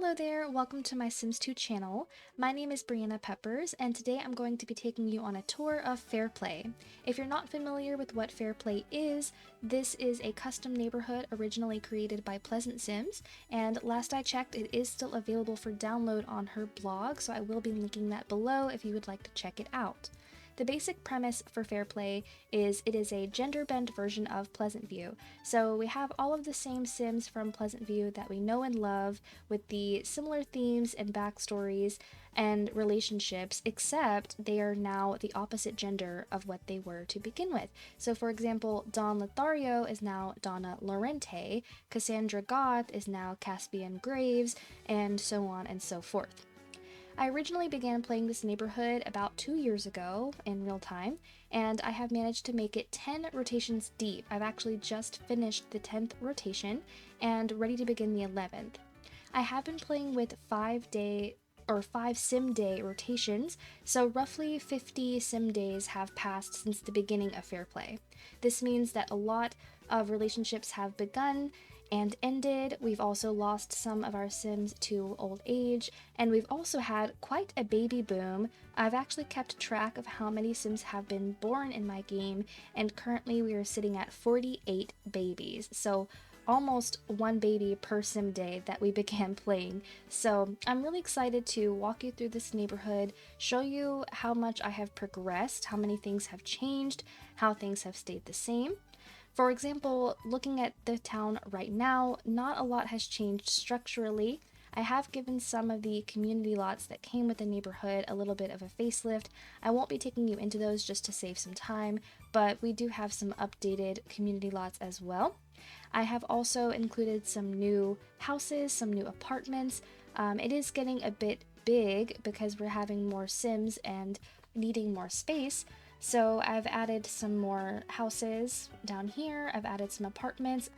Hello there, welcome to my Sims 2 channel. My name is Brianna Peppers, and today I'm going to be taking you on a tour of Fairplay. If you're not familiar with what Fairplay is, this is a custom neighborhood originally created by Pleasant Sims, and last I checked it is still available for download on her blog, so I will be linking that below if you would like to check it out. The basic premise for Fairplay is it is a gender-bent version of Pleasantview. So we have all of the same Sims from Pleasantview that we know and love, with the similar themes and backstories and relationships, except they are now the opposite gender of what they were to begin with. So for example, Don Lothario is now Donna Lorente, Cassandra Goth is now Fabian Graves, and so on and so forth. I originally began playing this neighborhood about 2 years ago in real time, and I have managed to make it 10 rotations deep. I've actually just finished the 10th rotation and ready to begin the 11th. I have been playing with 5 sim day rotations, so roughly 50 sim days have passed since the beginning of Fairplay. This means that a lot of relationships have begun and ended. We've also lost some of our Sims to old age, and we've also had quite a baby boom. I've actually kept track of how many Sims have been born in my game, and currently we are sitting at 48 babies, so almost one baby per sim day that we began playing. So I'm really excited to walk you through this neighborhood, show you how much I have progressed, how many things have changed, how things have stayed the same. For example, looking at the town right now, not a lot has changed structurally. I have given some of the community lots that came with the neighborhood a little bit of a facelift. I won't be taking you into those just to save some time, but we do have some updated community lots as well. I have also included some new houses, some new apartments. It is getting a bit big because we're having more Sims and needing more space. So I've added some more houses down here, I've added some apartments.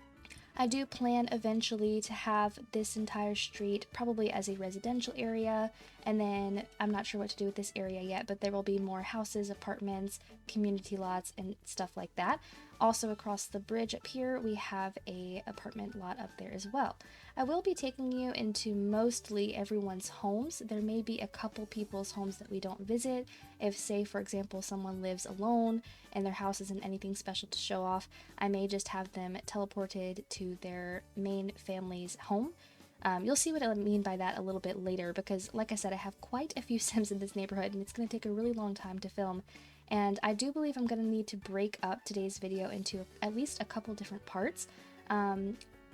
I do plan eventually to have this entire street probably as a residential area, and then I'm not sure what to do with this area yet, but there will be more houses, apartments, community lots, and stuff like that. Also across the bridge up here, we have a apartment lot up there as well. I will be taking you into mostly everyone's homes. There may be a couple people's homes that we don't visit. If, say, for example, someone lives alone and their house isn't anything special to show off, I may just have them teleported to their main family's home. You'll see what I mean by that a little bit later, because like I said, I have quite a few Sims in this neighborhood and it's going to take a really long time to film. And I do believe I'm going to need to break up today's video into at least a couple different parts.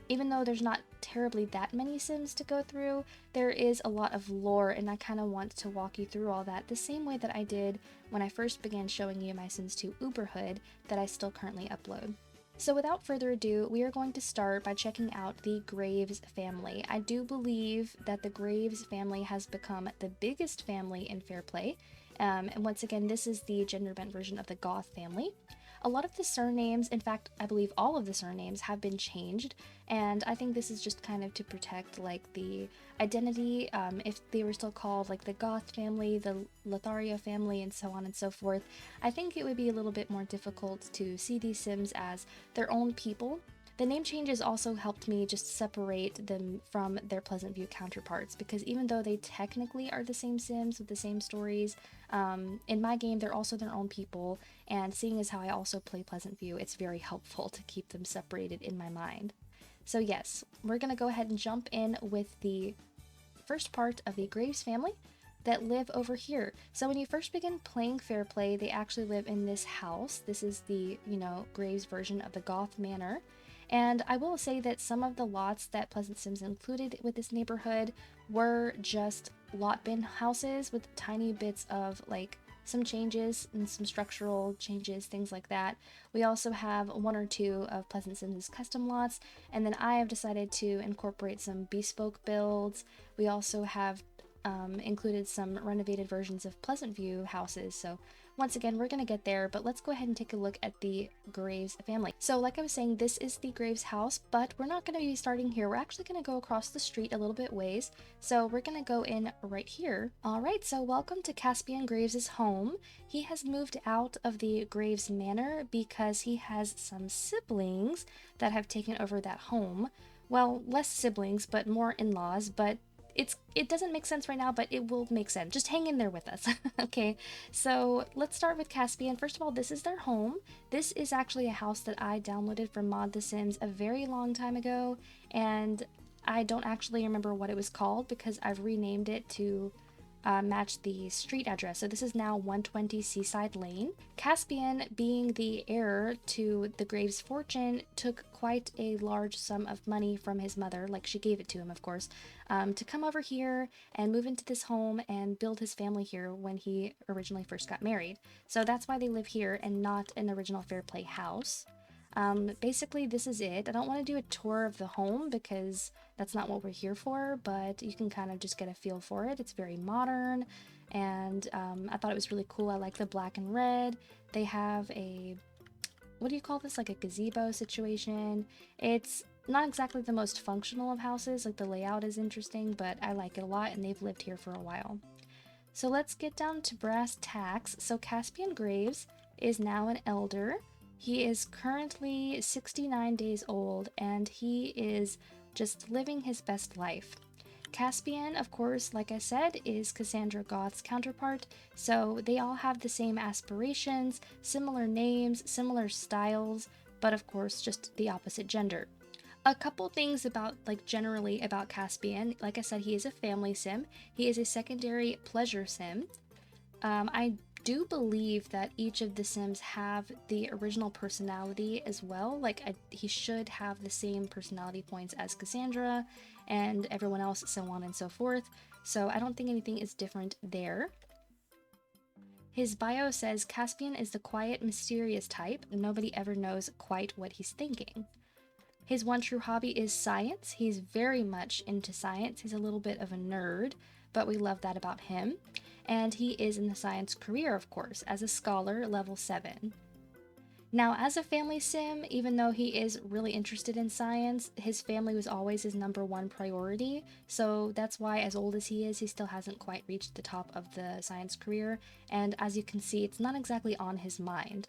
Even though there's not terribly that many Sims to go through, there is a lot of lore, and I kind of want to walk you through all that the same way that I did when I first began showing you my Sims 2 Uberhood that I still currently upload. So without further ado, we are going to start by checking out the Graves family. I do believe that the Graves family has become the biggest family in Fairplay. And once again, this is the gender-bent version of the Goth family. A lot of the surnames, in fact, I believe all of the surnames have been changed, and I think this is just kind of to protect like the identity, if they were still called like the Goth family, the Lothario family, and so on and so forth. I think it would be a little bit more difficult to see these Sims as their own people. The name changes also helped me just separate them from their Pleasantview counterparts, because even though they technically are the same Sims with the same stories, in my game they're also their own people, and seeing as how I also play Pleasantview, it's very helpful to keep them separated in my mind. So yes, we're gonna go ahead and jump in with the first part of the Graves family that live over here. So when you first begin playing Fairplay, they actually live in this house. This is the, Graves version of the Goth Manor. And I will say that some of the lots that Pleasant Sims included with this neighborhood were just lot bin houses with tiny bits of like some changes and some structural changes, things like that. We also have one or two of Pleasant Sims' custom lots, and then I have decided to incorporate some bespoke builds. We also have included some renovated versions of Pleasantview houses, so once again, we're gonna get there, but let's go ahead and take a look at the Graves family. So like I was saying, this is the Graves house, but we're not gonna be starting here. We're actually gonna go across the street a little bit ways, so we're gonna go in right here. Alright, so welcome to Fabian Graves' home. He has moved out of the Graves Manor because he has some siblings that have taken over that home. Well, less siblings, but more in-laws, but it doesn't make sense right now, but it will make sense. Just hang in there with us. Okay, so let's start with Caspian. First of all, this is their home. This is actually a house that I downloaded from Mod The Sims a very long time ago, and I don't actually remember what it was called because I've renamed it to match the street address. So this is now 120 Seaside Lane. Caspian, being the heir to the Graves' fortune, took quite a large sum of money from his mother, like she gave it to him, of course, to come over here and move into this home and build his family here when he originally first got married. So that's why they live here and not an original Fairplay house. Basically, this is it. I don't want to do a tour of the home because that's not what we're here for, but you can kind of just get a feel for it. It's very modern, and I thought it was really cool. I like the black and red. They have a, what do you call this? Like a gazebo situation. It's not exactly the most functional of houses. Like the layout is interesting, but I like it a lot, and they've lived here for a while. So let's get down to brass tacks. So Caspian Graves is now an elder. He is currently 69 days old, and he is just living his best life. Caspian, of course, like I said, is Cassandra Goth's counterpart, so they all have the same aspirations, similar names, similar styles, but of course just the opposite gender. A couple things about, like, generally about Caspian. Like I said, he is a family sim. He is a secondary pleasure sim. I do believe that each of the Sims have the original personality as well. Like, he should have the same personality points as Cassandra and everyone else, so on and so forth. So I don't think anything is different there. His bio says Caspian is the quiet, mysterious type. Nobody ever knows quite what he's thinking. His one true hobby is science. He's very much into science. He's a little bit of a nerd, but we love that about him. And he is in the science career, of course, as a scholar, level 7. Now, as a family sim, even though he is really interested in science, his family was always his #1 priority, so that's why, as old as he is, he still hasn't quite reached the top of the science career, and as you can see, it's not exactly on his mind.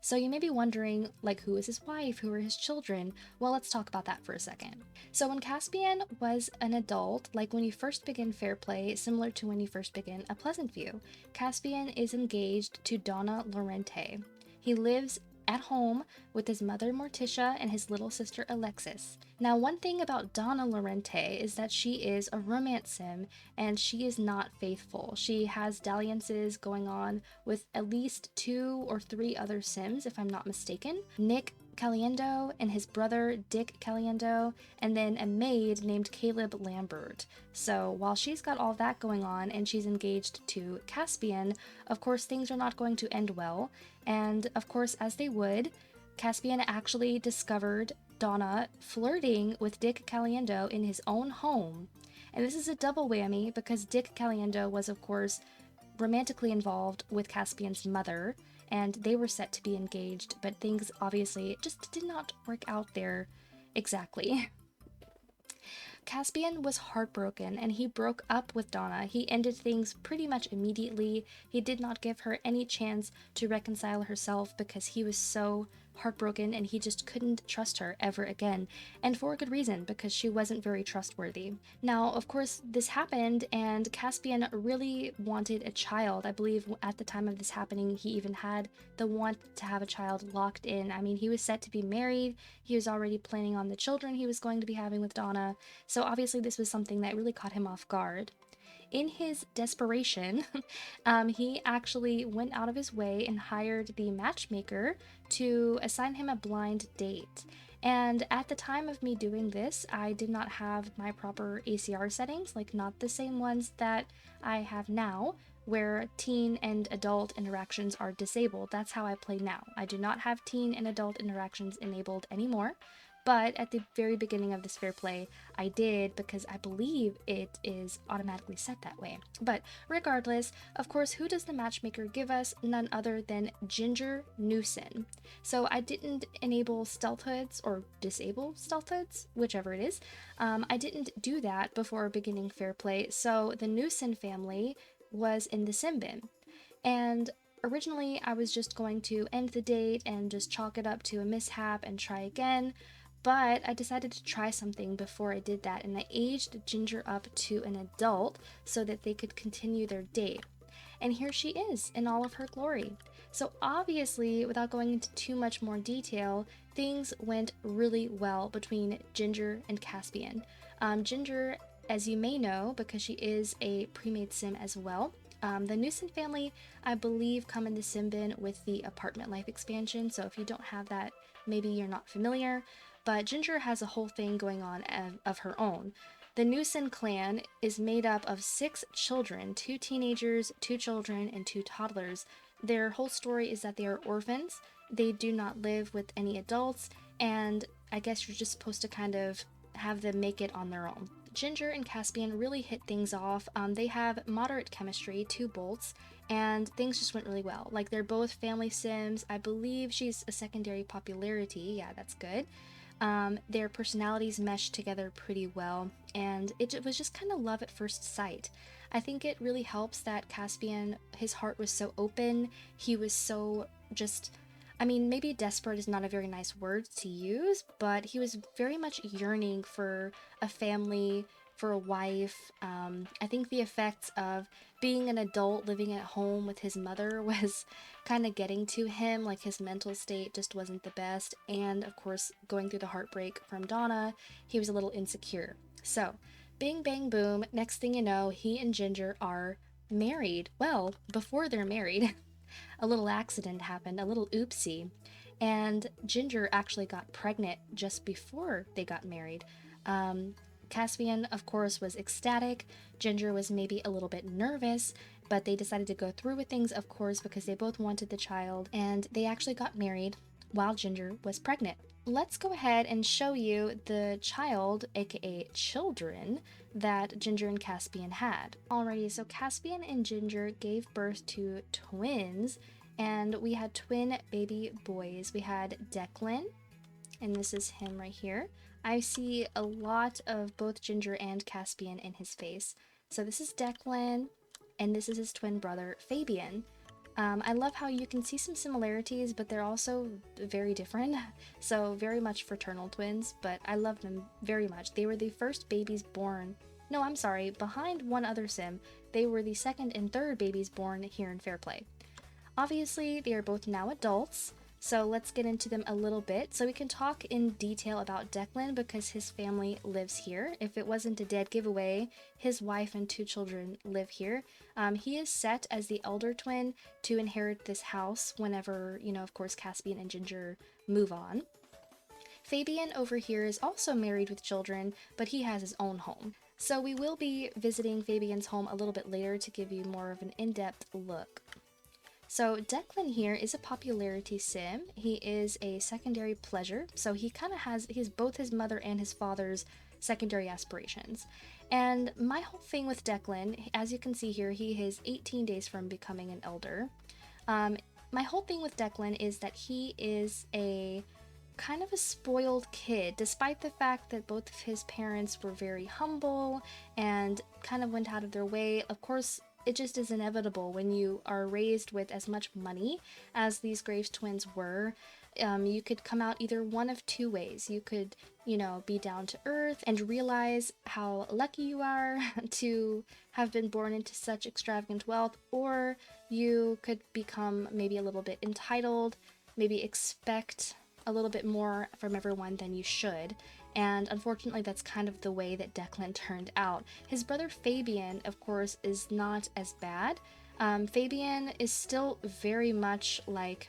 So you may be wondering, like, who is his wife? Who are his children? Well, let's talk about that for a second. So when Caspian was an adult, like when you first begin Fairplay, similar to when you first begin a Pleasantview, Caspian is engaged to Donna Lorente. He lives at home with his mother Morticia and his little sister Alexis. Now, one thing about Donna Lorente is that she is a romance sim and she is not faithful. She has dalliances going on with at least 2 or 3 other sims, if I'm not mistaken. Nick Caliendo and his brother Dick Caliendo, and then a maid named Caleb Lambert. So while she's got all that going on and she's engaged to Caspian, of course things are not going to end well, and of course, as they would, Caspian actually discovered Donna flirting with Dick Caliendo in his own home. And this is a double whammy because Dick Caliendo was, of course, romantically involved with Caspian's mother, and they were set to be engaged, but things obviously just did not work out there exactly. Caspian was heartbroken and he broke up with Donna. He ended things pretty much immediately. He did not give her any chance to reconcile herself because he was so heartbroken and he just couldn't trust her ever again, and for a good reason, because she wasn't very trustworthy. Now, of course, this happened and Caspian really wanted a child. I believe at the time of this happening, he even had the want to have a child locked in. I mean, he was set to be married. He was already planning on the children he was going to be having with Donna. So obviously this was something that really caught him off guard. In his desperation, he actually went out of his way and hired the matchmaker to assign him a blind date. And at the time of me doing this, I did not have my proper ACR settings, like not the same ones that I have now, where teen and adult interactions are disabled. That's how I play now. I do not have teen and adult interactions enabled anymore. But at the very beginning of this Fairplay, I did because I believe it is automatically set that way. But regardless, of course, who does the matchmaker give us? None other than Ginger Newson. So I didn't enable stealth hoods or disable stealth hoods, whichever it is. I didn't do that before beginning Fairplay, so the Newson family was in the sim bin. And originally I was just going to end the date and just chalk it up to a mishap and try again. But I decided to try something before I did that, and I aged Ginger up to an adult so that they could continue their date. And here she is in all of her glory. So obviously, without going into too much more detail, things went really well between Ginger and Caspian. Ginger, as you may know, because she is a pre-made sim as well, the Newson family, I believe, come in the sim bin with the apartment life expansion, so if you don't have that, maybe you're not familiar, but Ginger has a whole thing going on of her own. The Newson clan is made up of 6 children, 2 teenagers, 2 children, and 2 toddlers. Their whole story is that they are orphans, they do not live with any adults, and I guess you're just supposed to kind of have them make it on their own. Ginger and Caspian really hit things off. They have moderate chemistry, 2 bolts, and things just went really well. Like, they're both family sims. I believe she's a secondary popularity. Yeah, that's good. Their personalities meshed together pretty well, and it was just kind of love at first sight. I think it really helps that Caspian, his heart was so open. He was so just, I mean, maybe desperate is not a very nice word to use, but he was very much yearning for a family, for a wife. I think the effects of being an adult living at home with his mother was kind of getting to him. Like, his mental state just wasn't the best, and of course, going through the heartbreak from Donna, he was a little insecure. So, bing bang boom, next thing you know, he and Ginger are married. Well, before they're married, a little accident happened, a little oopsie, and Ginger actually got pregnant just before they got married. Caspian, of course, was ecstatic. Ginger was maybe a little bit nervous, but they decided to go through with things, of course, because they both wanted the child, and they actually got married while Ginger was pregnant. Let's go ahead and show you the child, aka children, that Ginger and Caspian had. Alrighty, so Caspian and Ginger gave birth to twins, and we had twin baby boys. We had Declan, and this is him right here. I see a lot of both Ginger and Caspian in his face. So this is Declan, and this is his twin brother, Fabian. I love how you can see some similarities, but they're also very different. So very much fraternal twins, but I love them very much. They were the first babies born. No, I'm sorry, behind one other sim, they were the second and third babies born here in Fairplay. Obviously, they are both now adults, so let's get into them a little bit. So we can talk in detail about Declan because his family lives here. If it wasn't a dead giveaway, his wife and 2 children live here. He is set as the elder twin to inherit this house whenever, you know, of course, Caspian and Ginger move on. Fabian over here is also married with children, but he has his own home. So we will be visiting Fabian's home a little bit later to give you more of an in-depth look. So Declan here is a popularity sim. He is a secondary pleasure, so he kind of he's both his mother and his father's secondary aspirations. And my whole thing with Declan, as you can see here, he is 18 days from becoming an elder. My whole thing with Declan is that he is a kind of a spoiled kid, despite the fact that both of his parents were very humble and kind of went out of their way. Of course, it just is inevitable when you are raised with as much money as these Graves twins were. You could come out either one of 2 ways. You could, you know, be down to earth and realize how lucky you are to have been born into such extravagant wealth, or you could become maybe a little bit entitled, maybe expect a little bit more from everyone than you should. And unfortunately, that's kind of the way that Declan turned out. His brother Fabian, of course, is not as bad. Fabian is still very much like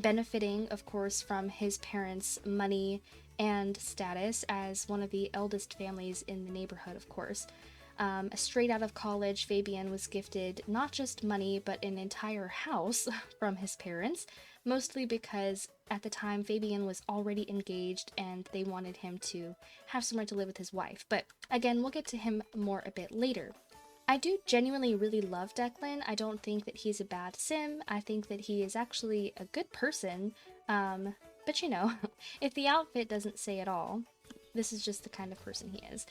benefiting, of course, from his parents' money and status as one of the eldest families in the neighborhood, of course. Straight out of college, Fabian was gifted not just money, but an entire house from his parents, mostly because at the time Fabian was already engaged and they wanted him to have somewhere to live with his wife. But again, we'll get to him more a bit later. I do genuinely really love Declan. I don't think that he's a bad sim. I think that he is actually a good person. But you know, if the outfit doesn't say it all, this is just the kind of person he is.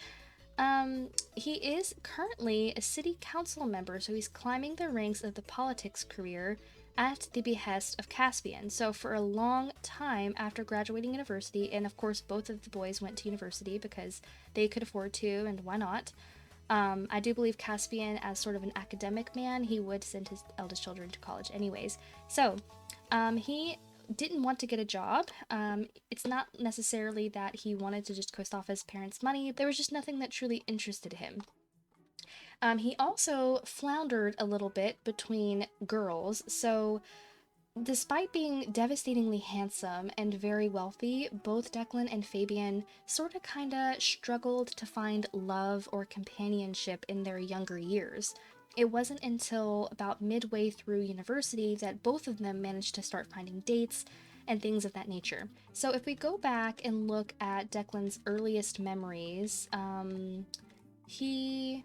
He is currently a city council member, so he's climbing the ranks of the politics career. at the behest of Caspian. So for a long time after graduating university, and of course both of the boys went to university because they could afford to, and why not? I do believe Caspian, as sort of an academic man, he would send his eldest children to college anyways. So he didn't want to get a job. It's not necessarily that he wanted to just coast off his parents' money. There was just nothing that truly interested him. He also floundered a little bit between girls, so despite being devastatingly handsome and very wealthy, both Declan and Fabian sorta kinda struggled to find love or companionship in their younger years. It wasn't until about midway through university that both of them managed to start finding dates and things of that nature. So if we go back and look at Declan's earliest memories, he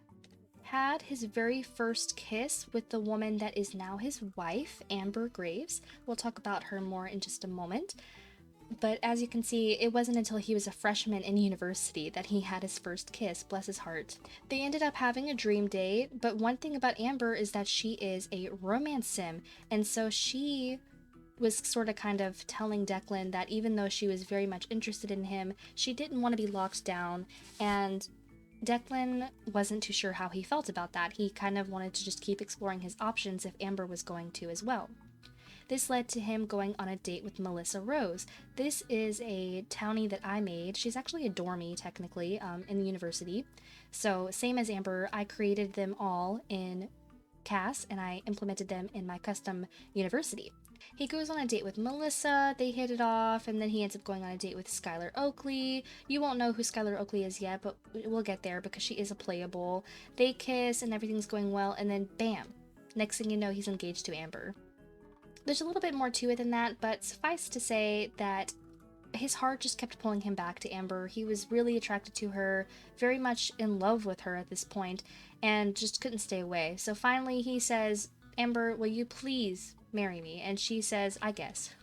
had his very first kiss with the woman that is now his wife, Amber Graves. We'll talk about her more in just a moment. But as you can see, it wasn't until he was a freshman in university that he had his first kiss, bless his heart. They ended up having a dream date, but one thing about Amber is that she is a romance sim, and so she was sort of kind of telling Declan that even though she was very much interested in him, she didn't want to be locked down, and Declan wasn't too sure how he felt about that. He kind of wanted to just keep exploring his options if Amber was going to as well. This led to him going on a date with Melissa Rose. This is a townie that I made. She's actually a dormie, technically, in the university. So, same as Amber, I created them all in CAS, and I implemented them in my custom university. He goes on a date with Melissa, they hit it off, and then he ends up going on a date with Skylar Oakley. You won't know who Skylar Oakley is yet, but we'll get there because she is a playable. They kiss and everything's going well, and then bam! Next thing you know, he's engaged to Amber. There's a little bit more to it than that, but suffice to say that his heart just kept pulling him back to Amber. He was really attracted to her, very much in love with her at this point, and just couldn't stay away. So finally he says, Amber, will you please marry me? And she says, I guess.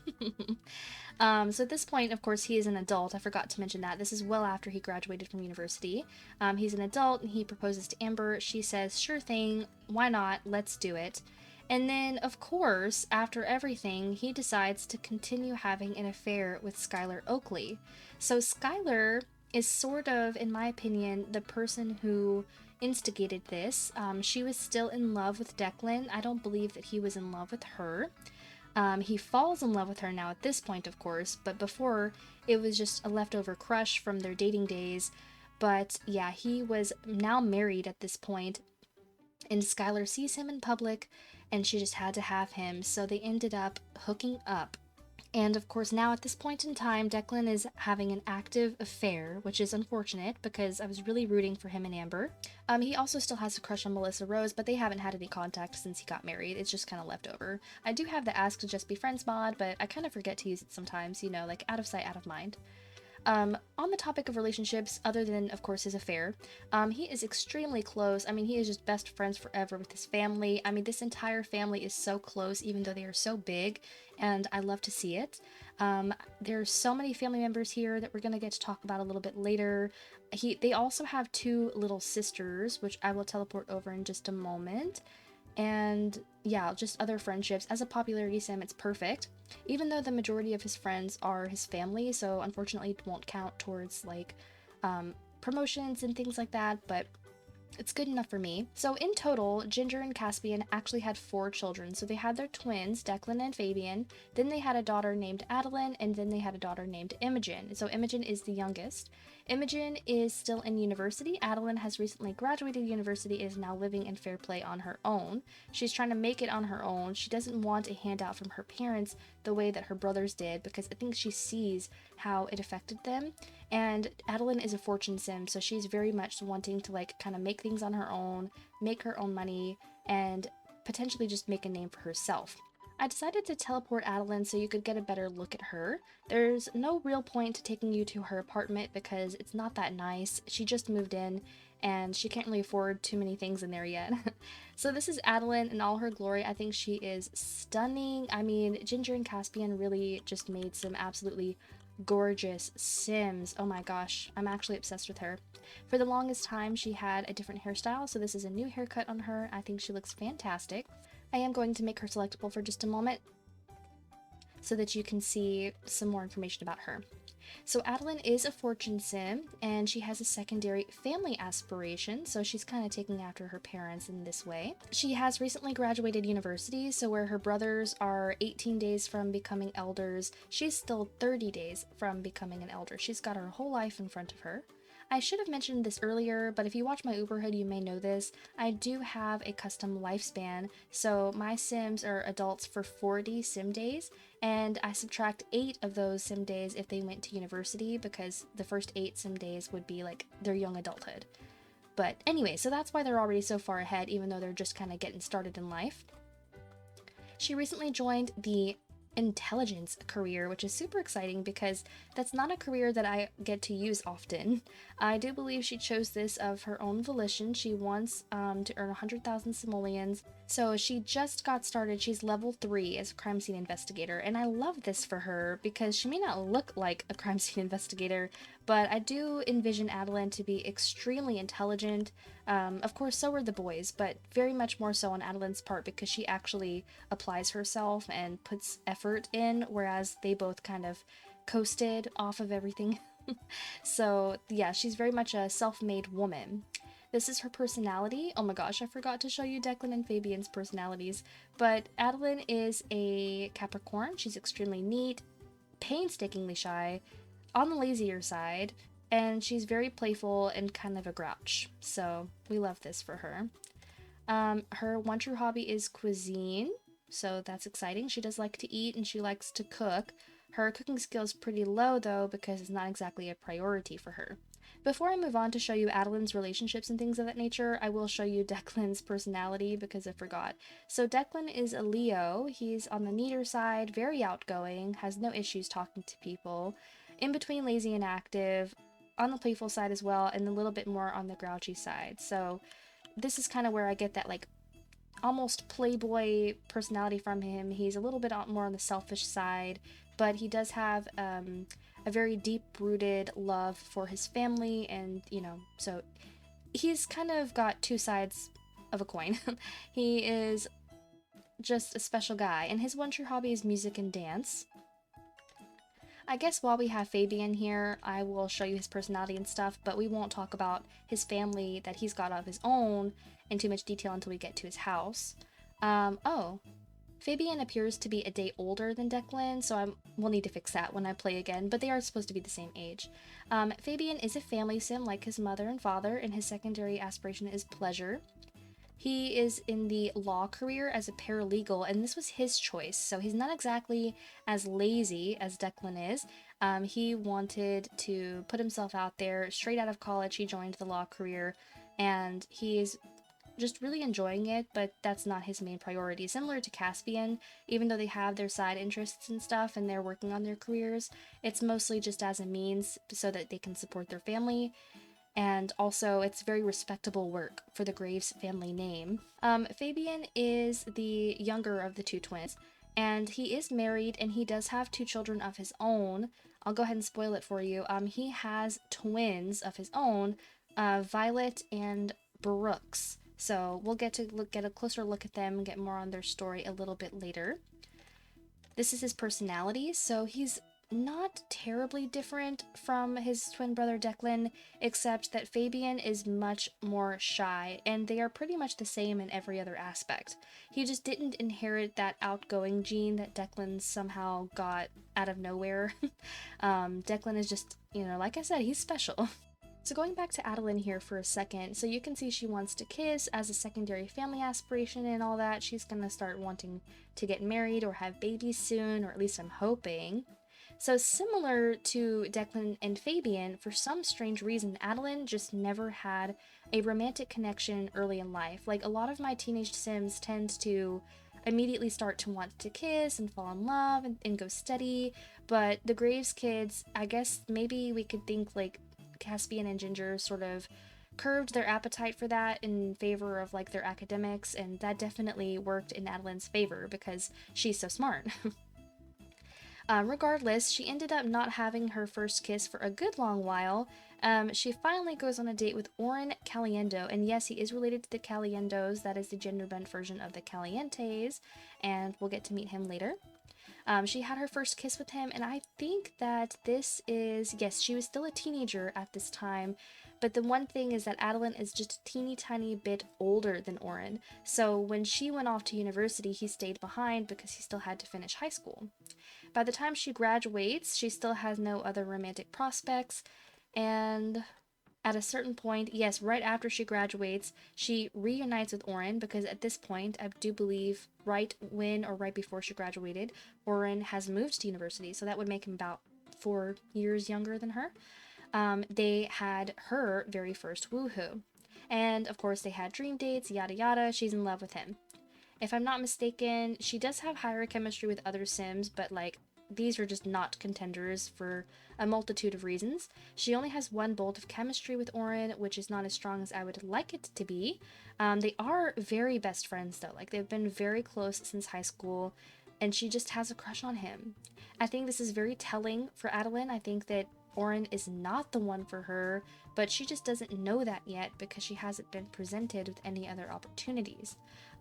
So at this point, of course, he is an adult. I forgot to mention that. This is well after he graduated from university. He's an adult, and he proposes to Amber. She says, sure thing, why not, let's do it. And then, of course, after everything, he decides to continue having an affair with Skylar Oakley. So Skylar is sort of, in my opinion, the person who instigated this. She was still in love with Declan. I don't believe that he was in love with her. He falls in love with her now at this point, of course, but before, it was just a leftover crush from their dating days. But yeah, he was now married at this point, and Skylar sees him in public, and she just had to have him, so they ended up hooking up. And of course, now at this point in time, Declan is having an active affair, which is unfortunate because I was really rooting for him and Amber. He also still has a crush on Melissa Rose, but they haven't had any contact since he got married. It's just kind of left over. I do have the Ask to Just Be Friends mod, but I kind of forget to use it sometimes, you know, like out of sight, out of mind. On the topic of relationships, other than, of course, his affair, he is extremely close. I mean, he is just best friends forever with his family. I mean, this entire family is so close, even though they are so big, and I love to see it. There's so many family members here that we're going to get to talk about a little bit later. They also have two little sisters, which I will teleport over in just a moment. And yeah, just other friendships. As a popularity sim, it's perfect. Even though the majority of his friends are his family, so unfortunately it won't count towards like promotions and things like that, but it's good enough for me. So in total, Ginger and Caspian actually had 4 children. So they had their twins, Declan and Fabian, then they had a daughter named Adeline, and then they had a daughter named Imogen. So Imogen is the youngest. Imogen is still in university. Adeline has recently graduated university and is now living in Fairplay on her own. She's trying to make it on her own. She doesn't want a handout from her parents the way that her brothers did, because I think she sees how it affected them. And Adeline is a fortune sim, so she's very much wanting to like kind of make things on her own, make her own money, and potentially just make a name for herself. I decided to teleport Adeline so you could get a better look at her. There's no real point to taking you to her apartment because it's not that nice. She just moved in and she can't really afford too many things in there yet. So this is Adeline in all her glory. I think she is stunning. I mean, Ginger and Caspian really just made some absolutely gorgeous sims. Oh my gosh, I'm actually obsessed with her. For the longest time, she had a different hairstyle, so this is a new haircut on her. I think she looks fantastic. I am going to make her selectable for just a moment so that you can see some more information about her. So Adeline is a fortune sim, and she has a secondary family aspiration, so she's kind of taking after her parents in this way. She has recently graduated university, so where her brothers are 18 days from becoming elders, she's still 30 days from becoming an elder. She's got her whole life in front of her. I should have mentioned this earlier, but if you watch my Uberhood, you may know this. I do have a custom lifespan, so my Sims are adults for 40 sim days, and I subtract 8 of those sim days if they went to university, because the first 8 sim days would be like their young adulthood. But anyway, so that's why they're already so far ahead, even though they're just kind of getting started in life. She recently joined the intelligence career, which is super exciting because that's not a career that I get to use often. I do believe she chose this of her own volition. She wants to earn 100,000 simoleons. So she just got started. She's level 3 as a crime scene investigator, and I love this for her because she may not look like a crime scene investigator, but I do envision Adeline to be extremely intelligent. Of course, so are the boys, but very much more so on Adeline's part because she actually applies herself and puts effort in, whereas they both kind of coasted off of everything. So yeah, she's very much a self-made woman. This is her personality. Oh my gosh, I forgot to show you Declan and Fabian's personalities. But Adeline is a Capricorn. She's extremely neat, painstakingly shy, on the lazier side, and she's very playful and kind of a grouch. So we love this for her. Her one true hobby is cuisine, so that's exciting. She does like to eat and she likes to cook. Her cooking skill is pretty low though because it's not exactly a priority for her. Before I move on to show you Adeline's relationships and things of that nature, I will show you Declan's personality because I forgot. So Declan is a Leo. He's on the neater side, very outgoing, has no issues talking to people, in between lazy and active, on the playful side as well, and a little bit more on the grouchy side. So this is kind of where I get that like almost playboy personality from him. He's a little bit more on the selfish side, but he does have a very deep-rooted love for his family, and so he's kind of got two sides of a coin. He is just a special guy, and his one true hobby is music and dance. I guess while we have Fabian here, I will show you his personality and stuff, but we won't talk about his family that he's got of his own in too much detail until we get to his house. Oh, Fabian appears to be a day older than Declan, so we'll need to fix that when I play again, but they are supposed to be the same age. Fabian is a family sim like his mother and father, and his secondary aspiration is pleasure. He is in the law career as a paralegal, and this was his choice, so he's not exactly as lazy as Declan is. He wanted to put himself out there. Straight out of college, he joined the law career, and he's just really enjoying it, but that's not his main priority. Similar to Caspian, even though they have their side interests and stuff and they're working on their careers, it's mostly just as a means so that they can support their family. And also, it's very respectable work for the Graves family name. Fabian is the younger of the two twins, and he is married, and he does have 2 children of his own. I'll go ahead and spoil it for you. He has twins of his own, Violet and Brooks. So we'll get a closer look at them and get more on their story a little bit later. This is his personality, so he's not terribly different from his twin brother Declan, except that Fabian is much more shy, and they are pretty much the same in every other aspect. He just didn't inherit that outgoing gene that Declan somehow got out of nowhere. Declan is just, like I said, he's special. So going back to Adeline here for a second, so you can see she wants to kiss as a secondary family aspiration and all that. She's gonna start wanting to get married or have babies soon, or at least I'm hoping. So similar to Declan and Fabian, for some strange reason, Adeline just never had a romantic connection early in life. Like a lot of my teenage sims tend to immediately start to want to kiss and fall in love and go steady, but the Graves kids, I guess maybe we could think like Caspian and Ginger sort of curbed their appetite for that in favor of like their academics, and that definitely worked in Adeline's favor because she's so smart. Regardless, she ended up not having her first kiss for a good long while. She finally goes on a date with Oren Caliendo, and yes, he is related to the Caliendos. That is the gender bent version of the Calientes, and we'll get to meet him later. She had her first kiss with him, and I think that this is, yes, she was still a teenager at this time, but the one thing is that Adeline is just a teeny tiny bit older than Oren, so when she went off to university, he stayed behind because he still had to finish high school. By the time she graduates, she still has no other romantic prospects, and at a certain point, yes, right after she graduates, she reunites with Oren because at this point, I do believe right when or right before she graduated, Oren has moved to university, so that would make him about 4 years younger than her. They had her very first woohoo. And of course, they had dream dates, yada yada. She's in love with him. If I'm not mistaken, she does have higher chemistry with other Sims, but like, these are just not contenders for a multitude of reasons. She only has one bolt of chemistry with Oren, which is not as strong as I would like it to be. They are very best friends though, like they've been very close since high school, and she just has a crush on him. I think this is very telling for Adeline. I think that Oren is not the one for her, but she just doesn't know that yet because she hasn't been presented with any other opportunities.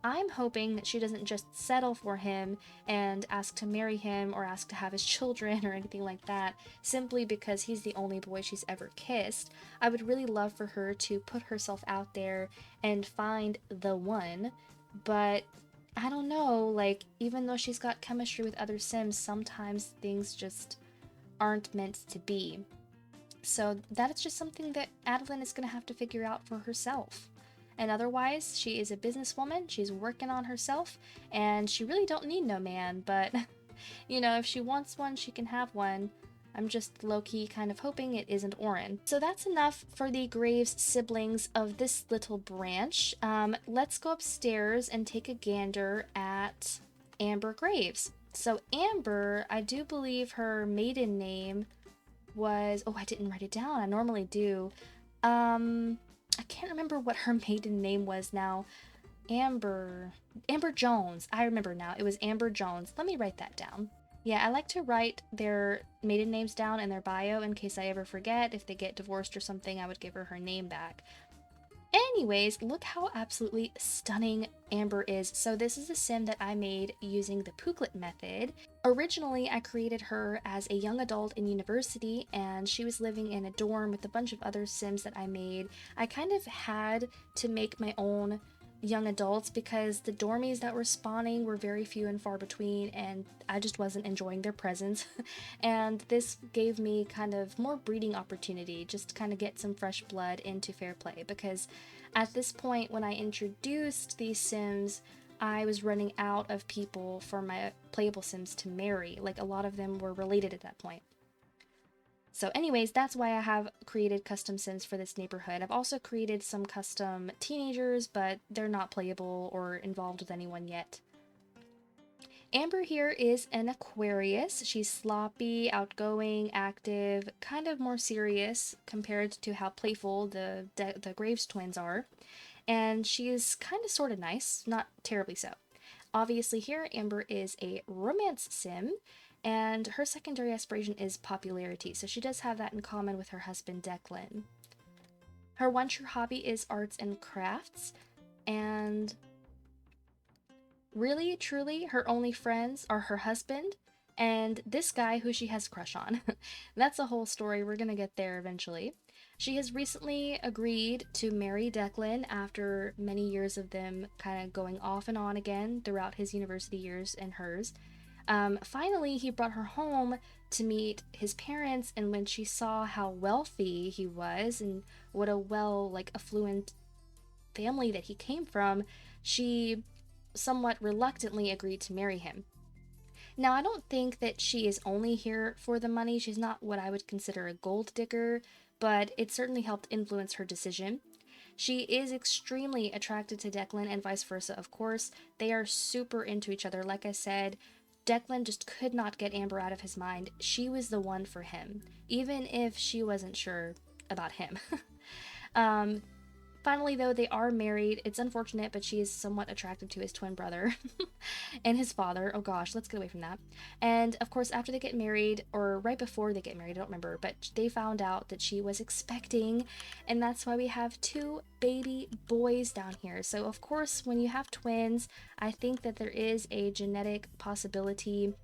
I'm hoping that she doesn't just settle for him and ask to marry him or ask to have his children or anything like that simply because he's the only boy she's ever kissed. I would really love for her to put herself out there and find the one, but I don't know, like, even though she's got chemistry with other Sims, sometimes things just aren't meant to be. So that's just something that Adeline is going to have to figure out for herself. And otherwise, she is a businesswoman, she's working on herself, and she really don't need no man, but, you know, if she wants one, she can have one. I'm just low-key kind of hoping it isn't Oren. So that's enough for the Graves siblings of this little branch. Let's go upstairs and take a gander at Amber Graves. So Amber, I do believe her maiden name was, oh, I didn't write it down, I normally do. I can't remember what her maiden name was now. Amber Jones. I remember now. It was Amber Jones. Let me write that down. Yeah, I like to write their maiden names down in their bio in case I ever forget. If they get divorced or something, I would give her name back. Anyways, look how absolutely stunning Amber is. So this is a sim that I made using the Pooklet method. Originally, I created her as a young adult in university, and she was living in a dorm with a bunch of other sims that I made. I kind of had to make my own young adults because the dormies that were spawning were very few and far between, and I just wasn't enjoying their presence. And this gave me kind of more breeding opportunity, just to kind of get some fresh blood into Fairplay, because at this point when I introduced these sims, I was running out of people for my playable sims to marry. Like, a lot of them were related at that point. So anyways, that's why I have created custom sims for this neighborhood. I've also created some custom teenagers, but they're not playable or involved with anyone yet. Amber here is an Aquarius. She's sloppy, outgoing, active, kind of more serious compared to how playful the Graves twins are. And she's kind of sort of nice, not terribly so. Obviously here, Amber is a romance sim, and her secondary aspiration is popularity, so she does have that in common with her husband Declan. Her one true hobby is arts and crafts, and really, truly, her only friends are her husband and this guy who she has a crush on. That's a whole story, we're gonna get there eventually. She has recently agreed to marry Declan after many years of them kind of going off and on again throughout his university years and hers. Finally, he brought her home to meet his parents, and when she saw how wealthy he was and what a affluent family that he came from, she somewhat reluctantly agreed to marry him. Now, I don't think that she is only here for the money. She's not what I would consider a gold digger, but it certainly helped influence her decision. She is extremely attracted to Declan and vice versa, of course. They are super into each other. Like I said, Declan just could not get Amber out of his mind. She was the one for him, even if she wasn't sure about him. Finally, though, they are married. It's unfortunate, but she is somewhat attracted to his twin brother and his father. Oh gosh, let's get away from that. And of course, after they get married, or right before they get married, I don't remember, but they found out that she was expecting, and that's why we have 2 baby boys down here. So of course, when you have twins, I think that there is a genetic possibility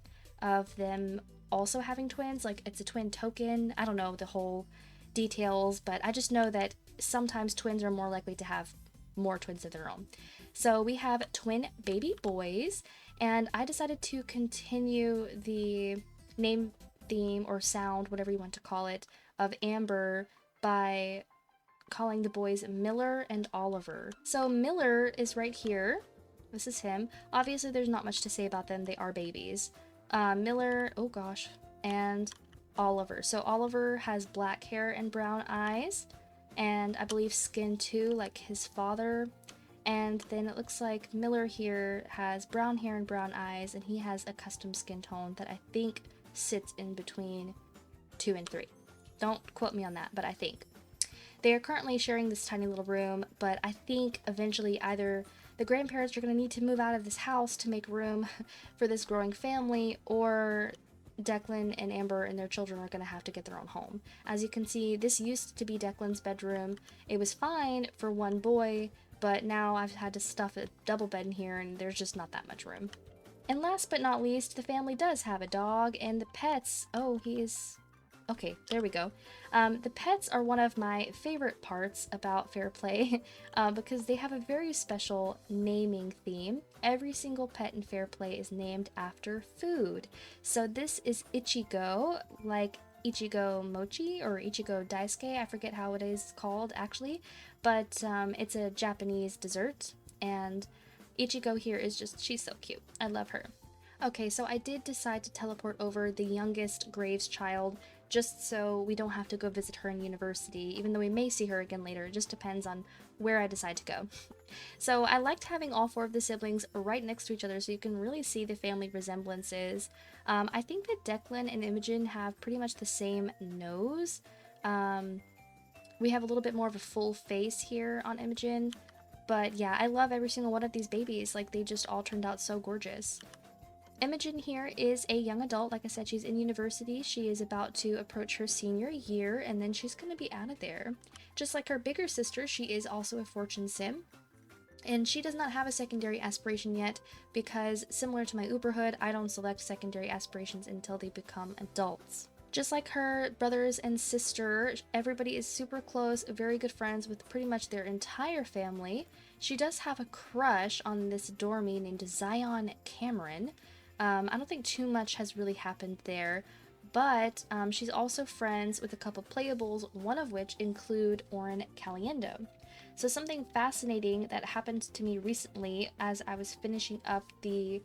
of them also having twins. Like, it's a twin token. I don't know the whole details, but I just know that sometimes twins are more likely to have more twins of their own. So we have twin baby boys, and I decided to continue the name, theme, or sound, whatever you want to call it, of Amber by calling the boys Miller and Oliver. So Miller is right here. This is him. Obviously, there's not much to say about them. They are babies. Miller, oh gosh, and Oliver. So Oliver has black hair and brown eyes, and I believe skin too, like his father. And then it looks like Miller here has brown hair and brown eyes, and he has a custom skin tone that I think sits in between 2 and 3. Don't quote me on that, but I think. They are currently sharing this tiny little room, but I think eventually either the grandparents are going to need to move out of this house to make room for this growing family, or Declan and Amber and their children are going to have to get their own home. As you can see, this used to be Declan's bedroom. It was fine for one boy, but now I've had to stuff a double bed in here, and there's just not that much room. And last but not least, the family does have a dog, and the pets, oh, he is... Okay, there we go. The pets are one of my favorite parts about Fairplay because they have a very special naming theme. Every single pet in Fairplay is named after food. So this is Ichigo, like Ichigo Mochi or Ichigo Daisuke. I forget how it is called actually, but it's a Japanese dessert, and Ichigo here is just, she's so cute. I love her. Okay, so I did decide to teleport over the youngest Graves child, just so we don't have to go visit her in university, even though we may see her again later. It just depends on where I decide to go. So I liked having all 4 of the siblings right next to each other so you can really see the family resemblances. I think that Declan and Imogen have pretty much the same nose. We have a little bit more of a full face here on Imogen, but yeah, I love every single one of these babies. Like, they just all turned out so gorgeous. Imogen here is a young adult. Like I said, she's in university. She is about to approach her senior year, and then she's going to be out of there. Just like her bigger sister, she is also a fortune sim, and she does not have a secondary aspiration yet because, similar to my Uberhood, I don't select secondary aspirations until they become adults. Just like her brothers and sister, everybody is super close, very good friends with pretty much their entire family. She does have a crush on this dormie named Zion Cameron. I don't think too much has really happened there, but she's also friends with a couple playables, one of which include Oren Caliendo. So something fascinating that happened to me recently as I was finishing up the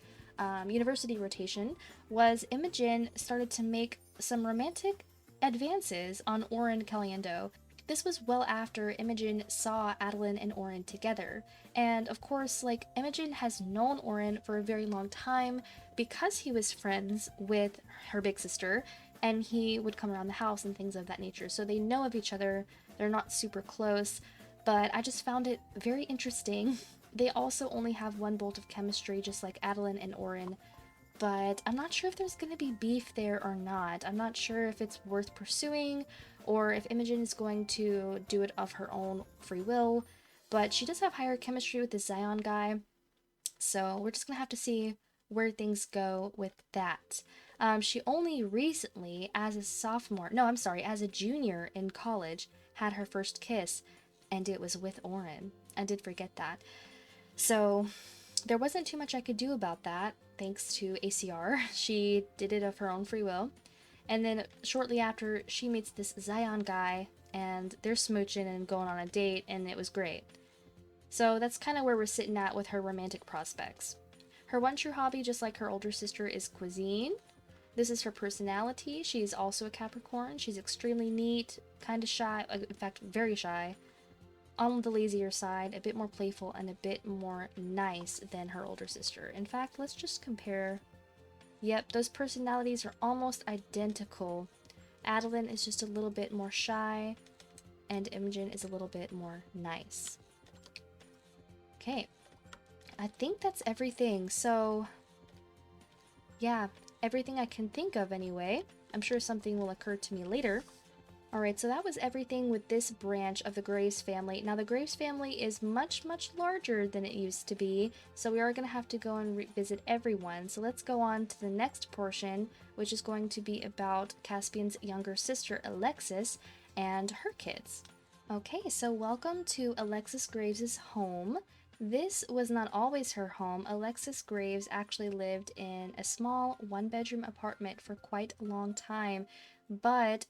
university rotation was Imogen started to make some romantic advances on Oren Caliendo. This was well after Imogen saw Adeline and Oren together. And of course, like, Imogen has known Oren for a very long time because he was friends with her big sister, and he would come around the house and things of that nature. So they know of each other. They're not super close, but I just found it very interesting. They also only have one bolt of chemistry, just like Adeline and Oren, but I'm not sure if there's going to be beef there or not. I'm not sure if it's worth pursuing, or if Imogen is going to do it of her own free will, but she does have higher chemistry with the Zion guy, so we're just gonna have to see where things go with that. She only recently, as a junior in college, had her first kiss, and it was with Oren. I did forget that. So there wasn't too much I could do about that, thanks to ACR. She did it of her own free will. And then shortly after, she meets this Zion guy, and they're smooching and going on a date, and it was great. So that's kind of where we're sitting at with her romantic prospects. Her one true hobby, just like her older sister, is cuisine. This is her personality. She's also a Capricorn. She's extremely neat, kind of shy, in fact, very shy, on the lazier side, a bit more playful, and a bit more nice than her older sister. In fact, let's just compare. Yep, those personalities are almost identical. Adeline is just a little bit more shy, and Imogen is a little bit more nice. Okay, I think that's everything. So yeah, everything I can think of anyway. I'm sure something will occur to me later. Alright, so that was everything with this branch of the Graves family. Now, the Graves family is much, much larger than it used to be, so we are going to have to go and visit everyone. So let's go on to the next portion, which is going to be about Caspian's younger sister, Alexis, and her kids. Okay, so welcome to Alexis Graves' home. This was not always her home. Alexis Graves actually lived in a small one-bedroom apartment for quite a long time,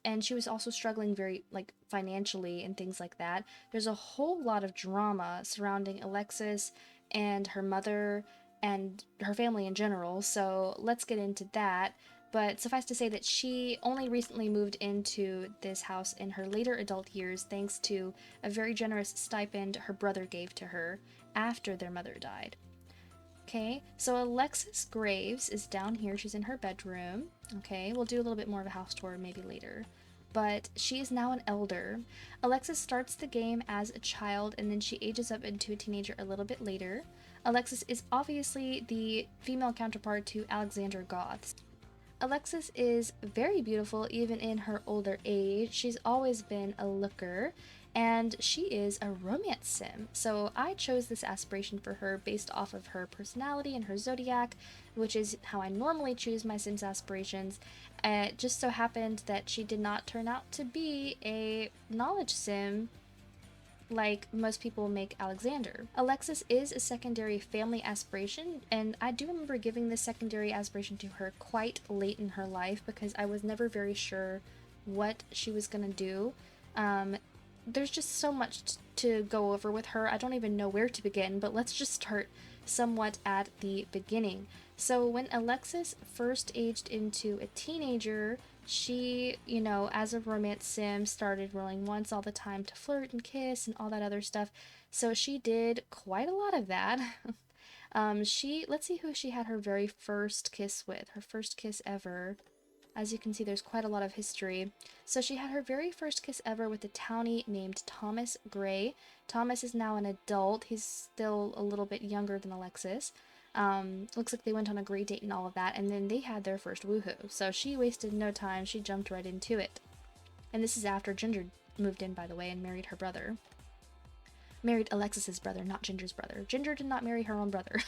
and she was also struggling very, like, financially and things like that. There's a whole lot of drama surrounding Alexis and her mother and her family in general, so let's get into that. But suffice to say that she only recently moved into this house in her later adult years thanks to a very generous stipend her brother gave to her after their mother died. Okay, so Alexis Graves is down here. She's in her bedroom. Okay, we'll do a little bit more of a house tour maybe later. But she is now an elder. Alexis starts the game as a child and then she ages up into a teenager a little bit later. Alexis is obviously the female counterpart to Alexander Goth's. Alexis is very beautiful even in her older age. She's always been a looker, and she is a romance sim. So I chose this aspiration for her based off of her personality and her zodiac, which is how I normally choose my Sims aspirations. It just so happened that she did not turn out to be a knowledge sim like most people make Alexander. Alexis is a secondary family aspiration, and I do remember giving this secondary aspiration to her quite late in her life because I was never very sure what she was gonna do. There's just so much to go over with her. I don't even know where to begin, but let's just start somewhat at the beginning. So when Alexis first aged into a teenager, she, as a romance sim, started rolling once all the time to flirt and kiss and all that other stuff. So she did quite a lot of that. Let's see who she had her very first kiss with, her first kiss ever. As you can see, there's quite a lot of history. So she had her very first kiss ever with a townie named Thomas Gray. Thomas is now an adult. He's still a little bit younger than Alexis. Looks like they went on a great date and all of that, and then they had their first woohoo. So she wasted no time. She jumped right into it. And this is after Ginger moved in, by the way, and married her brother. Married Alexis's brother, not Ginger's brother. Ginger did not marry her own brother.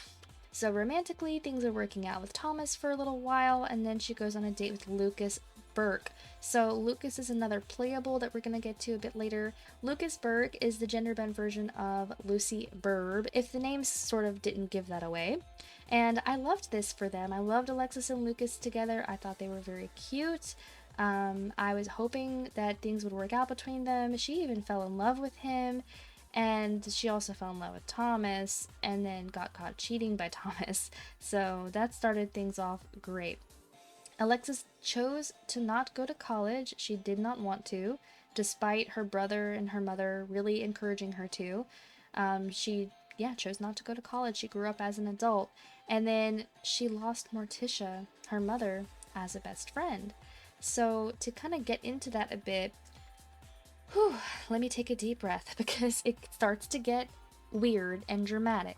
So romantically, things are working out with Thomas for a little while, and then she goes on a date with Lucas Burke. So Lucas is another playable that we're going to get to a bit later. Lucas Burke is the gender bend version of Lucy Burb, if the names sort of didn't give that away. And I loved this for them. I loved Alexis and Lucas together. I thought they were very cute. I was hoping that things would work out between them. She even fell in love with him. And she also fell in love with Thomas and then got caught cheating by Thomas. So that started things off great. Alexis chose to not go to college. She did not want to, despite her brother and her mother really encouraging her to. She chose not to go to college. She grew up as an adult. And then she lost Morticia, her mother, as a best friend. So to kind of get into that a bit, let me take a deep breath because it starts to get weird and dramatic.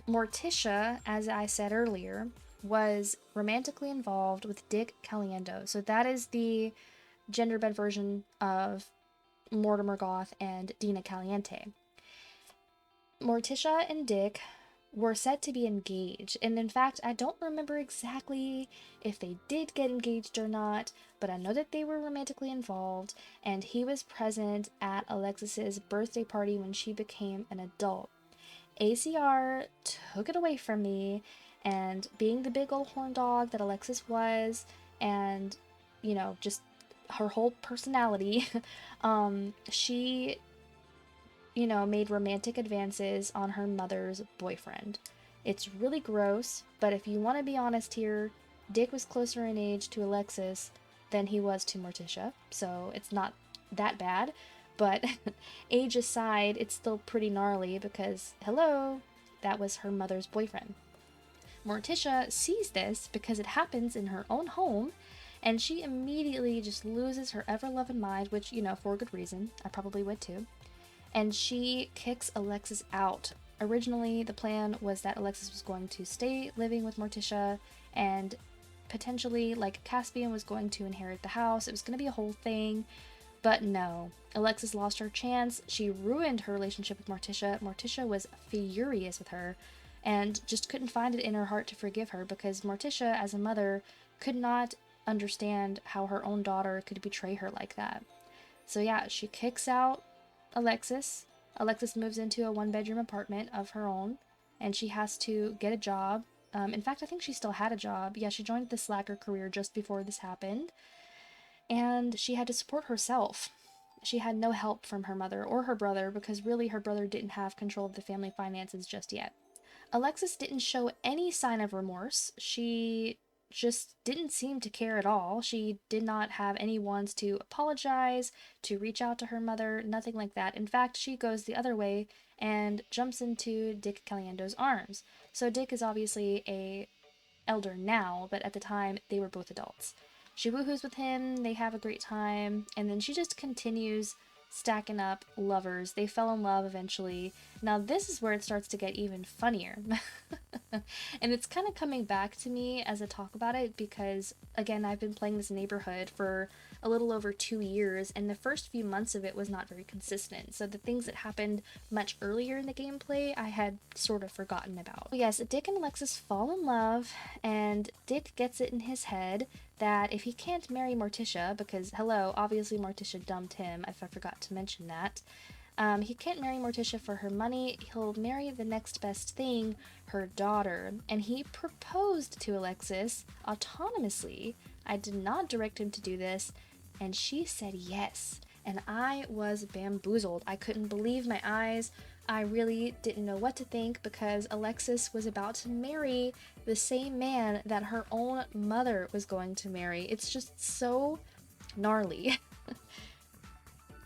Morticia, as I said earlier, was romantically involved with Dick Caliendo. So that is the gender bend version of Mortimer Goth and Dina Caliente. Morticia and Dick were set to be engaged, and in fact I don't remember exactly if they did get engaged or not, but I know that they were romantically involved, and he was present at Alexis's birthday party when she became an adult. ACR took it away from me, and being the big old horn dog that Alexis was, and just her whole personality, she made romantic advances on her mother's boyfriend. It's really gross, but if you want to be honest here, Dick was closer in age to Alexis than he was to Morticia, so it's not that bad, but age aside, it's still pretty gnarly because, hello, that was her mother's boyfriend. Morticia sees this because it happens in her own home, and she immediately just loses her ever-loving mind, which, for good reason, I probably would too. and she kicks Alexis out. Originally, the plan was that Alexis was going to stay living with Morticia, and potentially, like, Caspian was going to inherit the house. It was going to be a whole thing, but no. Alexis lost her chance. She ruined her relationship with Morticia. Morticia was furious with her and just couldn't find it in her heart to forgive her, because Morticia, as a mother, could not understand how her own daughter could betray her like that. So yeah, she kicks out Alexis. Alexis moves into a one-bedroom apartment of her own, and she has to get a job. In fact, I think she still had a job. Yeah, she joined the slacker career just before this happened, and she had to support herself. She had no help from her mother or her brother, because really her brother didn't have control of the family finances just yet. Alexis didn't show any sign of remorse. She just didn't seem to care at all. She did not have anyone to apologize, to reach out to her mother, nothing like that. In fact, she goes the other way and jumps into Dick Caliendo's arms. So Dick is obviously a elder now, but at the time they were both adults. She woohoos with him, they have a great time, and then she just continues stacking up lovers. They fell in love eventually. Now this is where it starts to get even funnier. And it's kind of coming back to me as I talk about it, because again, I've been playing this neighborhood for a little over 2 years, and the first few months of it was not very consistent. So the things that happened much earlier in the gameplay I had sort of forgotten about. Yes, Dick and Alexis fall in love, and Dick gets it in his head that if he can't marry Morticia, because hello, obviously Morticia dumped him, if I forgot to mention that, he can't marry Morticia for her money. He'll marry the next best thing, her daughter. And he proposed to Alexis autonomously. I did not direct him to do this, and she said yes. And I was bamboozled. I couldn't believe my eyes. I really didn't know what to think, because Alexis was about to marry the same man that her own mother was going to marry. It's just so gnarly.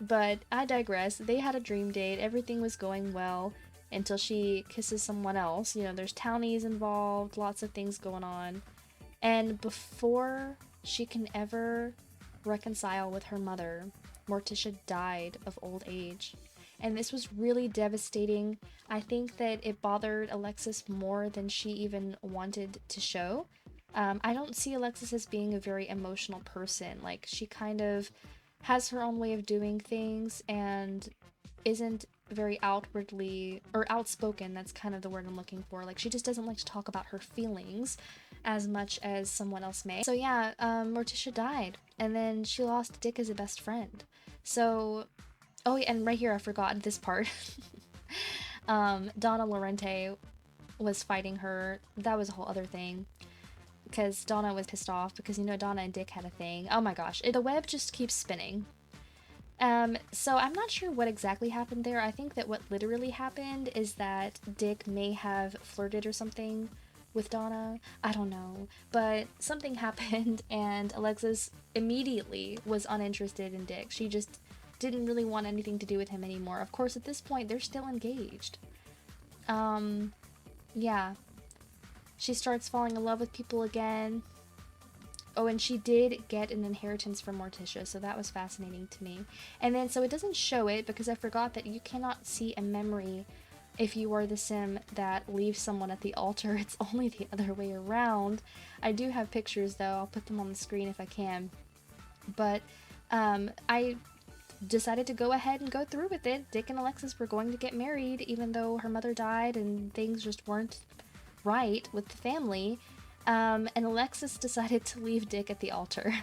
But I digress. They had a dream date. Everything was going well until she kisses someone else. You know, there's townies involved, lots of things going on. And before she can ever reconcile with her mother, Morticia died of old age. And this was really devastating. I think that it bothered Alexis more than she even wanted to show. I don't see Alexis as being a very emotional person. Like, she kind of has her own way of doing things and isn't very outwardly or outspoken. That's kind of the word I'm looking for. Like, she just doesn't like to talk about her feelings as much as someone else may. So yeah, Morticia died, and then she lost Dick as a best friend. So, oh yeah, and right here I forgot this part. Donna Lorente was fighting her. That was a whole other thing, because Donna was pissed off because, you know, Donna and Dick had a thing. Oh my gosh, the web just keeps spinning. So I'm not sure what exactly happened there. I think that what literally happened is that Dick may have flirted or something with Donna. I don't know. But something happened, and Alexis immediately was uninterested in Dick. She just didn't really want anything to do with him anymore. Of course, at this point, they're still engaged. Yeah. She starts falling in love with people again. Oh, and she did get an inheritance from Morticia, so that was fascinating to me. And then, so it doesn't show it, because I forgot that you cannot see a memory if you are the sim that leaves someone at the altar. It's only the other way around. I do have pictures, though. I'll put them on the screen if I can. But, I decided to go ahead and go through with it. Dick and Alexis were going to get married, even though her mother died and things just weren't right with the family. And Alexis decided to leave Dick at the altar.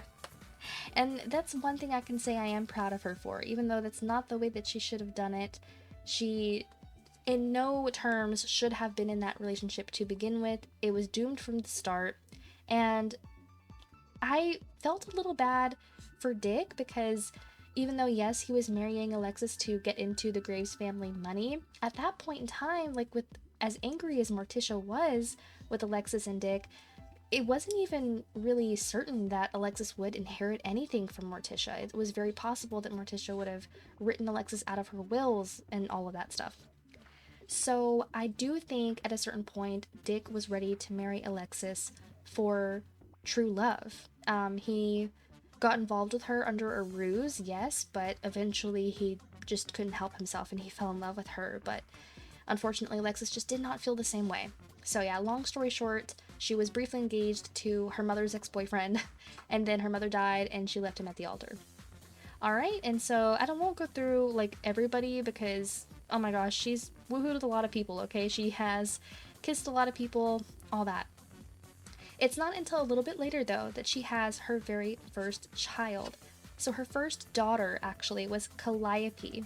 And that's one thing I can say I am proud of her for. Even though that's not the way that she should have done it, she in no terms should have been in that relationship to begin with. It was doomed from the start. And I felt a little bad for Dick, because even though, yes, he was marrying Alexis to get into the Graves family money, at that point in time, like, with as angry as Morticia was with Alexis and Dick, it wasn't even really certain that Alexis would inherit anything from Morticia. It was very possible that Morticia would have written Alexis out of her wills and all of that stuff. So I do think at a certain point, Dick was ready to marry Alexis for true love. He got involved with her under a ruse, yes, but eventually he just couldn't help himself and he fell in love with her, but unfortunately Alexis just did not feel the same way. So yeah, long story short, she was briefly engaged to her mother's ex-boyfriend, and then her mother died and she left him at the altar. Alright, and so I won't go through like everybody because, oh my gosh, she's woohooed with a lot of people, okay? She has kissed a lot of people, all that. It's not until a little bit later though that she has her very first child. So her first daughter actually was Calliope.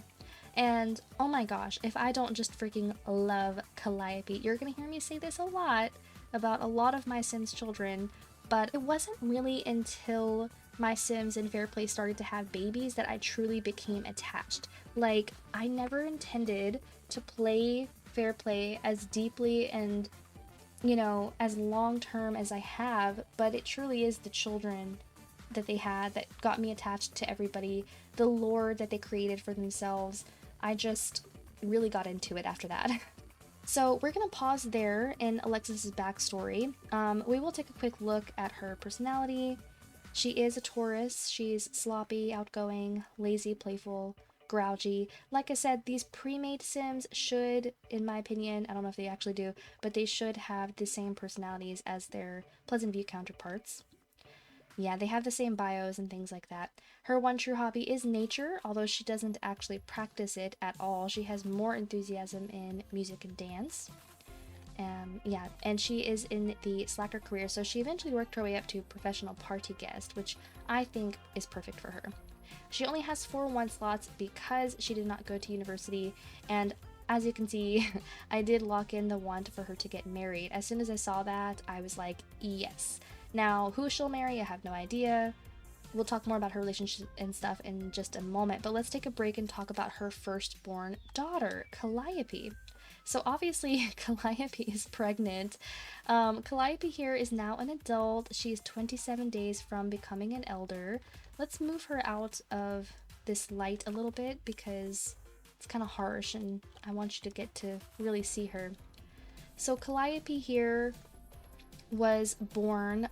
And oh my gosh, if I don't just freaking love Calliope, you're gonna hear me say this a lot about a lot of my Sims children, but it wasn't really until my Sims in Fairplay started to have babies that I truly became attached. Like, I never intended to play Fairplay as deeply and, you know, as long-term as I have, but it truly is the children that they had that got me attached to everybody, the lore that they created for themselves. I just really got into it after that. So we're gonna pause there in Alexis's backstory. We will take a quick look at her personality. She is a Taurus. She's sloppy, outgoing, lazy, playful, grouchy. Like I said, these pre-made Sims should, in my opinion, I don't know if they actually do, but they should have the same personalities as their Pleasantview counterparts. Yeah, they have the same bios and things like that. Her one true hobby is nature, although she doesn't actually practice it at all. She has more enthusiasm in music and dance. Yeah, and she is in the slacker career, so she eventually worked her way up to professional party guest, which I think is perfect for her. She only has 4 1 slots because she did not go to university, and as you can see, I did lock in the want for her to get married. As soon as I saw that, I was like, yes. Now, who she'll marry, I have no idea. We'll talk more about her relationship and stuff in just a moment, but let's take a break and talk about her firstborn daughter, Calliope. So obviously, Calliope is pregnant. Calliope here is now an adult. She's 27 days from becoming an elder. Let's move her out of this light a little bit because it's kind of harsh and I want you to get to really see her. So Calliope here was born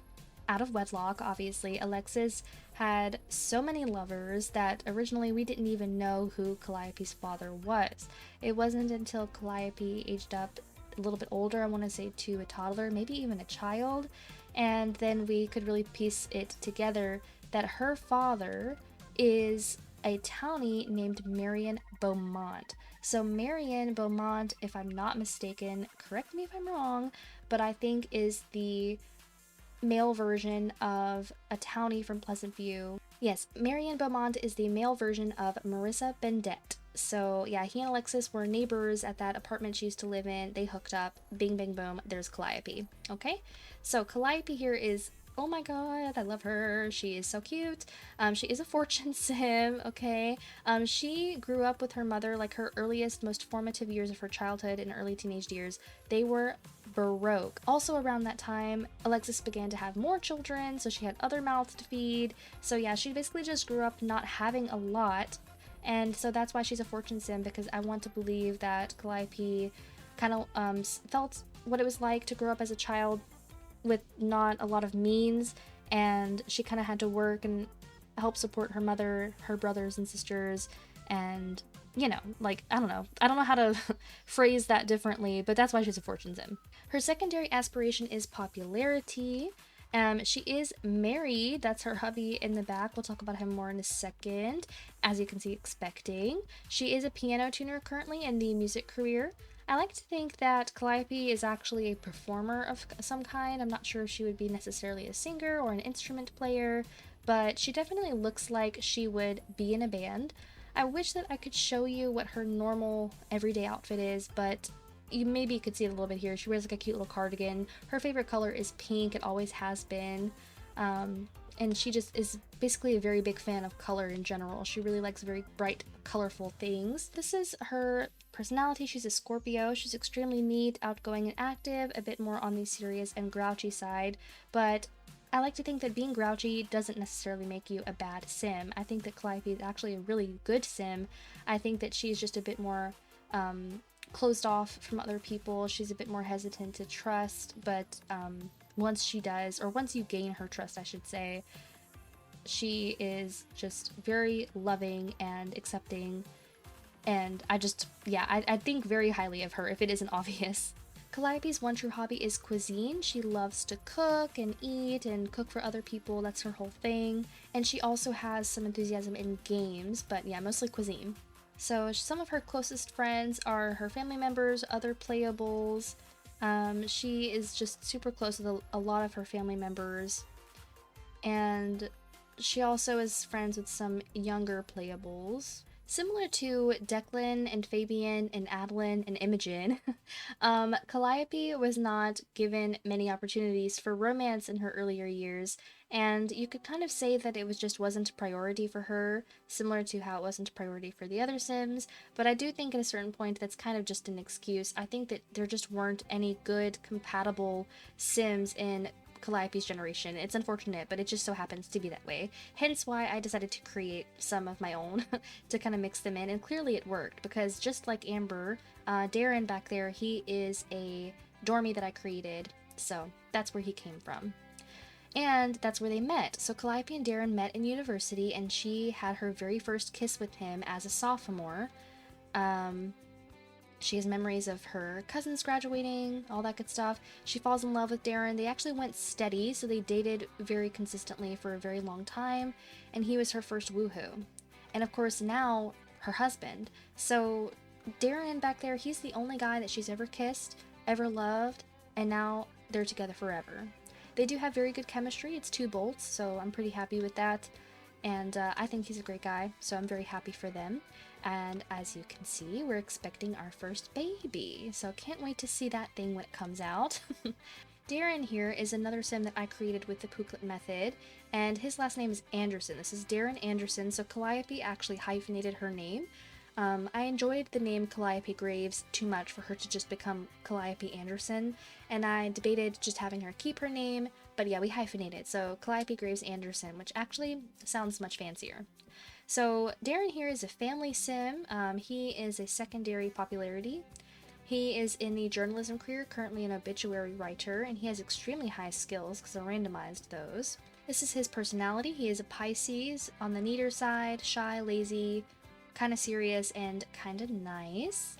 out of wedlock, obviously. Alexis had so many lovers that originally we didn't even know who Calliope's father was. It wasn't until Calliope aged up a little bit older, I want to say to a toddler, maybe even a child, and then we could really piece it together that her father is a townie named Marion Beaumont. So Marion Beaumont, if I'm not mistaken, correct me if I'm wrong, but I think is the male version of a townie from Pleasantview. Yes, Marion Beaumont is the male version of Marissa Bendette. So yeah, he and Alexis were neighbors at that apartment she used to live in. They hooked up. Bing, bang, boom. There's Calliope. Okay? So Calliope here is, oh my god, I love her. She is so cute. She is a fortune sim, okay? She grew up with her mother, like her earliest, most formative years of her childhood and early teenage years. They were Baroque. Also around that time, Alexis began to have more children, so she had other mouths to feed. So yeah, she basically just grew up not having a lot, and so that's why she's a fortune sim, because I want to believe that Calliope kind of felt what it was like to grow up as a child with not a lot of means, and she kind of had to work and help support her mother, her brothers and sisters, and you know, like, I don't know how to phrase that differently, but that's why she's a fortune sim. Her secondary aspiration is popularity. She is married. That's her hubby in the back. We'll talk about him more in a second. As you can see, expecting. She is a piano tuner currently in the music career. I like to think that Calliope is actually a performer of some kind. I'm not sure if she would be necessarily a singer or an instrument player, but she definitely looks like she would be in a band. I wish that I could show you what her normal everyday outfit is, but you could see it a little bit here. She wears like a cute little cardigan. Her favorite color is pink. It always has been. And she just is basically a very big fan of color in general. She really likes very bright, colorful things. This is her personality. She's a Scorpio. She's extremely neat, outgoing, and active, a bit more on the serious and grouchy side, but I like to think that being grouchy doesn't necessarily make you a bad sim. I think that Calliope is actually a really good sim. I think that she's just a bit more closed off from other people. She's a bit more hesitant to trust, but once she does, or once you gain her trust, I should say, she is just very loving and accepting. And I just, yeah, I think very highly of her if it isn't obvious. Calliope's one true hobby is cuisine. She loves to cook and eat and cook for other people. That's her whole thing. And she also has some enthusiasm in games, but yeah, mostly cuisine. So some of her closest friends are her family members, other playables. She is just super close with a lot of her family members. And she also is friends with some younger playables. Similar to Declan and Fabian and Adeline and Imogen, Calliope was not given many opportunities for romance in her earlier years, and you could kind of say that it wasn't a priority for her, similar to how it wasn't a priority for the other Sims, but I do think at a certain point that's kind of just an excuse. I think that there just weren't any good, compatible Sims in Calliope's generation. It's unfortunate, but it just so happens to be that way. Hence why I decided to create some of my own to kind of mix them in, and clearly it worked, because just like Amber, Darren back there, he is a dormy that I created, so that's where he came from. And that's where they met. So Calliope and Darren met in university, and she had her very first kiss with him as a sophomore. She has memories of her cousins graduating, all that good stuff. She falls in love with Darren. They actually went steady, so they dated very consistently for a very long time, and he was her first woohoo. And of course, now her husband. So Darren back there, he's the only guy that she's ever kissed, ever loved, and now they're together forever. They do have very good chemistry. It's two bolts, so I'm pretty happy with that. And I think he's a great guy, so I'm very happy for them. And as you can see, we're expecting our first baby, so can't wait to see that thing when it comes out. Darren here is another sim that I created with the Pooklet method, and his last name is Anderson. This is Darren Anderson, so Calliope actually hyphenated her name. I enjoyed the name Calliope Graves too much for her to just become Calliope Anderson, and I debated just having her keep her name, but yeah, we hyphenated, so Calliope Graves Anderson, which actually sounds much fancier. So Darren here is a family sim. He is a secondary popularity. He is in the journalism career, currently an obituary writer, and he has extremely high skills because I randomized those. This is his personality. He is a Pisces, on the neater side, shy, lazy, kind of serious, and kind of nice.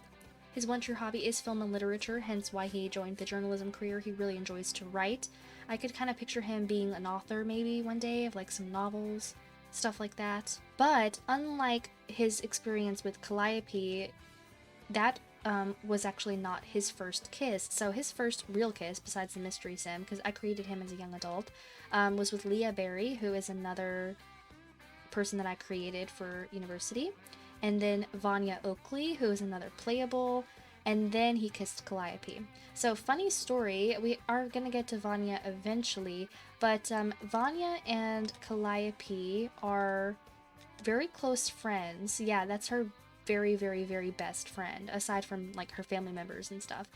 His one true hobby is film and literature, hence why he joined the journalism career. He really enjoys to write. I could kind of picture him being an author maybe one day of like some novels, stuff like that. But unlike his experience with Calliope, that was actually not his first kiss. So his first real kiss, besides the mystery sim, because I created him as a young adult, was with Leah Berry, who is another person that I created for university. And then Vanya Oakley, who is another playable, and then he kissed Calliope. So funny story, we are going to get to Vanya eventually, but Vanya and Calliope are very close friends. Yeah, that's her very, very, very best friend, aside from like her family members and stuff.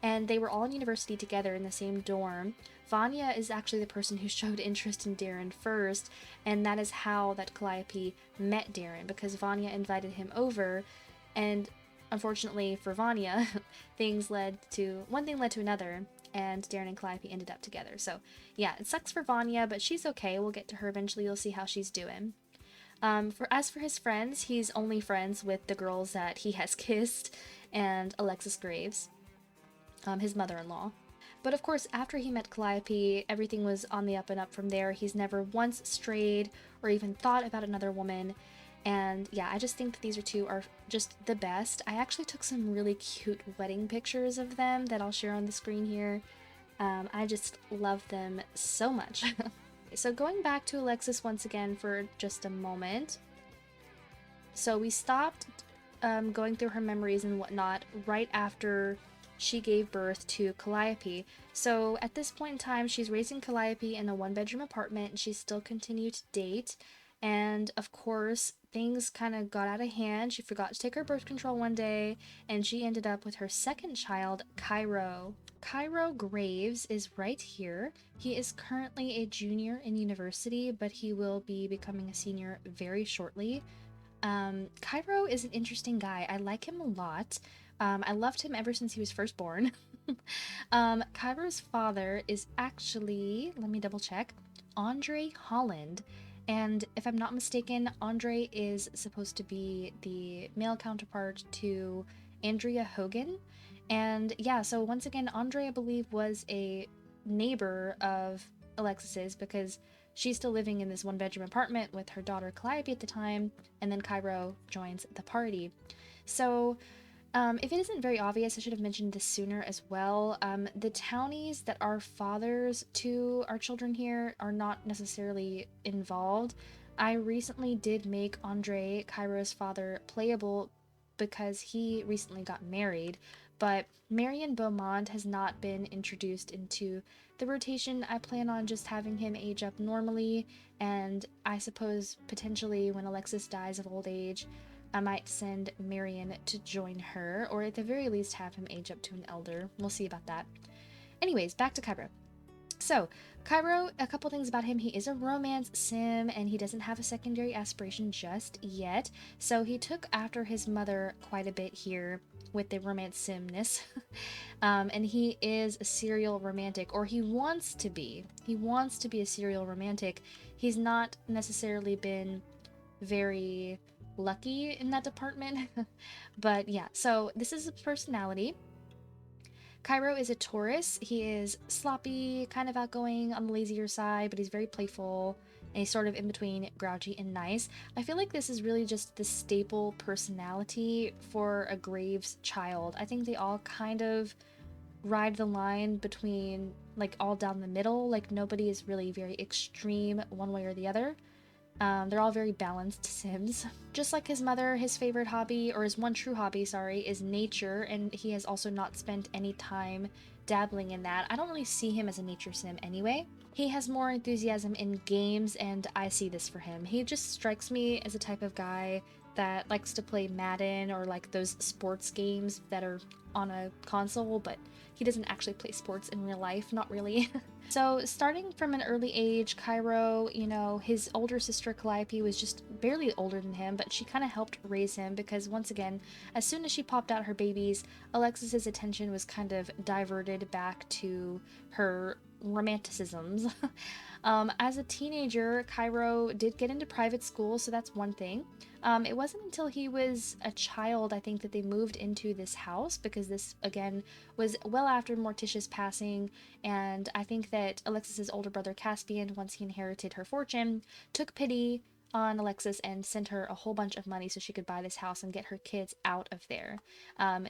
And they were all in university together in the same dorm. Vanya is actually the person who showed interest in Darren first, and that is how that Calliope met Darren, because Vanya invited him over, and unfortunately for Vanya, one thing led to another, and Darren and Calliope ended up together. So yeah, it sucks for Vanya, but she's okay. We'll get to her eventually. You'll see how she's doing. As for his friends, he's only friends with the girls that he has kissed and Alexis Graves, his mother-in-law. But of course, after he met Calliope, everything was on the up and up from there. He's never once strayed or even thought about another woman. And yeah, I just think that these two are just the best. I actually took some really cute wedding pictures of them that I'll share on the screen here. I just love them so much. So going back to Alexis once again for just a moment. So we stopped going through her memories and whatnot right after she gave birth to Calliope. So at this point in time, she's raising Calliope in a one-bedroom apartment, and she still continued to date. And of course, things kind of got out of hand. She forgot to take her birth control one day, and she ended up with her second child, Cairo. Cairo Graves is right here. He is currently a junior in university, but he will be becoming a senior very shortly. Cairo is an interesting guy. I like him a lot. I loved him ever since he was first born. Cairo's father is actually, let me double check, Andre Holland. And if I'm not mistaken, Andre is supposed to be the male counterpart to Andrea Hogan. And yeah, so once again, Andre, I believe, was a neighbor of Alexis's because she's still living in this one bedroom apartment with her daughter Calliope at the time, and then Cairo joins the party. So if it isn't very obvious, I should have mentioned this sooner as well. The townies that are fathers to our children here are not necessarily involved. I recently did make Andre, Cairo's father, playable because he recently got married, but Marion Beaumont has not been introduced into the rotation. I plan on just having him age up normally, and I suppose potentially when Alexis dies of old age, I might send Marion to join her, or at the very least have him age up to an elder. We'll see about that. Anyways, back to Cairo. So, Cairo, a couple things about him. He is a romance sim, and he doesn't have a secondary aspiration just yet. So he took after his mother quite a bit here with the romance simness. And he is a serial romantic, or he wants to be. He wants to be a serial romantic. He's not necessarily been very lucky in that department. But yeah, so this is a personality. Cairo is a Taurus. He is sloppy, kind of outgoing on the lazier side, but he's very playful, and he's sort of in between grouchy and nice. I feel like this is really just the staple personality for a Graves child. I think they all kind of ride the line between, like, all down the middle. Like, nobody is really very extreme one way or the other. They're all very balanced Sims. Just like his mother, his favorite hobby, or his one true hobby, sorry, is nature, and he has also not spent any time dabbling in that. I don't really see him as a nature sim anyway. He has more enthusiasm in games, and I see this for him. He just strikes me as a type of guy that likes to play Madden or like those sports games that are on a console, but he doesn't actually play sports in real life, not really. So starting from an early age, Cairo, his older sister Calliope was just barely older than him, but she kind of helped raise him because once again, as soon as she popped out her babies, Alexis's attention was kind of diverted back to her romanticisms. As a teenager, Cairo did get into private school, so that's one thing. It wasn't until he was a child, I think, that they moved into this house because this, again, was well after Morticia's passing, and I think that Alexis's older brother Caspian, once he inherited her fortune, took pity on Alexis and sent her a whole bunch of money so she could buy this house and get her kids out of there.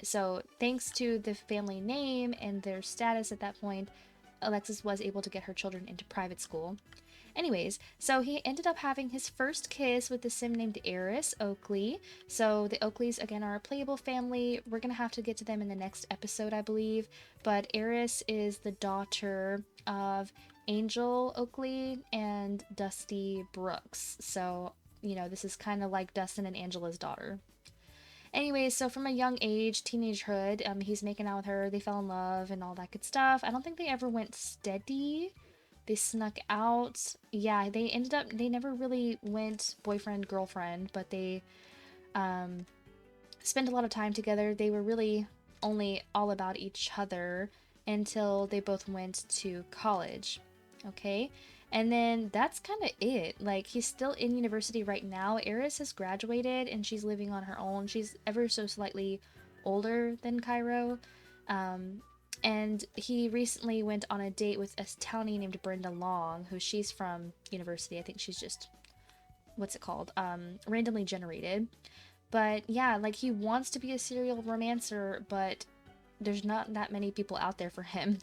So thanks to the family name and their status at that point, Alexis was able to get her children into private school. Anyways, so he ended up having his first kiss with a sim named Eris Oakley. So the Oakleys, again, are a playable family. We're going to have to get to them in the next episode, I believe. But Eris is the daughter of Angel Oakley and Dusty Brooks. So, this is kind of like Dustin and Angela's daughter. Anyways, so from a young age, teenagehood, he's making out with her, they fell in love and all that good stuff. I don't think they ever went steady. They snuck out. Yeah, they never really went boyfriend, girlfriend, but they spent a lot of time together. They were really only all about each other until they both went to college. Okay? And then that's kind of it. Like, he's still in university right now. Eris has graduated and she's living on her own. She's ever so slightly older than Cairo. And he recently went on a date with a townie named Brenda Long, who she's from university. I think she's just, randomly generated. But yeah, like, he wants to be a serial romancer, but there's not that many people out there for him.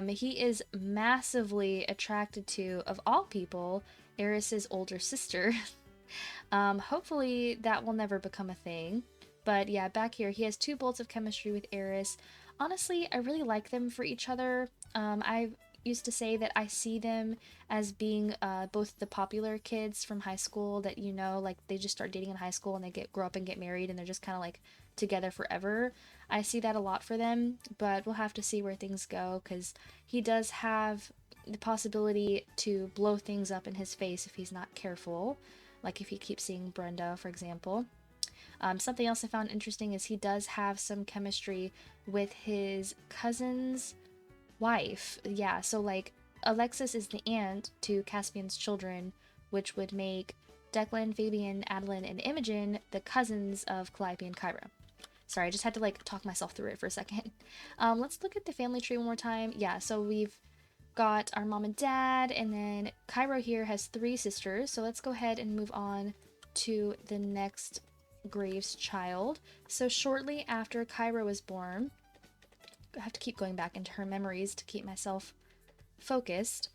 He is massively attracted to, of all people, Eris's older sister. Hopefully that will never become a thing. But yeah, back here, he has 2 bolts of chemistry with Eris. Honestly, I really like them for each other. I used to say that I see them as being both the popular kids from high school that, like, they just start dating in high school and they grow up and get married and they're just kind of like together forever. I see that a lot for them, but we'll have to see where things go because he does have the possibility to blow things up in his face if he's not careful, like if he keeps seeing Brenda, for example. Something else I found interesting is he does have some chemistry with his cousin's wife. Yeah, so like Alexis is the aunt to Caspian's children, which would make Declan, Fabian, Adeline, and Imogen the cousins of Calliope and Kyra. Sorry, I just had to like talk myself through it for a second. Let's look at the family tree one more time. Yeah, so we've got our mom and dad, and then Kyra here has 3 sisters. So let's go ahead and move on to the next Graves child. So shortly after Kyra was born, I have to keep going back into her memories to keep myself focused.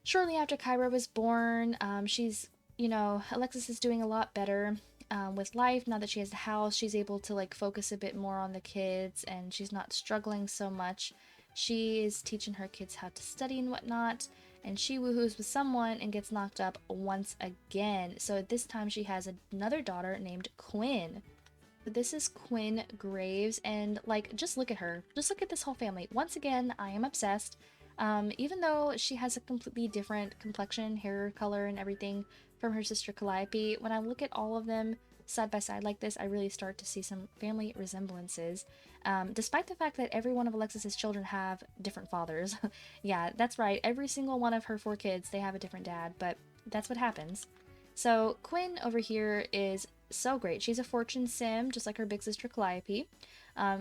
Shortly after Kyra was born, she's, Alexis is doing a lot better with life. Now that she has a house, she's able to like focus a bit more on the kids, and she's not struggling so much. She is teaching her kids how to study and whatnot, and she woohoos with someone and gets knocked up once again. So this time she has another daughter named Quinn. This is Quinn Graves, and like, just look at her. Just look at this whole family. Once again, I am obsessed. Even though she has a completely different complexion, hair color, and everything from her sister Calliope, when I look at all of them side by side like this, I really start to see some family resemblances. Despite the fact that every one of Alexis's children have different fathers. Yeah, that's right. Every single one of her 4 kids, they have a different dad, but that's what happens. So Quinn over here is so great. She's a fortune sim, just like her big sister Calliope.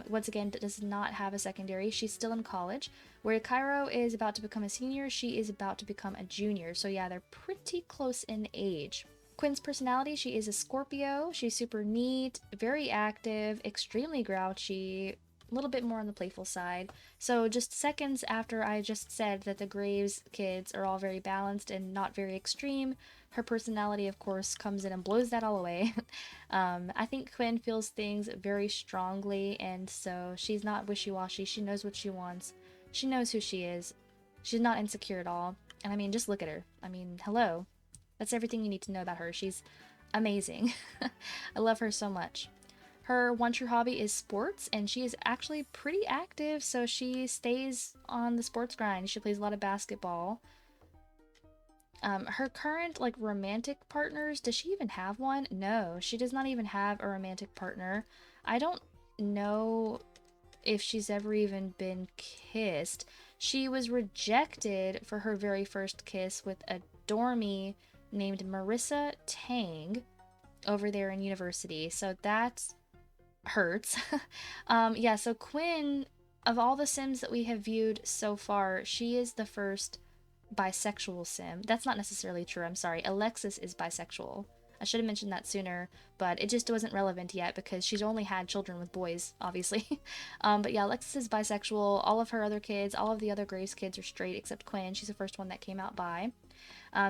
Once again, does not have a secondary. She's still in college. Where Cairo is about to become a senior, she is about to become a junior. So yeah, they're pretty close in age. Quinn's personality, she is a Scorpio. She's super neat, very active, extremely grouchy, a little bit more on the playful side. So just seconds after I just said that the Graves kids are all very balanced and not very extreme, her personality, of course, comes in and blows that all away. I think Quinn feels things very strongly, and so she's not wishy-washy. She knows what she wants. She knows who she is. She's not insecure at all. And I mean, just look at her. I mean, hello. That's everything you need to know about her. She's amazing. I love her so much. Her one true hobby is sports, and she is actually pretty active, so she stays on the sports grind. She plays a lot of basketball. Her current, like, romantic partners, does she even have one? No, she does not even have a romantic partner. I don't know if she's ever even been kissed. She was rejected for her very first kiss with a dormie named Marissa Tang over there in university, so that hurts. Yeah, so Quinn, of all the Sims that we have viewed so far, she is the first bisexual sim. That's not necessarily true, I'm sorry. Alexis is bisexual. I should have mentioned that sooner, but it just wasn't relevant yet because she's only had children with boys, obviously. But yeah, Alexis is bisexual. All of her other kids, all of the other Graves kids are straight except Quinn. She's the first one that came out bi.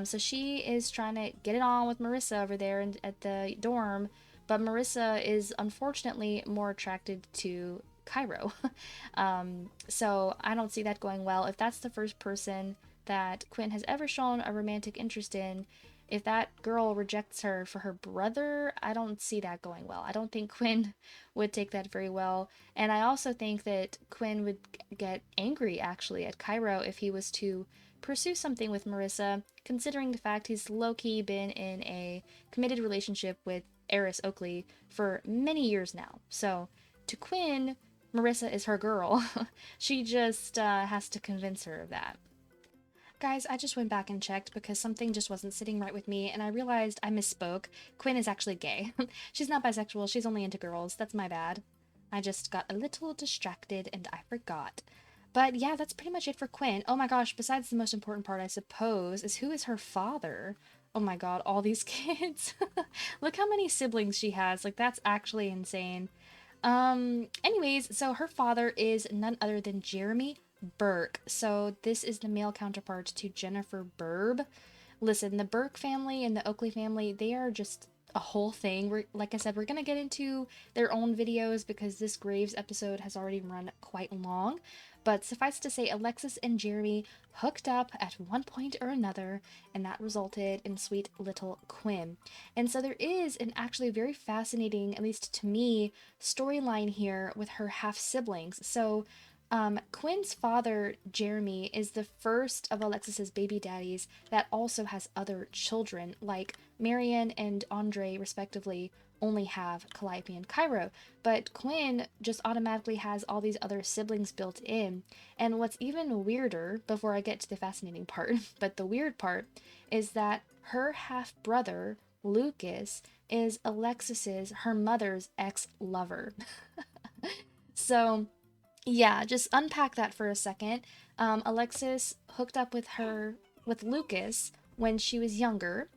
So she is trying to get it on with Marissa over there at the dorm, but Marissa is unfortunately more attracted to Cairo. So I don't see that going well. If that's the first person that Quinn has ever shown a romantic interest in, if that girl rejects her for her brother, I don't see that going well. I don't think Quinn would take that very well. And I also think that Quinn would get angry, actually, at Cairo if he was to pursue something with Marissa, considering the fact he's low-key been in a committed relationship with Eris Oakley for many years now. So, to Quinn, Marissa is her girl. She just has to convince her of that. Guys, I just went back and checked because something just wasn't sitting right with me, and I realized I misspoke. Quinn is actually gay. She's not bisexual, she's only into girls. That's my bad. I just got a little distracted and I forgot. But yeah, that's pretty much it for Quinn. Oh my gosh, besides the most important part, I suppose, is who is her father? Oh my god, all these kids. Look how many siblings she has. Like, that's actually insane. Anyways, so her father is none other than Jeremy Burke. So this is the male counterpart to Jennifer Burb. Listen, the Burke family and the Oakley family, they are just a whole thing. Like I said, we're gonna get into their own videos because this Graves episode has already run quite long. But suffice to say, Alexis and Jeremy hooked up at one point or another, and that resulted in sweet little Quinn. And so there is an actually very fascinating, at least to me, storyline here with her half-siblings. So Quinn's father, Jeremy, is the first of Alexis's baby daddies that also has other children, like Marion and Andre, respectively, only have Calliope and Cairo, but Quinn just automatically has all these other siblings built in. And what's even weirder, before I get to the fascinating part, but the weird part, is that her half-brother, Lucas, is Alexis's, her mother's ex-lover. So, yeah, just unpack that for a second. Alexis hooked up with Lucas when she was younger,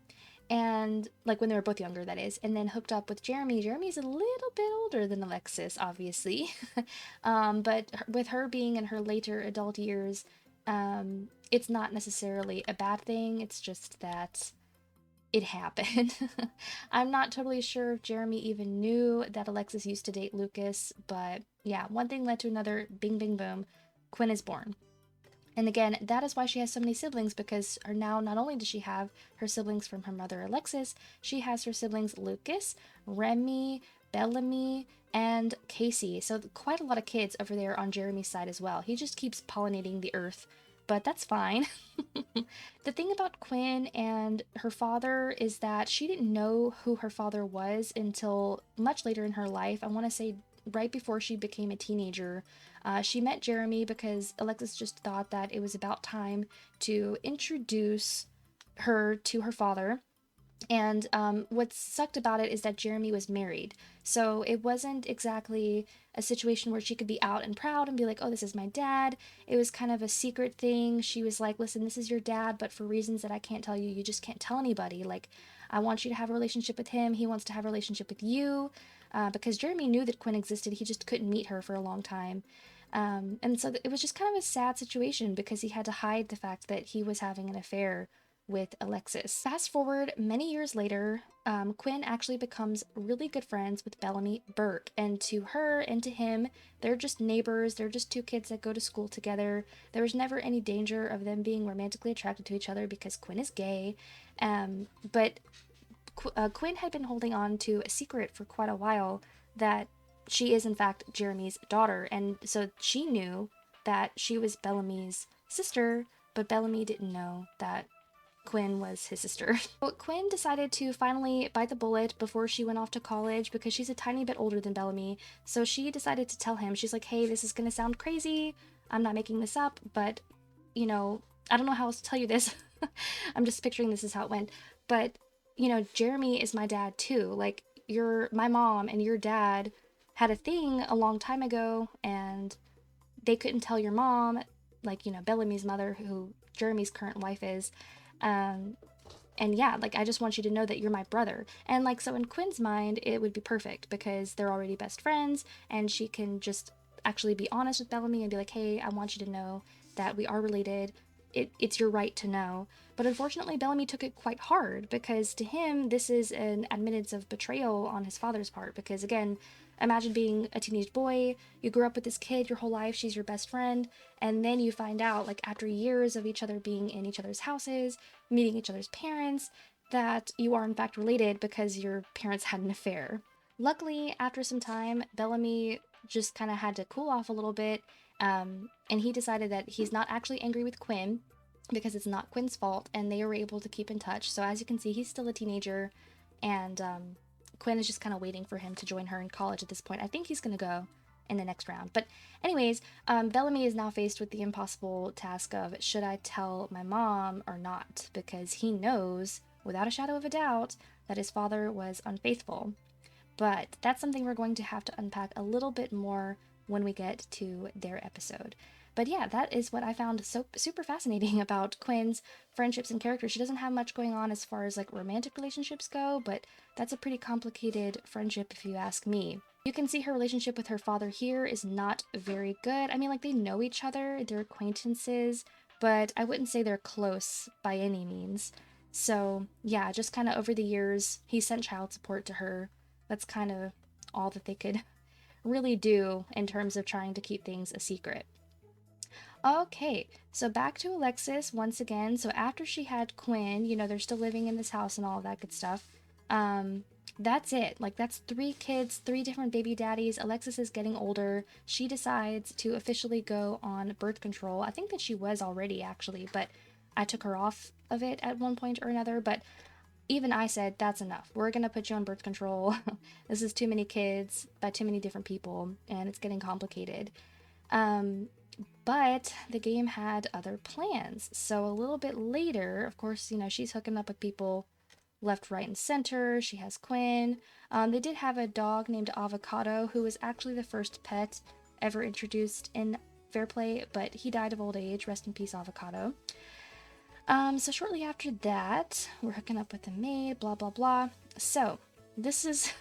and like when they were both younger, that is, and then hooked up with Jeremy. Jeremy's a little bit older than Alexis, obviously, but with her being in her later adult years, it's not necessarily a bad thing. It's just that it happened. I'm not totally sure if Jeremy even knew that Alexis used to date Lucas, but yeah, one thing led to another. Bing, bing, boom. Quinn is born. And again, that is why she has so many siblings, because now not only does she have her siblings from her mother Alexis, she has her siblings Lucas, Remy, Bellamy, and Casey. So quite a lot of kids over there on Jeremy's side as well. He just keeps pollinating the earth, but that's fine. The thing about Quinn and her father is that she didn't know who her father was until much later in her life. I want to say right before she became a teenager. She met Jeremy because Alexis just thought that it was about time to introduce her to her father. And what sucked about it is that Jeremy was married. So it wasn't exactly a situation where she could be out and proud and be like, oh, this is my dad. It was kind of a secret thing. She was like, listen, this is your dad, but for reasons that I can't tell you, you just can't tell anybody. Like, I want you to have a relationship with him. He wants to have a relationship with you. Because Jeremy knew that Quinn existed. He just couldn't meet her for a long time. And so it was just kind of a sad situation because he had to hide the fact that he was having an affair with Alexis. Fast forward many years later, Quinn actually becomes really good friends with Bellamy Burke, and to her and to him, they're just neighbors. They're just two kids that go to school together. There was never any danger of them being romantically attracted to each other because Quinn is gay. But Quinn had been holding on to a secret for quite a while that she is in fact Jeremy's daughter, and so she knew that she was Bellamy's sister, but Bellamy didn't know that Quinn was his sister. So Quinn decided to finally bite the bullet before she went off to college because she's a tiny bit older than Bellamy. So she decided to tell him, she's like, hey, this is gonna sound crazy. I'm not making this up, but, you know, I don't know how else to tell you this. I'm just picturing this is how it went. But, you know, Jeremy is my dad too. Like, my mom and your dad had a thing a long time ago, and they couldn't tell your mom, like, you know, Bellamy's mother, who Jeremy's current wife is. And yeah, like, I just want you to know that you're my brother. And like, so in Quinn's mind, it would be perfect because they're already best friends, and she can just actually be honest with Bellamy and be like, hey, I want you to know that we are related. It's your right to know. But unfortunately, Bellamy took it quite hard because to him, this is an admittance of betrayal on his father's part. Because again, imagine being a teenage boy, you grew up with this kid your whole life, she's your best friend, and then you find out, like, after years of each other being in each other's houses, meeting each other's parents, that you are in fact related because your parents had an affair. Luckily, after some time, Bellamy just kind of had to cool off a little bit, and he decided that he's not actually angry with Quinn because it's not Quinn's fault, and they were able to keep in touch. So as you can see, he's still a teenager, and Quinn is just kind of waiting for him to join her in college at this point. I think he's going to go in the next round. But anyways, Bellamy is now faced with the impossible task of, should I tell my mom or not? Because he knows, without a shadow of a doubt, that his father was unfaithful. But that's something we're going to have to unpack a little bit more when we get to their episode. But yeah, that is what I found so super fascinating about Quinn's friendships and character. She doesn't have much going on as far as like romantic relationships go, but that's a pretty complicated friendship if you ask me. You can see her relationship with her father here is not very good. I mean, like, they know each other, they're acquaintances, but I wouldn't say they're close by any means. So yeah, just kind of over the years, he sent child support to her. That's kind of all that they could really do in terms of trying to keep things a secret. Okay, so back to Alexis once again. So after she had Quinn, you know, they're still living in this house and all of that good stuff. That's it. Like, that's 3 kids, 3 different baby daddies. Alexis is getting older. She decides to officially go on birth control. I think that she was already, actually, but I took her off of it at one point or another. But even I said, that's enough. We're gonna put you on birth control. This is too many kids by too many different people, and it's getting complicated. Um, but the game had other plans. So a little bit later, of course, she's hooking up with people left, right, and center. She has Quinn. They did have a dog named Avocado, who was actually the first pet ever introduced in Fairplay, but he died of old age. Rest in peace, Avocado. So shortly after that, we're hooking up with the maid, blah, blah, blah. So this is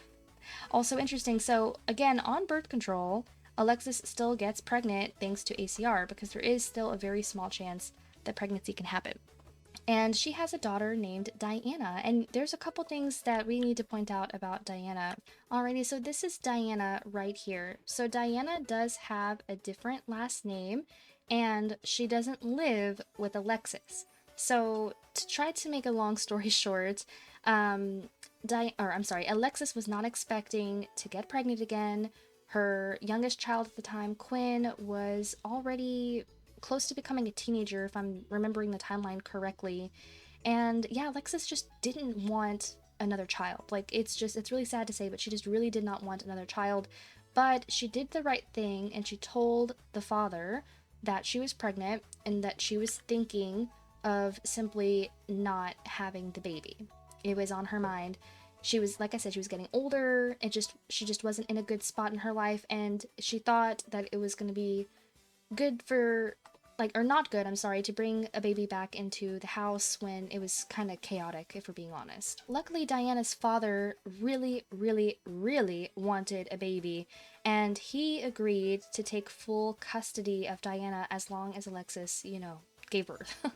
also interesting. So again, on birth control, Alexis still gets pregnant thanks to ACR because there is still a very small chance that pregnancy can happen. And she has a daughter named Diana. And there's a couple things that we need to point out about Diana. Alrighty, so this is Diana right here. So Diana does have a different last name, and she doesn't live with Alexis. So to try to make a long story short, Alexis was not expecting to get pregnant again. Her youngest child at the time, Quinn, was already close to becoming a teenager, if I'm remembering the timeline correctly. And yeah, Alexis just didn't want another child. Like, it's really sad to say, but she just really did not want another child. But she did the right thing, and she told the father that she was pregnant and that she was thinking of simply not having the baby. It was on her mind. She was, like I said, she was getting older. She just wasn't in a good spot in her life, and she thought that it was going to be good for, or not good, I'm sorry, to bring a baby back into the house when it was kind of chaotic, if we're being honest. Luckily, Diana's father really, really, really wanted a baby, and he agreed to take full custody of Diana as long as Alexis, gave birth.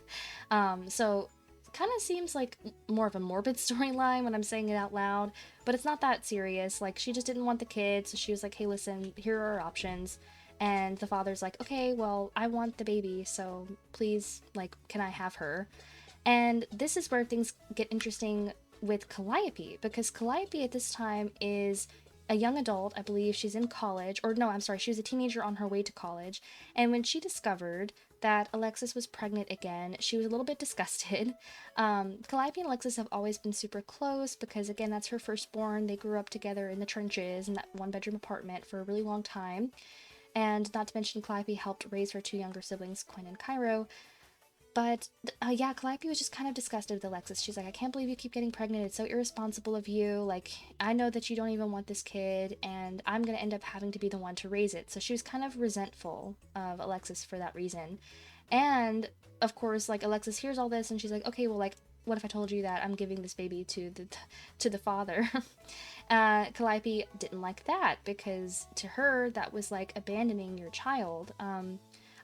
So kind of seems like more of a morbid storyline when I'm saying it out loud, but it's not that serious. Like, she just didn't want the kid, so she was like, hey, listen, here are our options. And the father's like, okay, well, I want the baby, so please, can I have her? And this is where things get interesting with Calliope, because Calliope at this time is a young adult. I believe she's in college, or no, I'm sorry, she was a teenager on her way to college. And when she discovered that Alexis was pregnant again, she was a little bit disgusted. Calliope and Alexis have always been super close because, again, that's her firstborn. They grew up together in the trenches in that one-bedroom apartment for a really long time. And not to mention, Calliope helped raise her two younger siblings, Quinn and Cairo. But yeah, Calliope was just kind of disgusted with Alexis. She's like, I can't believe you keep getting pregnant. It's so irresponsible of you. Like, I know that you don't even want this kid, and I'm going to end up having to be the one to raise it. So she was kind of resentful of Alexis for that reason. And of course, Alexis hears all this, and she's like, okay, well, what if I told you that I'm giving this baby to the father? Calliope didn't like that because to her that was like abandoning your child.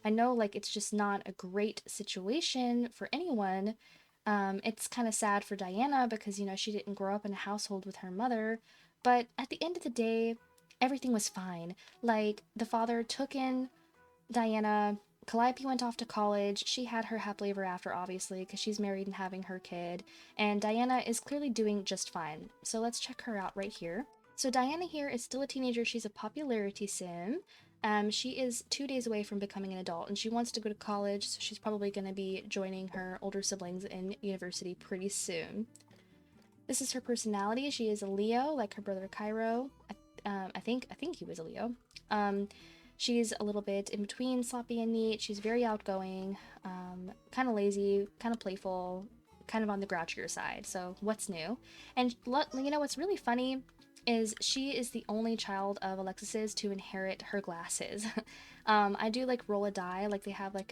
I know it's just not a great situation for anyone. It's kind of sad for Diana because she didn't grow up in a household with her mother, but at the end of the day, everything was fine. The father took in Diana. Calliope went off to college. She had her happily ever after, obviously, because she's married and having her kid. And Diana is clearly doing just fine. So let's check her out right here. So Diana here is still a teenager. She's a popularity sim. She is 2 days away from becoming an adult, and she wants to go to college, so she's probably going to be joining her older siblings in university pretty soon. This is her personality. She is a Leo, like her brother Cairo. I think he was a Leo. She's a little bit in between sloppy and neat. She's very outgoing, kind of lazy, kind of playful, kind of on the grouchier side. So what's new? And what's really funny is she is the only child of Alexis's to inherit her glasses. I do roll a die, they have a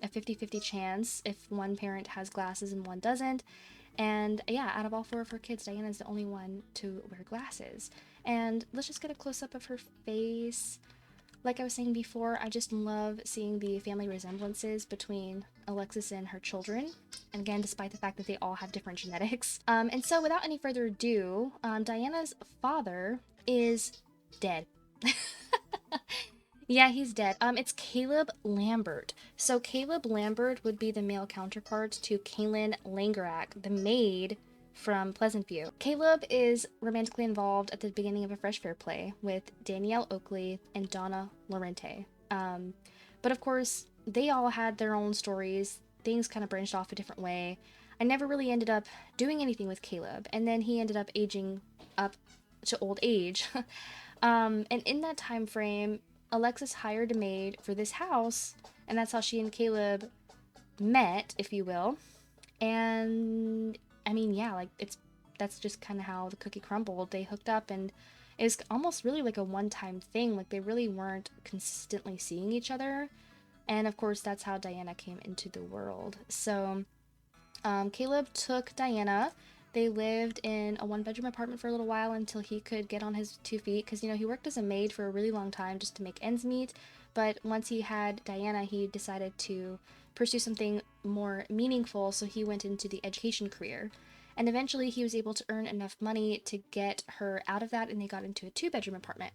50-50 chance if one parent has glasses and one doesn't. And yeah, out of all four of her kids, Diana's the only one to wear glasses. And let's just get a close-up of her face. Like I was saying before, I just love seeing the family resemblances between Alexis and her children. And again, despite the fact that they all have different genetics. And so without any further ado, Diana's father is dead. Yeah, he's dead. It's Caleb Lambert. So Caleb Lambert would be the male counterpart to Kaylin Langerak, the maid from Pleasantview. Caleb is romantically involved at the beginning of A Fresh Fairplay with Danielle Oakley and Donna Lorente. But of course, they all had their own stories. Things kind of branched off a different way. I never really ended up doing anything with Caleb, and then he ended up aging up to old age. And in that time frame, Alexis hired a maid for this house, and that's how she and Caleb met, if you will. And I mean, yeah, like that's just kind of how the cookie crumbled. They hooked up, and it was almost really like a one-time thing. Like they really weren't consistently seeing each other. And of course, that's how Diana came into the world. So Caleb took Diana. They lived in a one-bedroom apartment for a little while until he could get on his 2 feet, because, you know, he worked as a maid for a really long time just to make ends meet. But once he had Diana, he decided to pursue something more meaningful, so he went into the education career. And eventually he was able to earn enough money to get her out of that, and they got into a 2-bedroom apartment.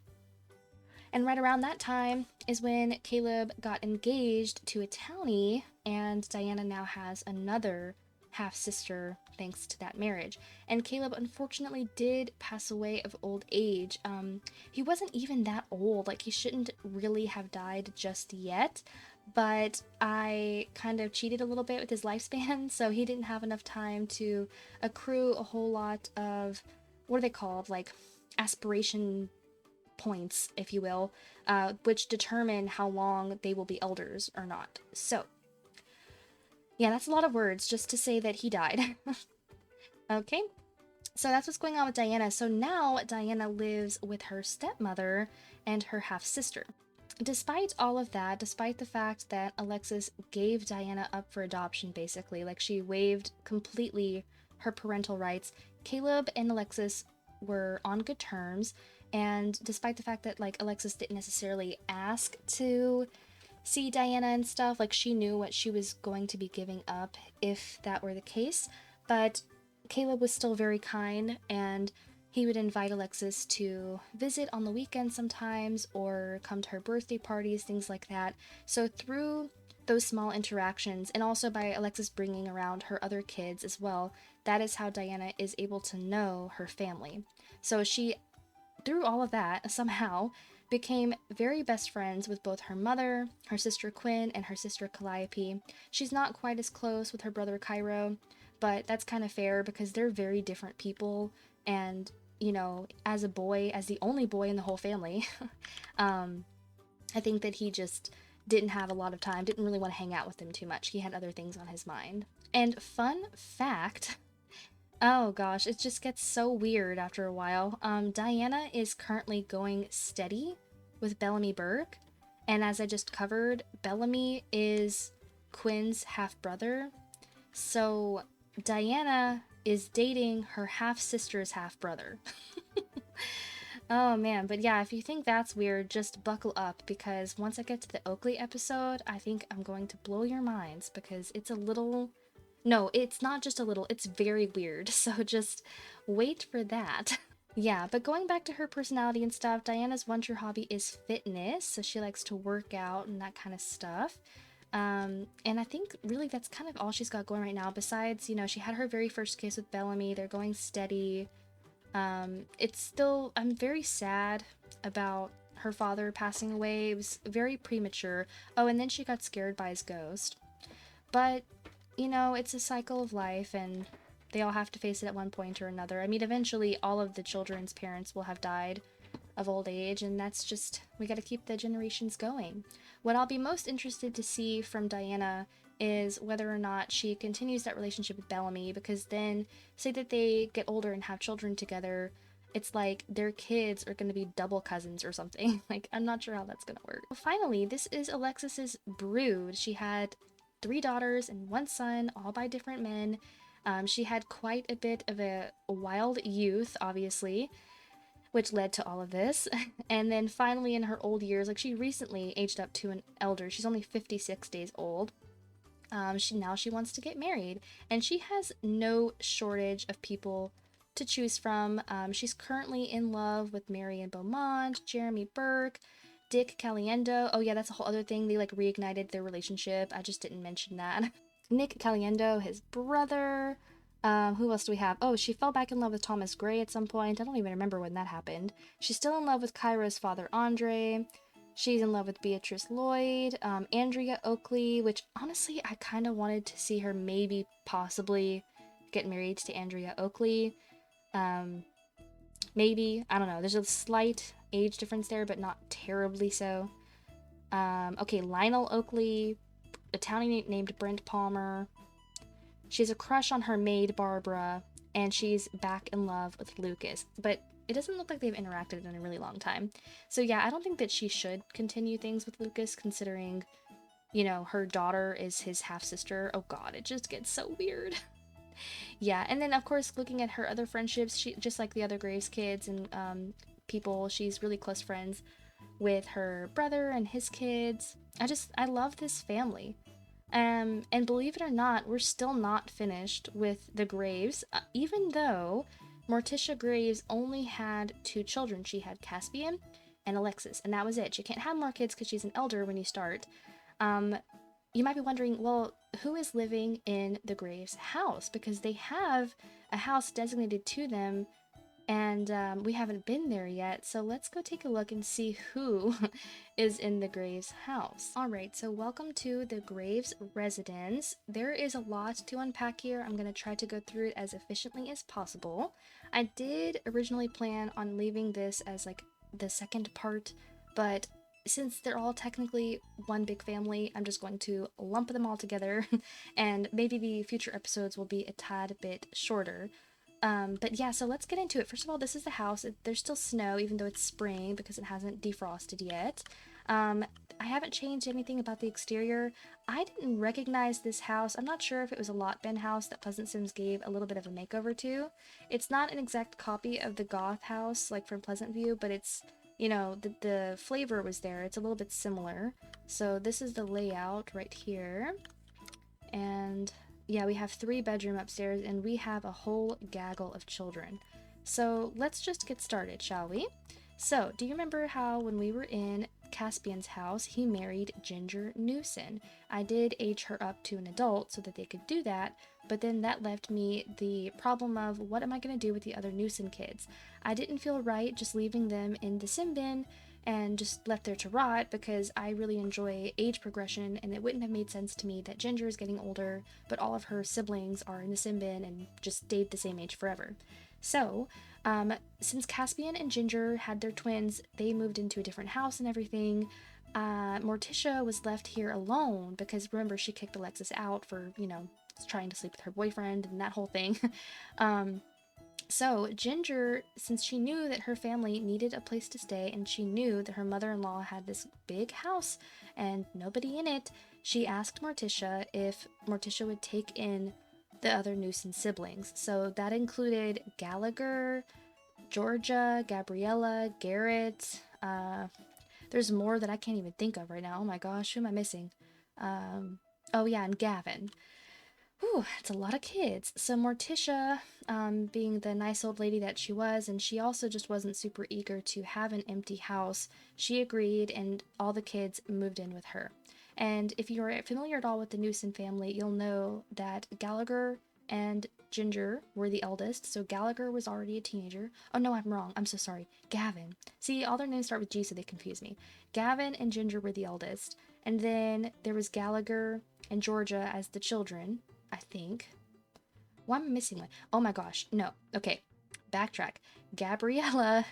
And right around that time is when Caleb got engaged to a townie, and Diana now has another half sister thanks to that marriage. And Caleb unfortunately did pass away of old age. He wasn't even that old, like he shouldn't really have died just yet, but I kind of cheated a little bit with his lifespan, so he didn't have enough time to accrue a whole lot of, what are they called, like aspiration points, if you will, which determine how long they will be elders or not. So, yeah, that's a lot of words just to say that he died. Okay, so that's what's going on with Diana. So now Diana lives with her stepmother and her half-sister. Despite all of that, despite the fact that Alexis gave Diana up for adoption, basically, like she waived completely her parental rights, Caleb and Alexis were on good terms. And despite the fact that, like, Alexis didn't necessarily ask to see Diana and stuff, like, she knew what she was going to be giving up if that were the case. But Caleb was still very kind, and he would invite Alexis to visit on the weekend sometimes, or come to her birthday parties, things like that. So through those small interactions, and also by Alexis bringing around her other kids as well, that is how Diana is able to know her family. So she, through all of that, somehow became very best friends with both her mother, her sister Quinn, and her sister Calliope. She's not quite as close with her brother Cairo, but that's kind of fair because they're very different people. And, you know, as a boy, as the only boy in the whole family, I think that he just didn't have a lot of time, didn't really want to hang out with them too much. He had other things on his mind. And fun fact, oh gosh, it just gets so weird after a while. Diana is currently going steady with Bellamy Burke, and as I just covered, Bellamy is Quinn's half-brother, so Diana is dating her half-sister's half-brother. Oh man, but yeah, if you think that's weird, just buckle up, because once I get to the Oakley episode, I think I'm going to blow your minds, because it's a little... No, it's not just a little, it's very weird, so just wait for that. Yeah, but going back to her personality and stuff, Diana's one true hobby is fitness, so she likes to work out and that kind of stuff. And I think really that's kind of all she's got going right now, besides, you know, she had her very first kiss with Bellamy, they're going steady. It's still, I'm very sad about her father passing away, it was very premature. Oh, and then she got scared by his ghost. But you know, it's a cycle of life, and they all have to face it at one point or another. I mean, eventually all of the children's parents will have died of old age, and that's just, we gotta keep the generations going. What I'll be most interested to see from Diana is whether or not she continues that relationship with Bellamy, because then, say that they get older and have children together, it's like their kids are going to be double cousins or something. Like, I'm not sure how that's going to work. Finally, this is Alexis's brood. She had 3 daughters and 1 son, all by different men. She had quite a bit of a wild youth, obviously, which led to all of this. And then finally in her old years, like she recently aged up to an elder. She's only 56 days old. She wants to get married, and she has no shortage of people to choose from. She's currently in love with Marion Beaumont, Jeremy Burke, Dick Caliendo. Oh yeah, that's a whole other thing. They like reignited their relationship. I just didn't mention that. Nick Caliendo, his brother. Who else do we have? Oh, she fell back in love with Thomas Gray at some point. I don't even remember when that happened. She's still in love with Cairo's father, Andre. She's in love with Beatrice Lloyd. Andrea Oakley, which honestly, I kind of wanted to see her maybe possibly get married to Andrea Oakley. Maybe, I don't know. There's a slight age difference there, but not terribly so. Okay, Lionel Oakley, a townie named Brent Palmer. She has a crush on her maid, Barbara, and she's back in love with Lucas. But it doesn't look like they've interacted in a really long time. So yeah, I don't think that she should continue things with Lucas, considering, you know, her daughter is his half-sister. Oh god, it just gets so weird. Yeah, and then of course, looking at her other friendships, she, just like the other Graves kids and people, she's really close friends with her brother and his kids. I love this family. And believe it or not, we're still not finished with the Graves, even though Morticia Graves only had 2 children. She had Caspian and Alexis, and that was it. She can't have more kids because she's an elder when you start. You might be wondering, well, who is living in the Graves' house? Because they have a house designated to them, and we haven't been there yet, so let's go take a look and see who is in the Graves house. Alright, so welcome to the Graves residence. There is a lot to unpack here. I'm going to try to go through it as efficiently as possible. I did originally plan on leaving this as like the second part, but since they're all technically one big family, I'm just going to lump them all together, and maybe the future episodes will be a tad bit shorter. But yeah, so let's get into it. First of all, this is the house. There's still snow, even though it's spring, because it hasn't defrosted yet. I haven't changed anything about the exterior. I didn't recognize this house. I'm not sure if it was a lot bin house that Pleasant Sims gave a little bit of a makeover to. It's not an exact copy of the goth house, like from Pleasantview, but it's, you know, the flavor was there. It's a little bit similar. So this is the layout right here. And yeah, we have 3 bedrooms upstairs, and we have a whole gaggle of children. So let's just get started, shall we? So, do you remember how when we were in Caspian's house, he married Ginger Newson? I did age her up to an adult so that they could do that, but then that left me the problem of what am I going to do with the other Newson kids? I didn't feel right just leaving them in the sim bin and just left there to rot, because I really enjoy age progression, and it wouldn't have made sense to me that Ginger is getting older, but all of her siblings are in the sim bin and just stayed the same age forever. So, since Caspian and Ginger had their twins, they moved into a different house and everything. Morticia was left here alone because, remember, she kicked Alexis out for, you know, trying to sleep with her boyfriend and that whole thing. So Ginger, since she knew that her family needed a place to stay, and she knew that her mother-in-law had this big house and nobody in it, she asked Morticia if Morticia would take in the other Newson siblings. So that included Gallagher, Georgia, Gabriella, Garrett. There's more that I can't even think of right now. Oh my gosh, who am I missing? Oh yeah, and Gavin. Whew, it's a lot of kids. So Morticia, being the nice old lady that she was, and she also just wasn't super eager to have an empty house, she agreed, and all the kids moved in with her. And if you're familiar at all with the Newson family, you'll know that Gallagher and Ginger were the eldest, so Gallagher was already a teenager. Oh no, I'm wrong. I'm so sorry. Gavin. See, all their names start with G, so they confuse me. Gavin and Ginger were the eldest, and then there was Gallagher and Georgia as the children, I think. Why am I missing one? Oh my gosh, no. Okay, backtrack. Gabriella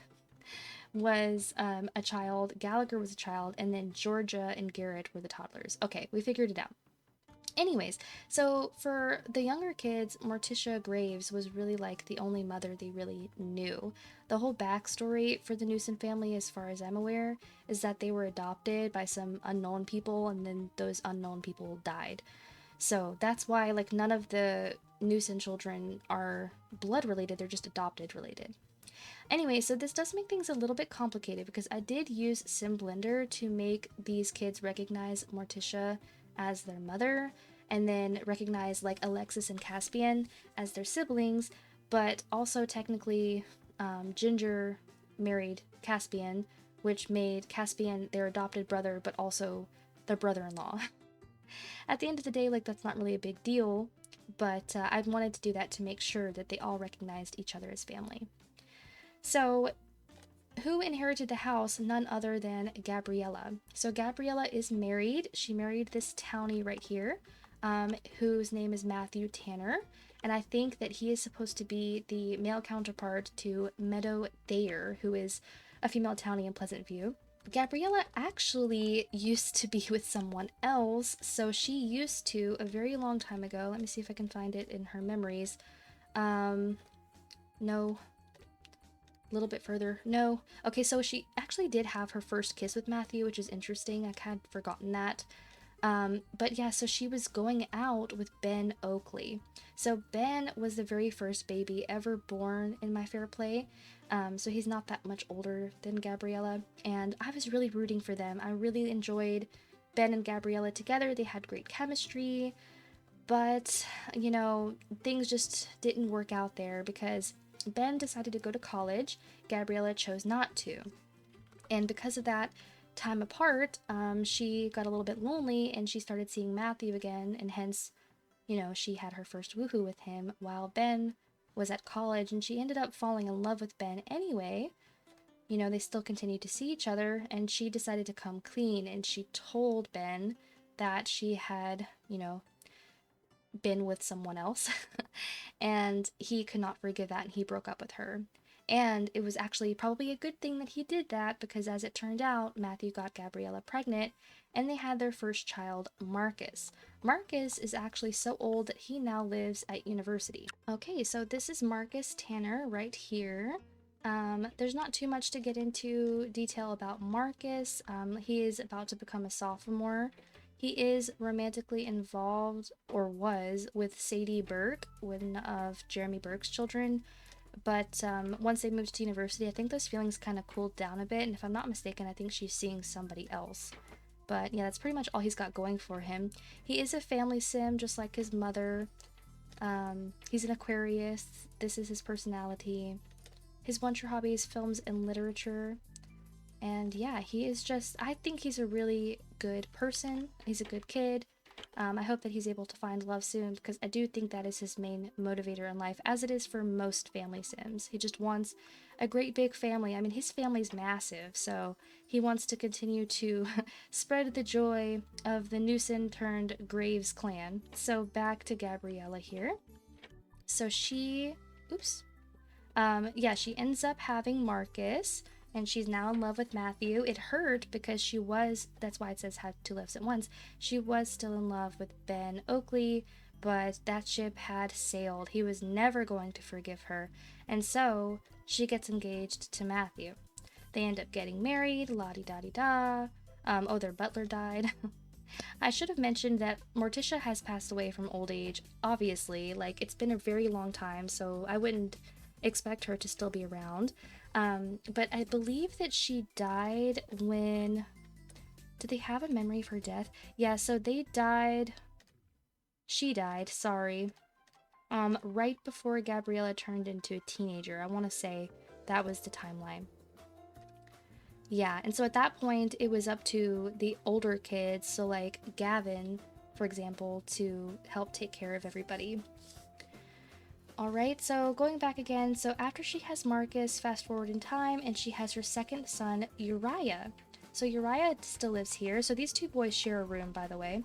was a child, Gallagher was a child, and then Georgia and Garrett were the toddlers. Okay, we figured it out. Anyways, so for the younger kids, Morticia Graves was really like the only mother they really knew. The whole backstory for the Newson family, as far as I'm aware, is that they were adopted by some unknown people, and then those unknown people died. So that's why, like, none of the Newson children are blood related, they're just adopted related. Anyway, so this does make things a little bit complicated, because I did use Sim Blender to make these kids recognize Morticia as their mother, and then recognize, like, Alexis and Caspian as their siblings, but also technically Ginger married Caspian, which made Caspian their adopted brother, but also their brother-in-law. At the end of the day, like, that's not really a big deal, but I wanted to do that to make sure that they all recognized each other as family. So, who inherited the house? None other than Gabriella. So Gabriella is married. She married this townie right here. whose name is Matthew Tanner, and I think that he is supposed to be the male counterpart to Meadow Thayer, who is a female townie in Pleasantview. Gabriella actually used to be with someone else, so she used to, a very long time ago, let me see if I can find it in her memories, no, a little bit further, no, okay, so she actually did have her first kiss with Matthew, which is interesting, I had forgotten that. But yeah, so she was going out with Ben Oakley. So Ben was the very first baby ever born in my Fairplay. So he's not that much older than Gabriella. And I was really rooting for them. I really enjoyed Ben and Gabriella together. They had great chemistry. But, you know, things just didn't work out there because Ben decided to go to college. Gabriella chose not to. And because of that time apart, she got a little bit lonely and she started seeing Matthew again, and hence, you know, she had her first woohoo with him while Ben was at college, and she ended up falling in love with Ben anyway. You know, they still continued to see each other, and she decided to come clean, and she told Ben that she had, you know, been with someone else, and he could not forgive that, and he broke up with her. And it was actually probably a good thing that he did that because, as it turned out, Matthew got Gabriella pregnant and they had their first child, Marcus. Marcus is actually so old that he now lives at university. Okay, so this is Marcus Tanner right here. There's not too much to get into detail about Marcus. He is about to become a sophomore. He is romantically involved, or was, with Sadie Burke, one of Jeremy Burke's children. But once they moved to university, I think those feelings kind of cooled down a bit. And if I'm not mistaken, I think she's seeing somebody else. But yeah, that's pretty much all he's got going for him. He is a family sim, just like his mother. He's an Aquarius. This is his personality. His one true hobby is films and literature. And yeah, he is just, I think he's a really good person. He's a good kid. I hope that he's able to find love soon because I do think that is his main motivator in life, as it is for most family sims. He just wants a great big family. I mean, his family's massive, so he wants to continue to spread the joy of the Newson turned Graves clan. So back to Gabriella here. So she, yeah, she ends up having Marcus. And she's now in love with Matthew. It hurt because she was, that's why it says had two loves at once. She was still in love with Ben Oakley, but that ship had sailed. He was never going to forgive her. And so she gets engaged to Matthew. They end up getting married, la-di-da-di-da. Oh, their butler died. I should have mentioned that Morticia has passed away from old age, obviously. Like, it's been a very long time, so I wouldn't expect her to still be around. But I believe that she died when... Did they have a memory of her death? Yeah, so they died... She died, sorry. Right before Gabriella turned into a teenager. I want to say that was the timeline. Yeah, and so at that point, it was up to the older kids, so like Gavin, for example, to help take care of everybody. Alright, so going back again, so after she has Marcus, fast forward in time, and she has her second son, Uriah. So Uriah still lives here, so these two boys share a room, by the way.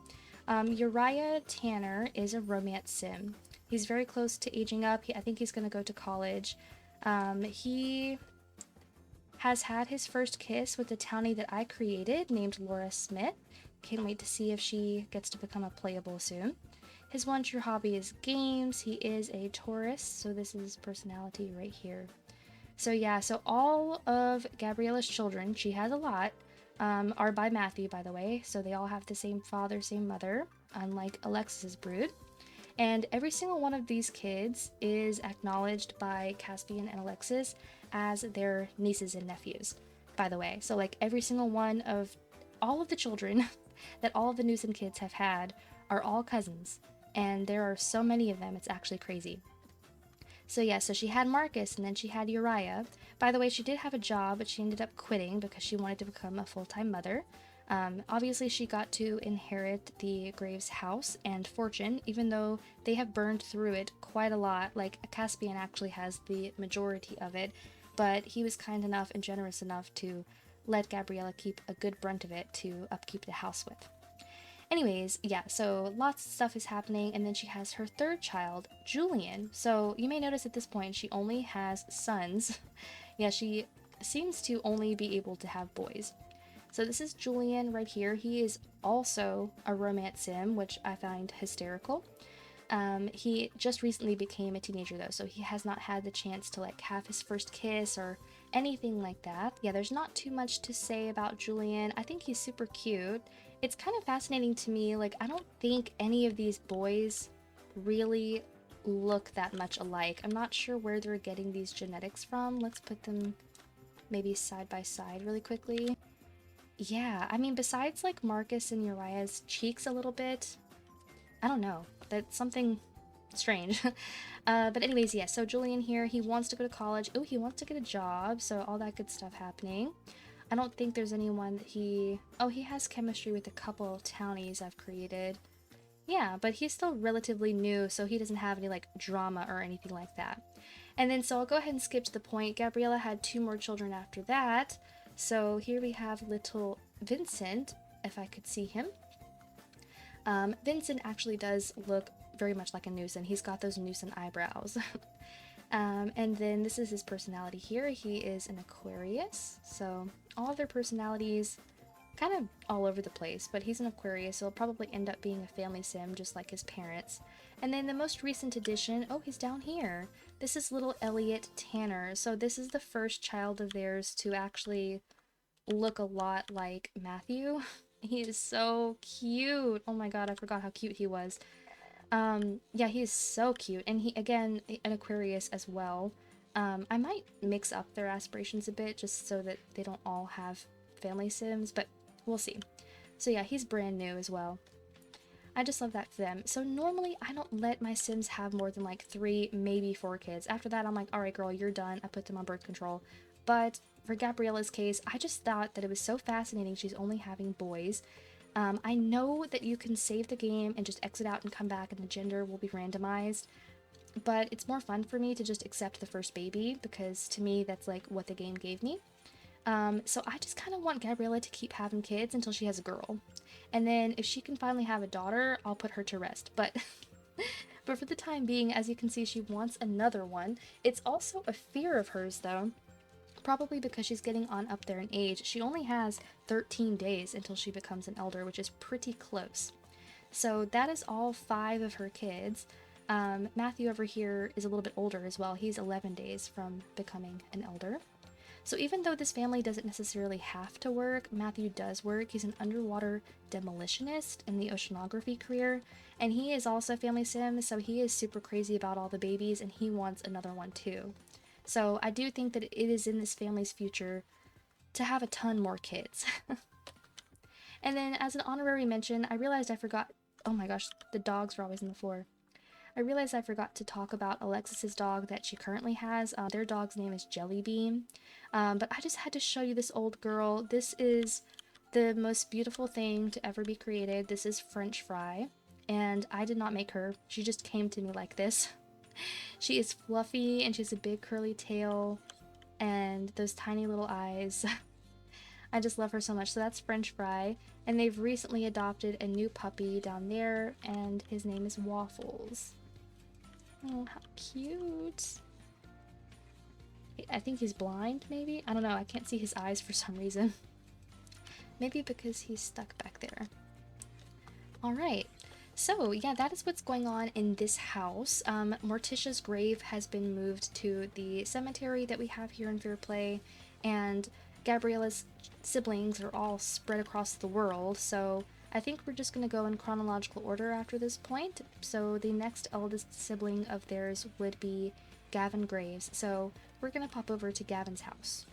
Uriah Tanner is a romance sim. He's very close to aging up. I think he's going to go to college. He has had his first kiss with the townie that I created, named Laura Smith. Can't wait to see if she gets to become a playable soon. His one true hobby is games. He is a Taurus, so this is personality right here. So yeah, so all of Gabriella's children, she has a lot, are by Matthew, by the way. So they all have the same father, same mother, unlike Alexis's brood. And every single one of these kids is acknowledged by Caspian and Alexis as their nieces and nephews, by the way. So like every single one of all of the children that all of the Newsom kids have had are all cousins. And there are so many of them, it's actually crazy. So yeah, so she had Marcus, and then she had Uriah. By the way, she did have a job, but she ended up quitting because she wanted to become a full-time mother. Obviously, she got to inherit the Graves house and fortune, even though they have burned through it quite a lot. Like, Caspian actually has the majority of it, but he was kind enough and generous enough to let Gabriella keep a good brunt of it to upkeep the house with. Anyways, yeah, so lots of stuff is happening, and then she has her third child, Julian. So you may notice at this point she only has sons. Yeah, she seems to only be able to have boys. So this is Julian right here. He is also a romance sim, which I find hysterical. He just recently became a teenager though, so he has not had the chance to like have his first kiss or anything like that. Yeah, there's not too much to say about Julian. I think he's super cute. It's kind of fascinating to me, like I don't think any of these boys really look that much alike. I'm not sure where they're getting these genetics from. Let's put them maybe side by side really quickly. Yeah, I mean, besides like Marcus and Uriah's cheeks a little bit, I don't know. That's something strange. But anyways, yeah, so Julian here, he wants to go to college. Oh, he wants to get a job, so all that good stuff happening. I don't think there's anyone that he... Oh, he has chemistry with a couple of townies I've created. Yeah, but he's still relatively new, so he doesn't have any, like, drama or anything like that. And then, so I'll go ahead and skip to the point. Gabriella had 2 more children after that. So here we have little Vincent, if I could see him. Vincent actually does look very much like a Newson. He's got those Newson eyebrows. And then this is his personality here. He is an Aquarius, so all of their personalities kind of all over the place, but he's an Aquarius, so he'll probably end up being a family sim just like his parents. And then the most recent addition, oh, he's down here. This is little Elliot Tanner. So this is the first child of theirs to actually look a lot like Matthew. He is so cute. Oh my god, I forgot how cute he was. Yeah, he is so cute. And he, again, an Aquarius as well. I might mix up their aspirations a bit just so that they don't all have family sims, but we'll see. So yeah, he's brand new as well. I just love that for them. So normally I don't let my sims have more than like 3, maybe 4 kids. After that, I'm like, all right, girl, you're done. I put them on birth control. But for Gabriella's case, I just thought that it was so fascinating she's only having boys. I know that you can save the game and just exit out and come back and the gender will be randomized, but it's more fun for me to just accept the first baby because to me that's like what the game gave me. So I just kind of want Gabriella to keep having kids until she has a girl. And then if she can finally have a daughter, I'll put her to rest. But but for the time being, as you can see, she wants another one. It's also a fear of hers though. Probably because she's getting on up there in age. She only has 13 days until she becomes an elder, which is pretty close. So that is all 5 of her kids. Matthew over here is a little bit older as well. He's 11 days from becoming an elder. So even though this family doesn't necessarily have to work, Matthew does work. He's an underwater demolitionist in the oceanography career, and he is also a family sim, so he is super crazy about all the babies, and he wants another one too. So I do think that it is in this family's future to have a ton more kids. And then as an honorary mention, I realized I forgot, oh my gosh, the dogs were always on the floor. I realized I forgot to talk about Alexis's dog that she currently has. Their dog's name is Jellybean. But I just had to show you this old girl. This is the most beautiful thing to ever be created. This is French Fry, and I did not make her. She just came to me like this. She is fluffy, and she has a big curly tail, and those tiny little eyes. I just love her so much. So that's French Fry, and they've recently adopted a new puppy down there, and his name is Waffles. Oh, how cute. I think he's blind, maybe? I don't know, I can't see his eyes for some reason. Maybe because he's stuck back there. Alright, so yeah, that is what's going on in this house. Morticia's grave has been moved to the cemetery that we have here in Fairplay, and Gabriella's siblings are all spread across the world, so I think we're just going to go in chronological order after this point. So the next eldest sibling of theirs would be Gavin Graves, so we're going to pop over to Gavin's house.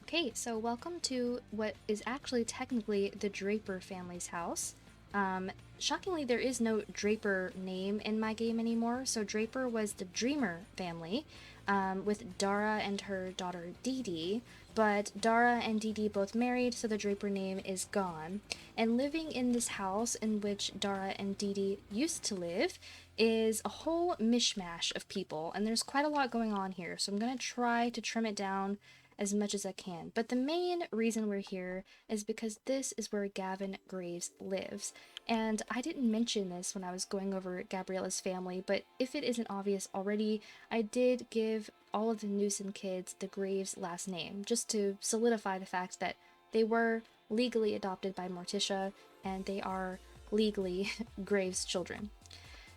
Okay, so welcome to what is actually technically the Draper family's house. Shockingly, there is no Draper name in my game anymore, so Draper was the Dreamer family, with Dara and her daughter Dee Dee, but Dara and Dee Dee both married, so the Draper name is gone. And living in this house in which Dara and Dee Dee used to live is a whole mishmash of people, and there's quite a lot going on here, so I'm going to try to trim it down as much as I can. But the main reason we're here is because this is where Gavin Graves lives. And I didn't mention this when I was going over Gabriella's family, but if it isn't obvious already, I did give all of the Newsom kids the Graves last name, just to solidify the fact that they were legally adopted by Morticia, and they are legally Graves' children.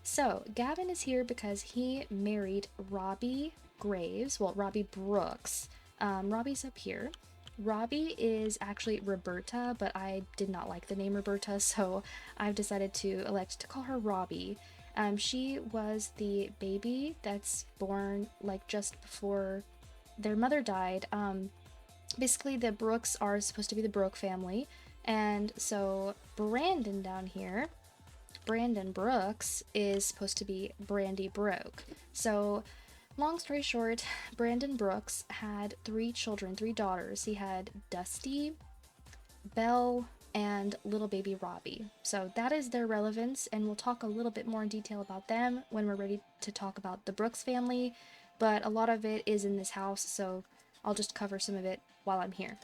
So, Gavin is here because he married Robbie Graves, well, Robbie Brooks. Robbie's up here. Robbie is actually Roberta, but I did not like the name Roberta, so I've decided to elect to call her Robbie. She was the baby that's born like just before their mother died. Basically, the Brooks are supposed to be the Brooke family, and so Brandon down here, Brandon Brooks, is supposed to be Brandy Broke. So, long story short, Brandon Brooks had 3 children, 3 daughters. He had Dusty, Belle, and little baby Robbie. So that is their relevance, and we'll talk a little bit more in detail about them when we're ready to talk about the Brooks family, but a lot of it is in this house, so I'll just cover some of it while I'm here.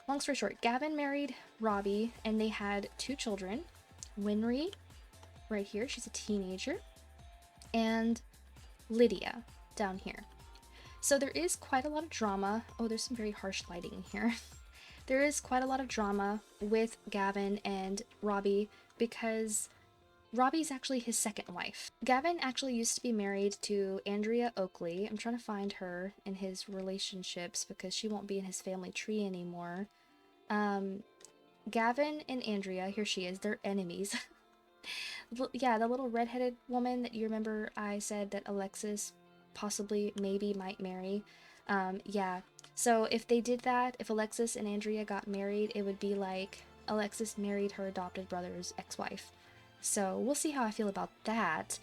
Long story short, Gavin married Robbie, and they had 2 children. Winry, right here, she's a teenager, and Lydia, down here. So there is quite a lot of drama. Oh, there's some very harsh lighting in here. There is quite a lot of drama with Gavin and Robbie because Robbie's actually his second wife. Gavin actually used to be married to Andrea Oakley. I'm trying to find her in his relationships because she won't be in his family tree anymore. Gavin and Andrea, here she is, they're enemies. Yeah, the little redheaded woman that you remember I said that Alexis possibly maybe might marry. Yeah, so if they did that, if Alexis and Andrea got married, it would be like Alexis married her adopted brother's ex-wife. So we'll see how I feel about that.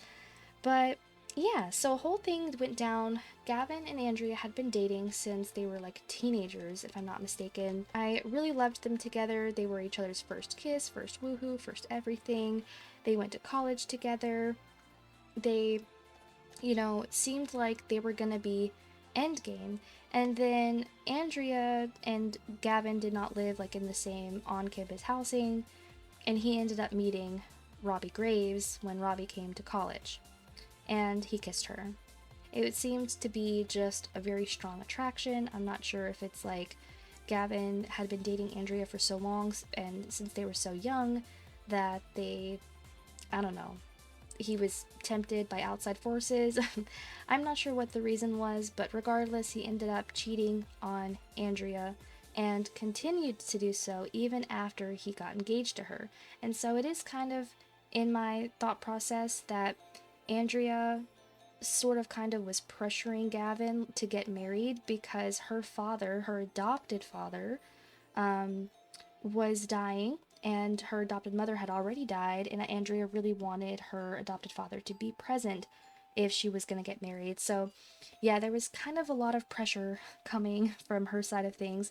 But yeah, so a whole thing went down. Gavin and Andrea had been dating since they were like teenagers, if I'm not mistaken. I really loved them together. They were each other's first kiss, first woohoo, first everything. They went to college together. They, it seemed like they were gonna be endgame. And then Andrea and Gavin did not live like in the same on-campus housing, and he ended up meeting Robbie Graves when Robbie came to college, and he kissed her. It seemed to be just a very strong attraction. I'm not sure if it's like Gavin had been dating Andrea for so long, and since they were so young, that they, I don't know, he was tempted by outside forces. I'm not sure what the reason was, but regardless, he ended up cheating on Andrea and continued to do so even after he got engaged to her. And so it is kind of in my thought process that Andrea sort of kind of was pressuring Gavin to get married because her father, her adopted father, was dying, and her adopted mother had already died, and Andrea really wanted her adopted father to be present if she was going to get married. So yeah, there was kind of a lot of pressure coming from her side of things,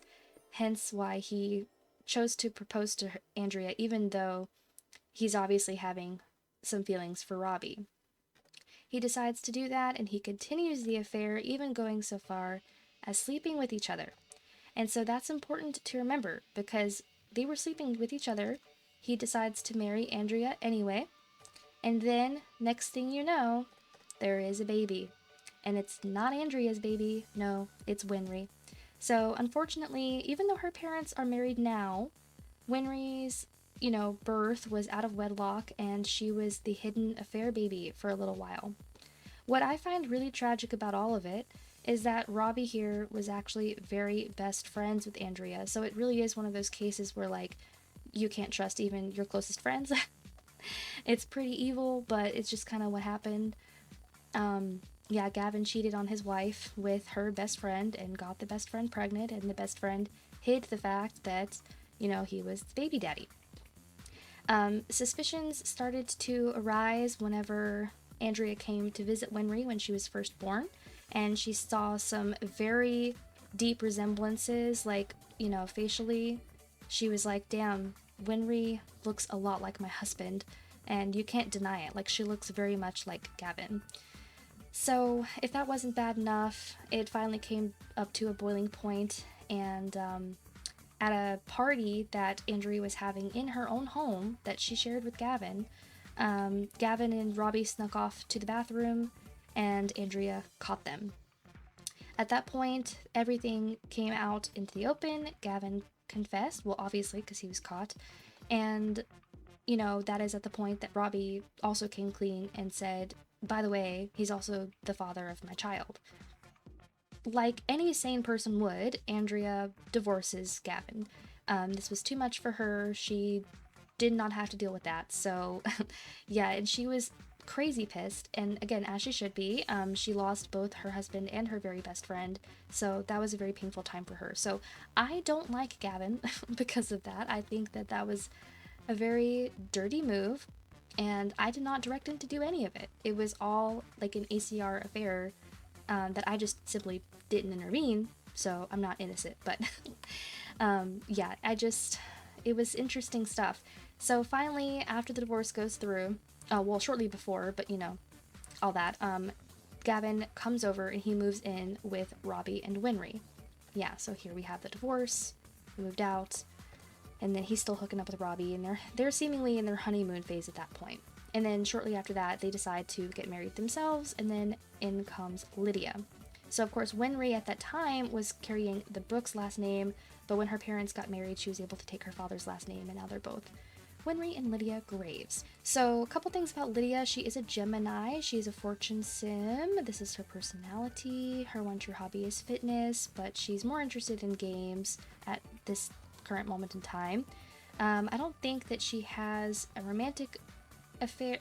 hence why he chose to propose to Andrea, even though he's obviously having some feelings for Robbie. He decides to do that, and he continues the affair, even going so far as sleeping with each other. And so that's important to remember, because they were sleeping with each other. He decides to marry Andrea anyway, and then next thing you know, there is a baby. And it's not Andrea's baby, no, it's Winry. So unfortunately, even though her parents are married now, Winry's, birth was out of wedlock, and she was the hidden affair baby for a little while. What I find really tragic about all of it is that Robbie here was actually very best friends with Andrea, so it really is one of those cases where, like, you can't trust even your closest friends. It's pretty evil, but it's just kind of what happened. Yeah, Gavin cheated on his wife with her best friend and got the best friend pregnant, and the best friend hid the fact that, he was the baby daddy. Suspicions started to arise whenever Andrea came to visit Winry when she was first born, and she saw some very deep resemblances, like, facially. She was like, damn, Winry looks a lot like my husband, and you can't deny it. Like, she looks very much like Gavin. So if that wasn't bad enough, it finally came up to a boiling point, and at a party that Andrea was having in her own home that she shared with Gavin, Gavin and Robbie snuck off to the bathroom, and Andrea caught them. At that point, everything came out into the open. Gavin confessed, well, obviously, because he was caught, and that is at the point that Robbie also came clean and said, by the way, he's also the father of my child. Like any sane person would, Andrea divorces Gavin. This was too much for her. She did not have to deal with that. So, yeah, and she was crazy pissed. And again, as she should be, she lost both her husband and her very best friend. So that was a very painful time for her. So I don't like Gavin because of that. I think that that was a very dirty move, and I did not direct him to do any of it. It was all like an ACR affair that I just simply didn't intervene, so I'm not innocent. But yeah, it was interesting stuff. So finally, after the divorce goes through, well, shortly before, but all that, Gavin comes over and he moves in with Robbie and Winry. Yeah, so here we have the divorce, moved out, and then he's still hooking up with Robbie, and they're seemingly in their honeymoon phase at that point. And then shortly after that, they decide to get married themselves, and then in comes Lydia. So of course, Winry at that time was carrying the Brooks last name, but when her parents got married, she was able to take her father's last name, and now they're both Winry and Lydia Graves. So a couple things about Lydia. She is a Gemini. She's a fortune sim. This is her personality. Her one true hobby is fitness, but she's more interested in games at this current moment in time. I don't think that she has a romantic affair.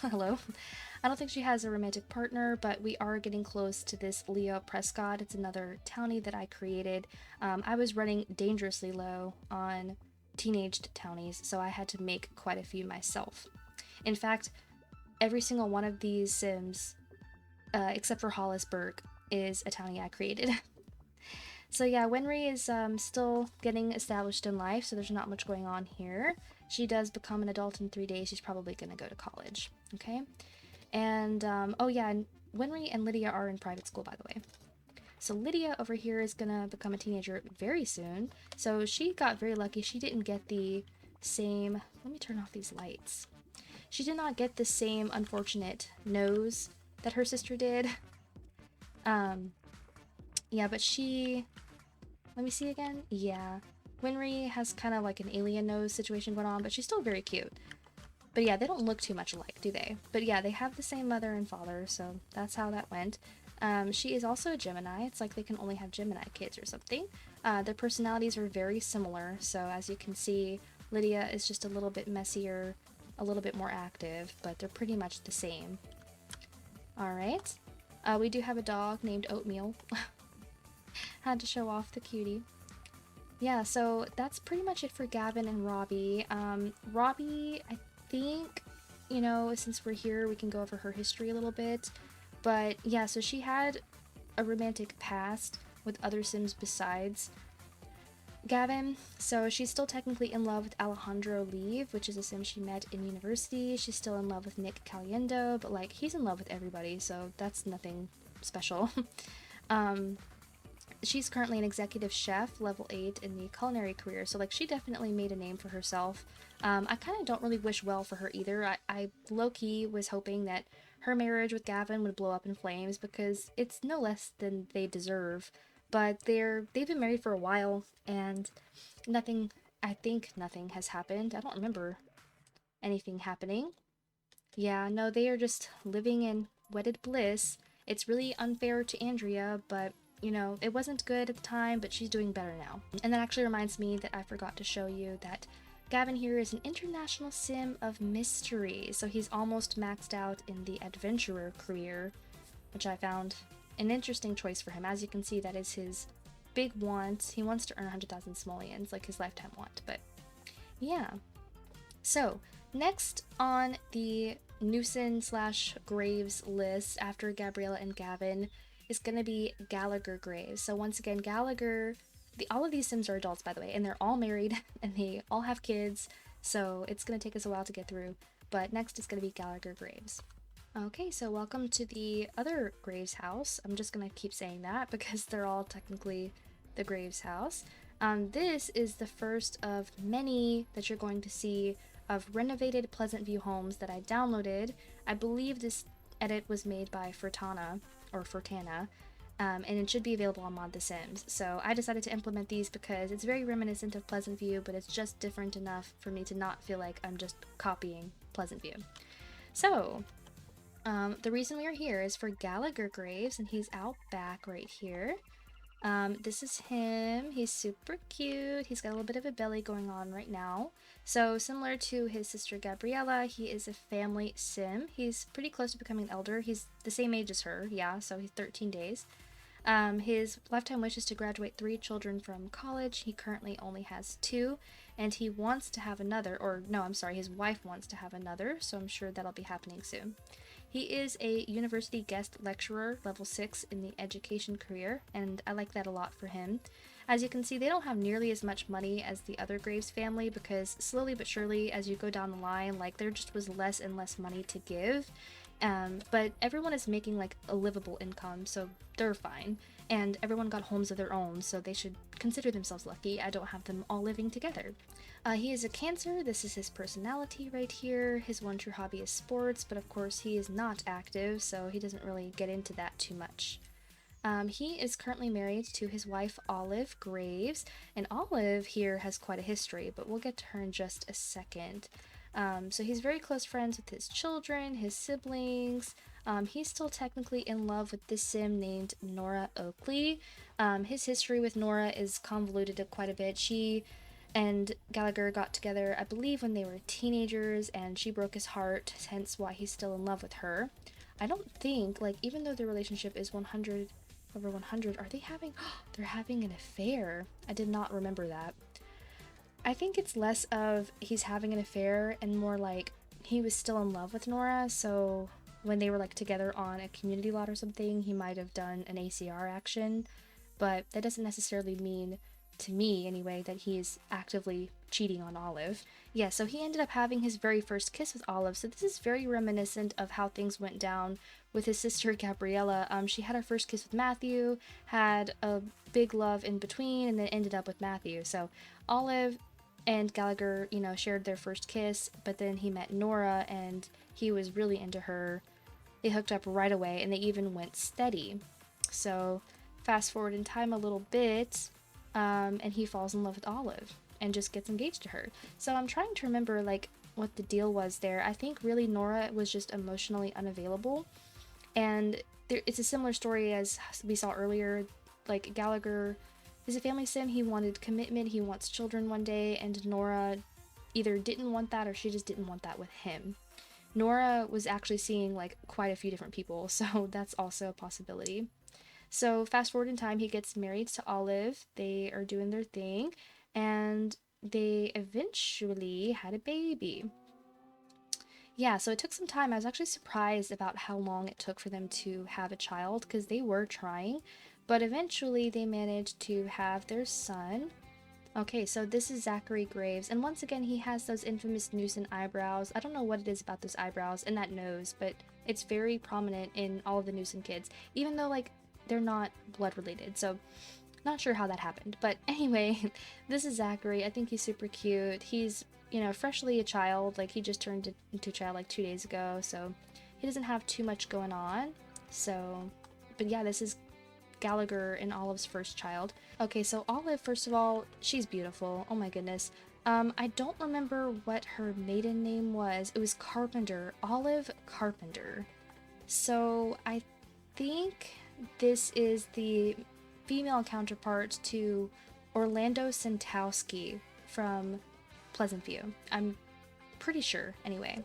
Hello. I don't think she has a romantic partner, but we are getting close to this Leo Prescott. It's another townie that I created. I was running dangerously low on teenaged townies, so I had to make quite a few myself. In fact, every single one of these sims, except for Hollis Burke, is a townie I created. So yeah, Winry is still getting established in life, so there's not much going on here. She does become an adult in 3 days. She's probably going to go to college, okay? And, oh yeah, and Winry and Lydia are in private school, by the way. So Lydia over here is going to become a teenager very soon. So she got very lucky. She didn't get the same... Let me turn off these lights. She did not get the same unfortunate nose that her sister did. Yeah, but she... Let me see again. Yeah. Winry has kind of like an alien nose situation going on, but she's still very cute. But yeah, they don't look too much alike, do they? But yeah, they have the same mother and father, so that's how that went. She is also a Gemini. It's like they can only have Gemini kids or something. Their personalities are very similar, so as you can see, Lydia is just a little bit messier, a little bit more active, but they're pretty much the same. Alright. We do have a dog named Oatmeal. Had to show off the cutie. Yeah, so that's pretty much it for Gavin and Robbie. Robbie, I think, since we're here, we can go over her history a little bit. But yeah, so she had a romantic past with other Sims besides Gavin. So she's still technically in love with Alejandro Leave, which is a Sim she met in university. She's still in love with Nick Caliendo, but like, he's in love with everybody, so that's nothing special. She's currently an executive chef, level 8 in the culinary career, so like she definitely made a name for herself. I kind of don't really wish well for her either. I low-key was hoping that her marriage with Gavin would blow up in flames because it's no less than they deserve. But they've been married for a while, and I think nothing has happened. I don't remember anything happening. Yeah, no, they are just living in wedded bliss. It's really unfair to Andrea, but it wasn't good at the time, but she's doing better now. And that actually reminds me that I forgot to show you that Gavin here is an international sim of mystery, so he's almost maxed out in the adventurer career, which I found an interesting choice for him. As you can see, that is his big want. He wants to earn 100,000 simoleons, like his lifetime want, but yeah. So, next on the Newson/Graves list after Gabriella and Gavin is going to be Gallagher Graves. So once again, Gallagher, all of these Sims are adults, by the way, and they're all married, and they all have kids, so it's going to take us a while to get through, but next is going to be Gallagher Graves. Okay, so welcome to the other Graves house. I'm just gonna keep saying that because they're all technically the Graves house. This is the first of many that you're going to see of renovated Pleasantview homes that I downloaded. I believe this edit was made by Furtana, or Furtana, and it should be available on Mod The Sims. So I decided to implement these because it's very reminiscent of Pleasantview, but it's just different enough for me to not feel like I'm just copying Pleasantview. So, the reason we are here is for Gallagher Graves, and he's out back right here. This is him. He's super cute. He's got a little bit of a belly going on right now. So similar to his sister Gabriella, he is a family sim. He's pretty close to becoming an elder. He's the same age as her, yeah, so he's 13 days. His lifetime wish is to graduate 3 children from college. He currently only has 2, and he wants to have another, or no, I'm sorry, his wife wants to have another, so I'm sure that'll be happening soon. He is a university guest lecturer, level 6 in the education career, and I like that a lot for him. As you can see, they don't have nearly as much money as the other Graves family because slowly but surely, as you go down the line, like there just was less and less money to give. But everyone is making like a livable income, so they're fine. And everyone got homes of their own, so they should consider themselves lucky. I don't have them all living together. He is a Cancer. This is his personality right here. His one true hobby is sports, but of course he is not active, so he doesn't really get into that too much. He is currently married to his wife Olive Graves, and Olive here has quite a history, but we'll get to her in just a second. So he's very close friends with his children, his siblings. He's still technically in love with this sim named Nora Oakley. His history with Nora is convoluted quite a bit. She and Gallagher got together, I believe, when they were teenagers, and she broke his heart, hence why he's still in love with her. I don't think, like, even though their relationship is 100 over 100, are they having, they're having an affair. I did not remember that. I think it's less of he's having an affair and more like he was still in love with Nora, so when they were like together on a community lot or something, he might have done an ACR action, but that doesn't necessarily mean, to me anyway, that he's actively cheating on Olive. Yeah, so he ended up having his very first kiss with Olive, so this is very reminiscent of how things went down with his sister Gabriella. She had her first kiss with Matthew, had a big love in between, and then ended up with Matthew. So Olive and Gallagher, you know, shared their first kiss, but then he met Nora and he was really into her. They hooked up right away and they even went steady. So fast forward in time a little bit, and he falls in love with Olive and just gets engaged to her. So I'm trying to remember like what the deal was there. I think really Nora was just emotionally unavailable, and it's a similar story as we saw earlier. Like Gallagher is a family sim. He wanted commitment, he wants children one day, and Nora either didn't want that or she just didn't want that with him. Nora was actually seeing like quite a few different people, so that's also a possibility. So fast forward in time, he gets married to Olive. They are doing their thing, and they eventually had a baby. Yeah, so it took some time. I was actually surprised about how long it took for them to have a child because they were trying, but eventually they managed to have their son. Okay, so this is Zachary Graves, and once again he has those infamous Newson eyebrows. I don't know what it is about those eyebrows and that nose, but it's very prominent in all of the Newson kids, even though like they're not blood related, so not sure how that happened. But anyway, this is Zachary. I think he's super cute. He's, you know, freshly a child. Like, he just turned into a child like 2 days ago, so he doesn't have too much going on. So, but yeah, this is Gallagher and Olive's first child. Okay, so Olive, first of all, she's beautiful. Oh my goodness. I don't remember what her maiden name was. It was Carpenter. Olive Carpenter. So I think this is the female counterpart to Orlando Santowski from Pleasantview. I'm pretty sure, anyway.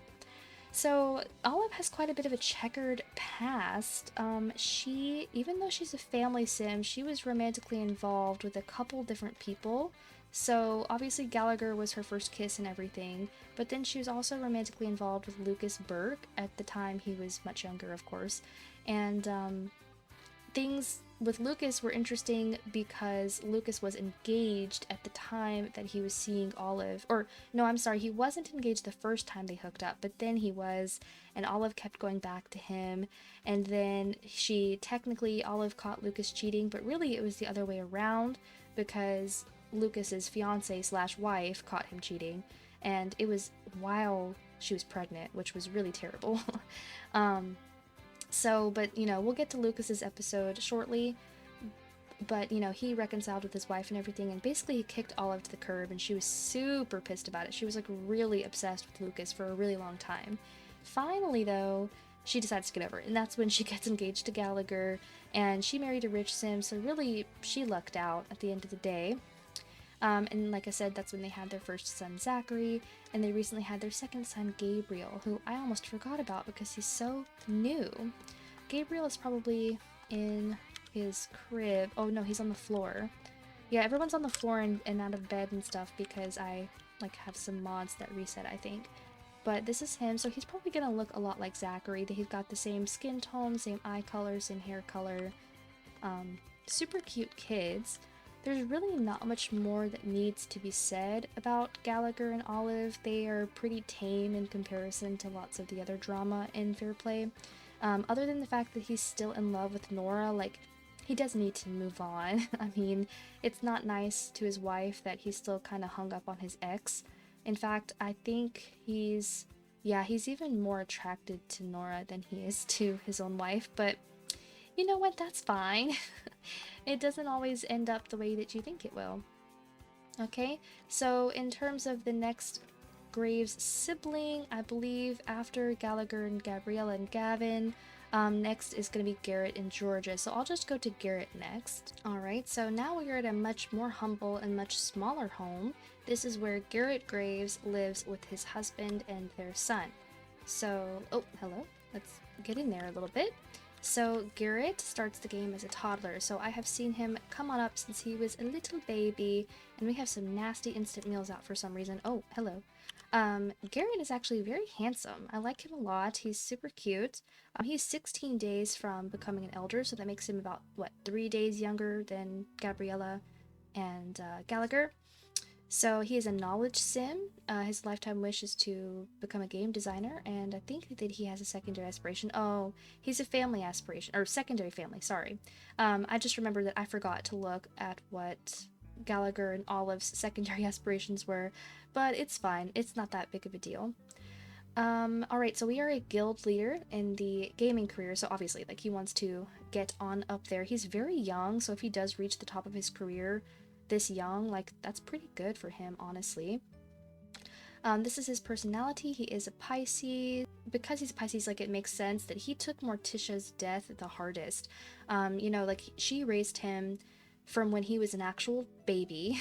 So Olive has quite a bit of a checkered past. Even though she's a family sim, she was romantically involved with a couple different people. So obviously Gallagher was her first kiss and everything, but then she was also romantically involved with Lucas Burke. At the time he was much younger, of course, and things with Lucas were interesting because Lucas was engaged at the time that he was seeing Olive. Or, no, I'm sorry, he wasn't engaged the first time they hooked up, but then he was, and Olive kept going back to him. And then Olive caught Lucas cheating, but really it was the other way around because Lucas's fiance / wife caught him cheating. And it was while she was pregnant, which was really terrible. But, we'll get to Lucas's episode shortly, but, he reconciled with his wife and everything, and basically he kicked Olive to the curb, and she was super pissed about it. She was, like, really obsessed with Lucas for a really long time. Finally, though, she decides to get over it, and that's when she gets engaged to Gallagher, and she married a rich sim, so really, she lucked out at the end of the day. And like I said, that's when they had their first son, Zachary, and they recently had their second son, Gabriel, who I almost forgot about because he's so new. Gabriel is probably in his crib. Oh no, he's on the floor. Yeah, everyone's on the floor and out of bed and stuff because I, have some mods that reset, I think. But this is him, so he's probably gonna look a lot like Zachary. He's got the same skin tone, same eye color, same hair color. Super cute kids. There's really not much more that needs to be said about Gallagher and Olive. They are pretty tame in comparison to lots of the other drama in Fairplay. Other than the fact that he's still in love with Nora, he does need to move on. I mean, it's not nice to his wife that he's still kind of hung up on his ex. In fact, I think he's even more attracted to Nora than he is to his own wife, but you know what, that's fine. It doesn't always end up the way that you think it will. Okay, so in terms of the next Graves sibling, I believe after Gallagher and Gabriella and Gavin, next is going to be Garrett and Georgia, so I'll just go to Garrett next. Alright, so now we are at a much more humble and much smaller home. This is where Garrett Graves lives with his husband and their son. So, oh, hello, let's get in there a little bit. So Garrett starts the game as a toddler, so I have seen him come on up since he was a little baby, and we have some nasty instant meals out for some reason. Oh, hello. Garrett is actually very handsome. I like him a lot. He's super cute. He's 16 days from becoming an elder, so that makes him about, 3 days younger than Gabriella and Gallagher. So he is a knowledge sim. His lifetime wish is to become a game designer, and I think that he has a secondary aspiration. Oh, he's a family aspiration, or secondary family, sorry. I just remembered that I forgot to look at what Gallagher and Olive's secondary aspirations were, but it's fine. It's not that big of a deal. Alright, so we are a guild leader in the gaming career, so obviously, he wants to get on up there. He's very young, so if he does reach the top of his career this young, that's pretty good for him, honestly. This is his personality. He is a Pisces. Because he's a Pisces, it makes sense that he took Morticia's death the hardest. She raised him from when he was an actual baby,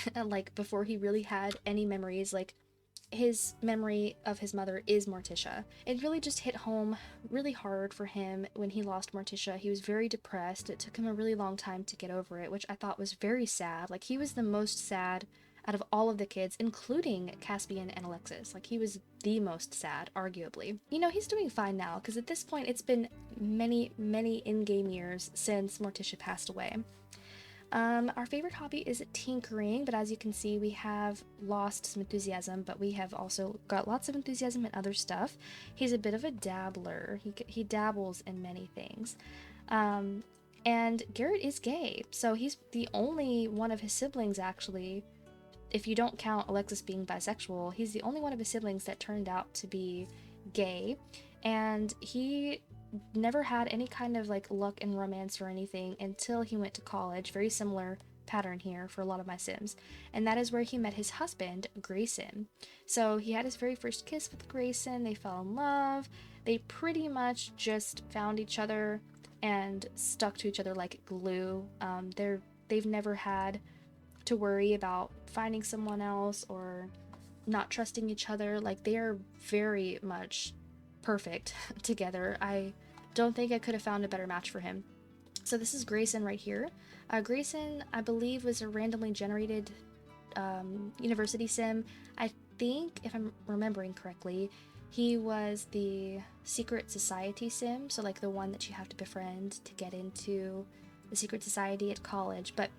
before he really had any memories, his memory of his mother is Morticia. It really just hit home really hard for him when he lost Morticia. He was very depressed. It took him a really long time to get over it, which I thought was very sad. He was the most sad out of all of the kids, including Caspian and Alexis. He was the most sad, arguably. He's doing fine now, because at this point it's been many, many in-game years since Morticia passed away. Our favorite hobby is tinkering, but as you can see, we have lost some enthusiasm, but we have also got lots of enthusiasm in other stuff. He's a bit of a dabbler. He dabbles in many things. And Garrett is gay, so he's the only one of his siblings, actually, if you don't count Alexis being bisexual, he's the only one of his siblings that turned out to be gay, and he never had any kind of luck in romance or anything until he went to college. Very similar pattern here for a lot of my sims, and that is where he met his husband, Grayson. So he had his very first kiss with Grayson. They fell in love. They pretty much just found each other and stuck to each other like glue. They've never had to worry about finding someone else or not trusting each other. They are very much perfect together. I don't think I could have found a better match for him. So this is Grayson right here. Grayson, I believe, was a randomly generated university sim. I think, if I'm remembering correctly, he was the secret society sim, so the one that you have to befriend to get into the secret society at college, but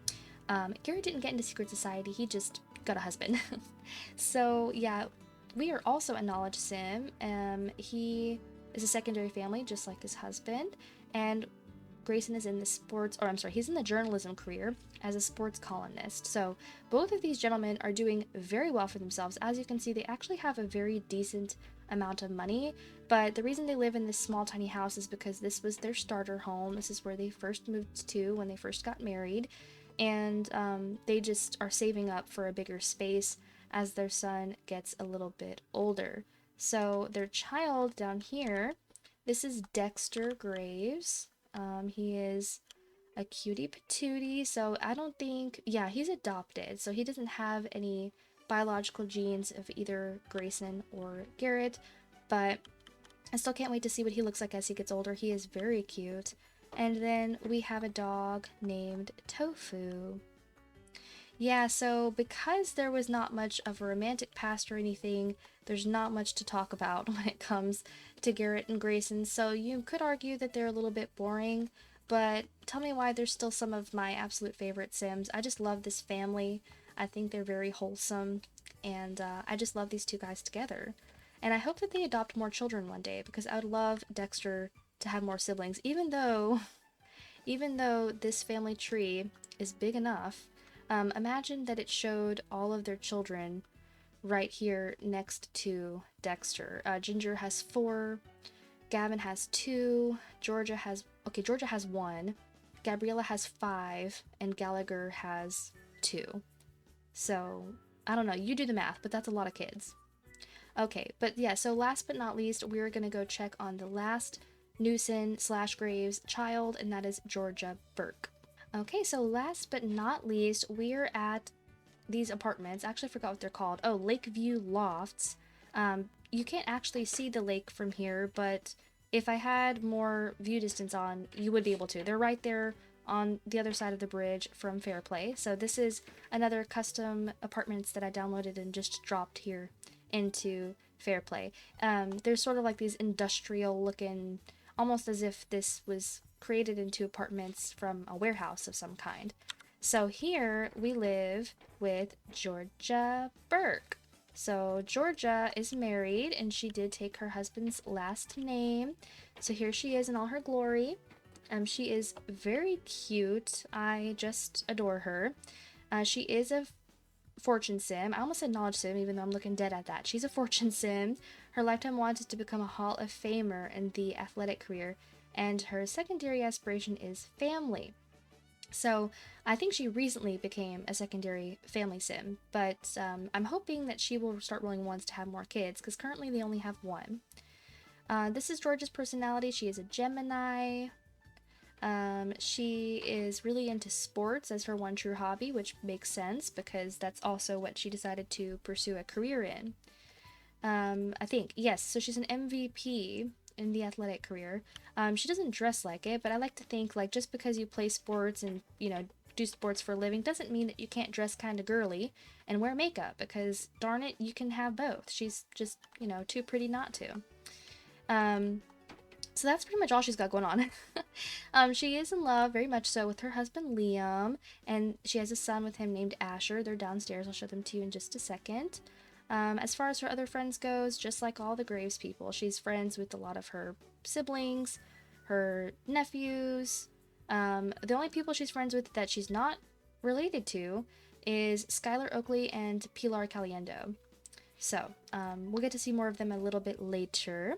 Garrett didn't get into secret society, he just got a husband. So yeah, we are also a knowledge sim. He is a secondary family just like his husband, and Grayson is in the sports, or I'm sorry, he's in the journalism career as a sports columnist. So both of these gentlemen are doing very well for themselves. As you can see, they actually have a very decent amount of money, but the reason they live in this small tiny house is because this was their starter home. This is where they first moved to when they first got married, and they just are saving up for a bigger space as their son gets a little bit older. So their child down here, this is Dexter Graves. He is a cutie patootie, so I don't think, yeah, he's adopted, so he doesn't have any biological genes of either Grayson or Garrett, but I still can't wait to see what he looks like as he gets older. He is very cute. And then we have a dog named Tofu. Yeah, so because there was not much of a romantic past or anything, there's not much to talk about when it comes to Garrett and Grayson, so you could argue that they're a little bit boring, but tell me why they're still some of my absolute favorite Sims. I just love this family. I think they're very wholesome, and I just love these two guys together. And I hope that they adopt more children one day, because I would love Dexter to have more siblings, even though this family tree is big enough. Imagine that it showed all of their children right here next to Dexter. Ginger has 4, Gavin has 2, Georgia has 1, Gabriella has 5, and Gallagher has 2. So, I don't know, you do the math, but that's a lot of kids. Okay, but yeah, so last but not least, we're gonna go check on the last Newson/Graves child, and that is Georgia Burke. Okay, so last but not least, we're at these apartments. I actually forgot what they're called. Oh, Lakeview Lofts. You can't actually see the lake from here, but if I had more view distance on, you would be able to. They're right there on the other side of the bridge from Fairplay. So this is another custom apartments that I downloaded and just dropped here into Fairplay. There's sort of like these industrial looking, almost as if this was created into apartments from a warehouse of some kind. So here we live with Georgia Burke. So Georgia is married, and she did take her husband's last name. So here she is in all her glory. She is very cute. I just adore her. She is a fortune sim. I almost said knowledge sim, even though I'm looking dead at that. She's a fortune sim. Her lifetime wanted to become a Hall of Famer in the athletic career, and her secondary aspiration is family. So I think she recently became a secondary family sim, but I'm hoping that she will start rolling ones to have more kids, because currently they only have 1. This is George's personality. She is a Gemini. She is really into sports as her one true hobby, which makes sense because that's also what she decided to pursue a career in. I think, yes, so she's an MVP in the athletic career. She doesn't dress like it, but I like to think, like, just because you play sports and, do sports for a living doesn't mean that you can't dress kind of girly and wear makeup, because, darn it, you can have both. She's just, too pretty not to. So that's pretty much all she's got going on. She is in love, very much so, with her husband Liam, and she has a son with him named Asher. They're downstairs. I'll show them to you in just a second. As far as her other friends goes, just like all the Graves people, she's friends with a lot of her siblings, her nephews. The only people she's friends with that she's not related to is Skylar Oakley and Pilar Caliendo. So, we'll get to see more of them a little bit later.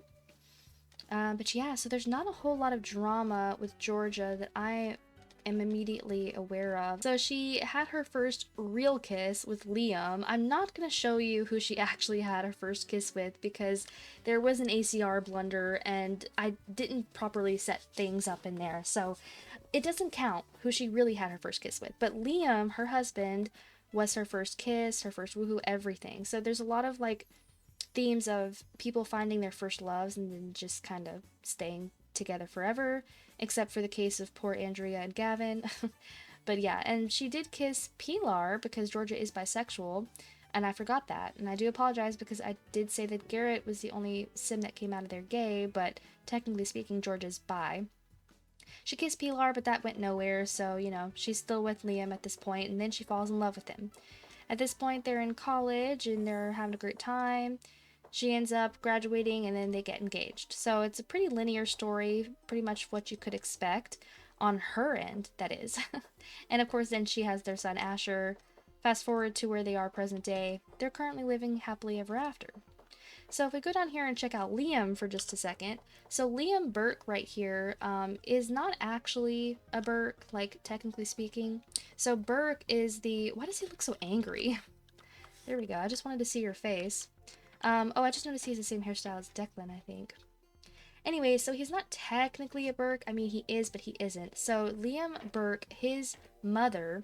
But yeah, so there's not a whole lot of drama with Georgia that I am immediately aware of. So she had her first real kiss with Liam. I'm not going to show you who she actually had her first kiss with, because there was an ACR blunder and I didn't properly set things up in there. So it doesn't count who she really had her first kiss with. But Liam, her husband, was her first kiss, her first woohoo, everything. So there's a lot of themes of people finding their first loves and then just kind of staying together forever, except for the case of poor Andrea and Gavin. But yeah, and she did kiss Pilar because Georgia is bisexual, and I forgot that, and I do apologize because I did say that Garrett was the only sim that came out of there gay, but technically speaking, Georgia's bi. She kissed Pilar, but that went nowhere, so, she's still with Liam at this point, and then she falls in love with him. At this point, they're in college, and they're having a great time. She ends up graduating, and then they get engaged. So it's a pretty linear story, pretty much what you could expect on her end, that is. And of course, then she has their son Asher. Fast forward to where they are present day. They're currently living happily ever after. So if we go down here and check out Liam for just a second. So Liam Burke right here is not actually a Burke, like technically speaking. So Burke is the... Why does he look so angry? There we go. I just wanted to see your face. Oh, I just noticed he has the same hairstyle as Declan, I think. Anyway, so he's not technically a Burke. I mean, he is, but he isn't. So Liam Burke, his mother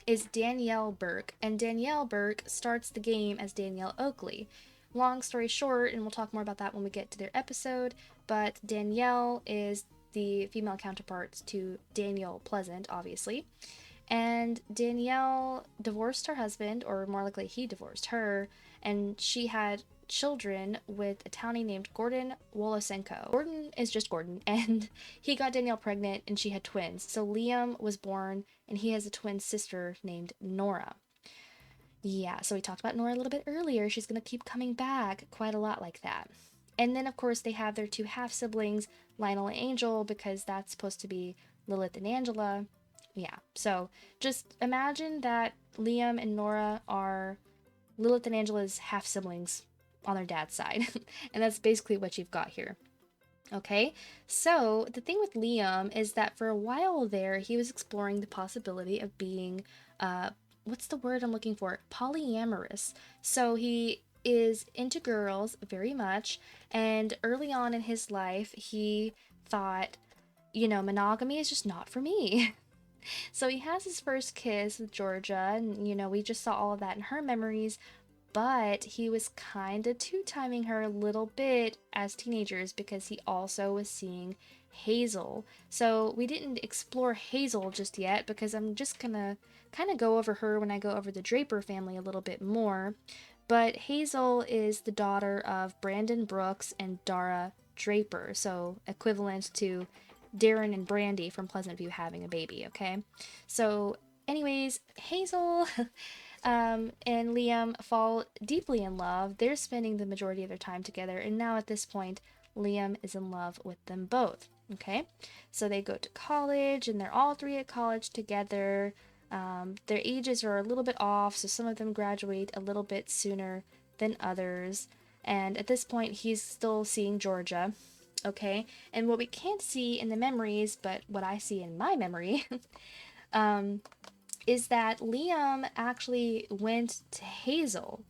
is Danielle Burke, and Danielle Burke starts the game as Danielle Oakley. Long story short, and we'll talk more about that when we get to their episode, but Danielle is the female counterpart to Daniel Pleasant, obviously. And Danielle divorced her husband, or more likely he divorced her, and she had children with a townie named Gordon Wolosenko. Gordon is just Gordon, and he got Danielle pregnant, and she had twins. So Liam was born, and he has a twin sister named Nora. Yeah, so we talked about Nora a little bit earlier. She's going to keep coming back quite a lot like that. And then, of course, they have their two half-siblings, Lionel and Angel, because that's supposed to be Lilith and Angela. Yeah, so just imagine that Liam and Nora are Lilith and Angela's half-siblings on their dad's side. And that's basically what you've got here. Okay, so the thing with Liam is that for a while there, he was exploring the possibility of being, what's the word I'm looking for? Polyamorous. So he is into girls very much, and early on in his life, he thought, monogamy is just not for me. So he has his first kiss with Georgia, and, we just saw all of that in her memories, but he was kind of two-timing her a little bit as teenagers because he also was seeing Hazel. So we didn't explore Hazel just yet because I'm just gonna kind of go over her when I go over the Draper family a little bit more. But Hazel is the daughter of Brandon Brooks and Dara Draper, so equivalent to Darren and Brandy from Pleasantview having a baby, okay? So anyways, Hazel and Liam fall deeply in love. They're spending the majority of their time together, and now at this point, Liam is in love with them both, okay? So they go to college, and they're all three at college together. Their ages are a little bit off, so some of them graduate a little bit sooner than others. And at this point, he's still seeing Georgia, okay? And what we can't see in the memories, but what I see in my memory, is that Liam actually went to Hazel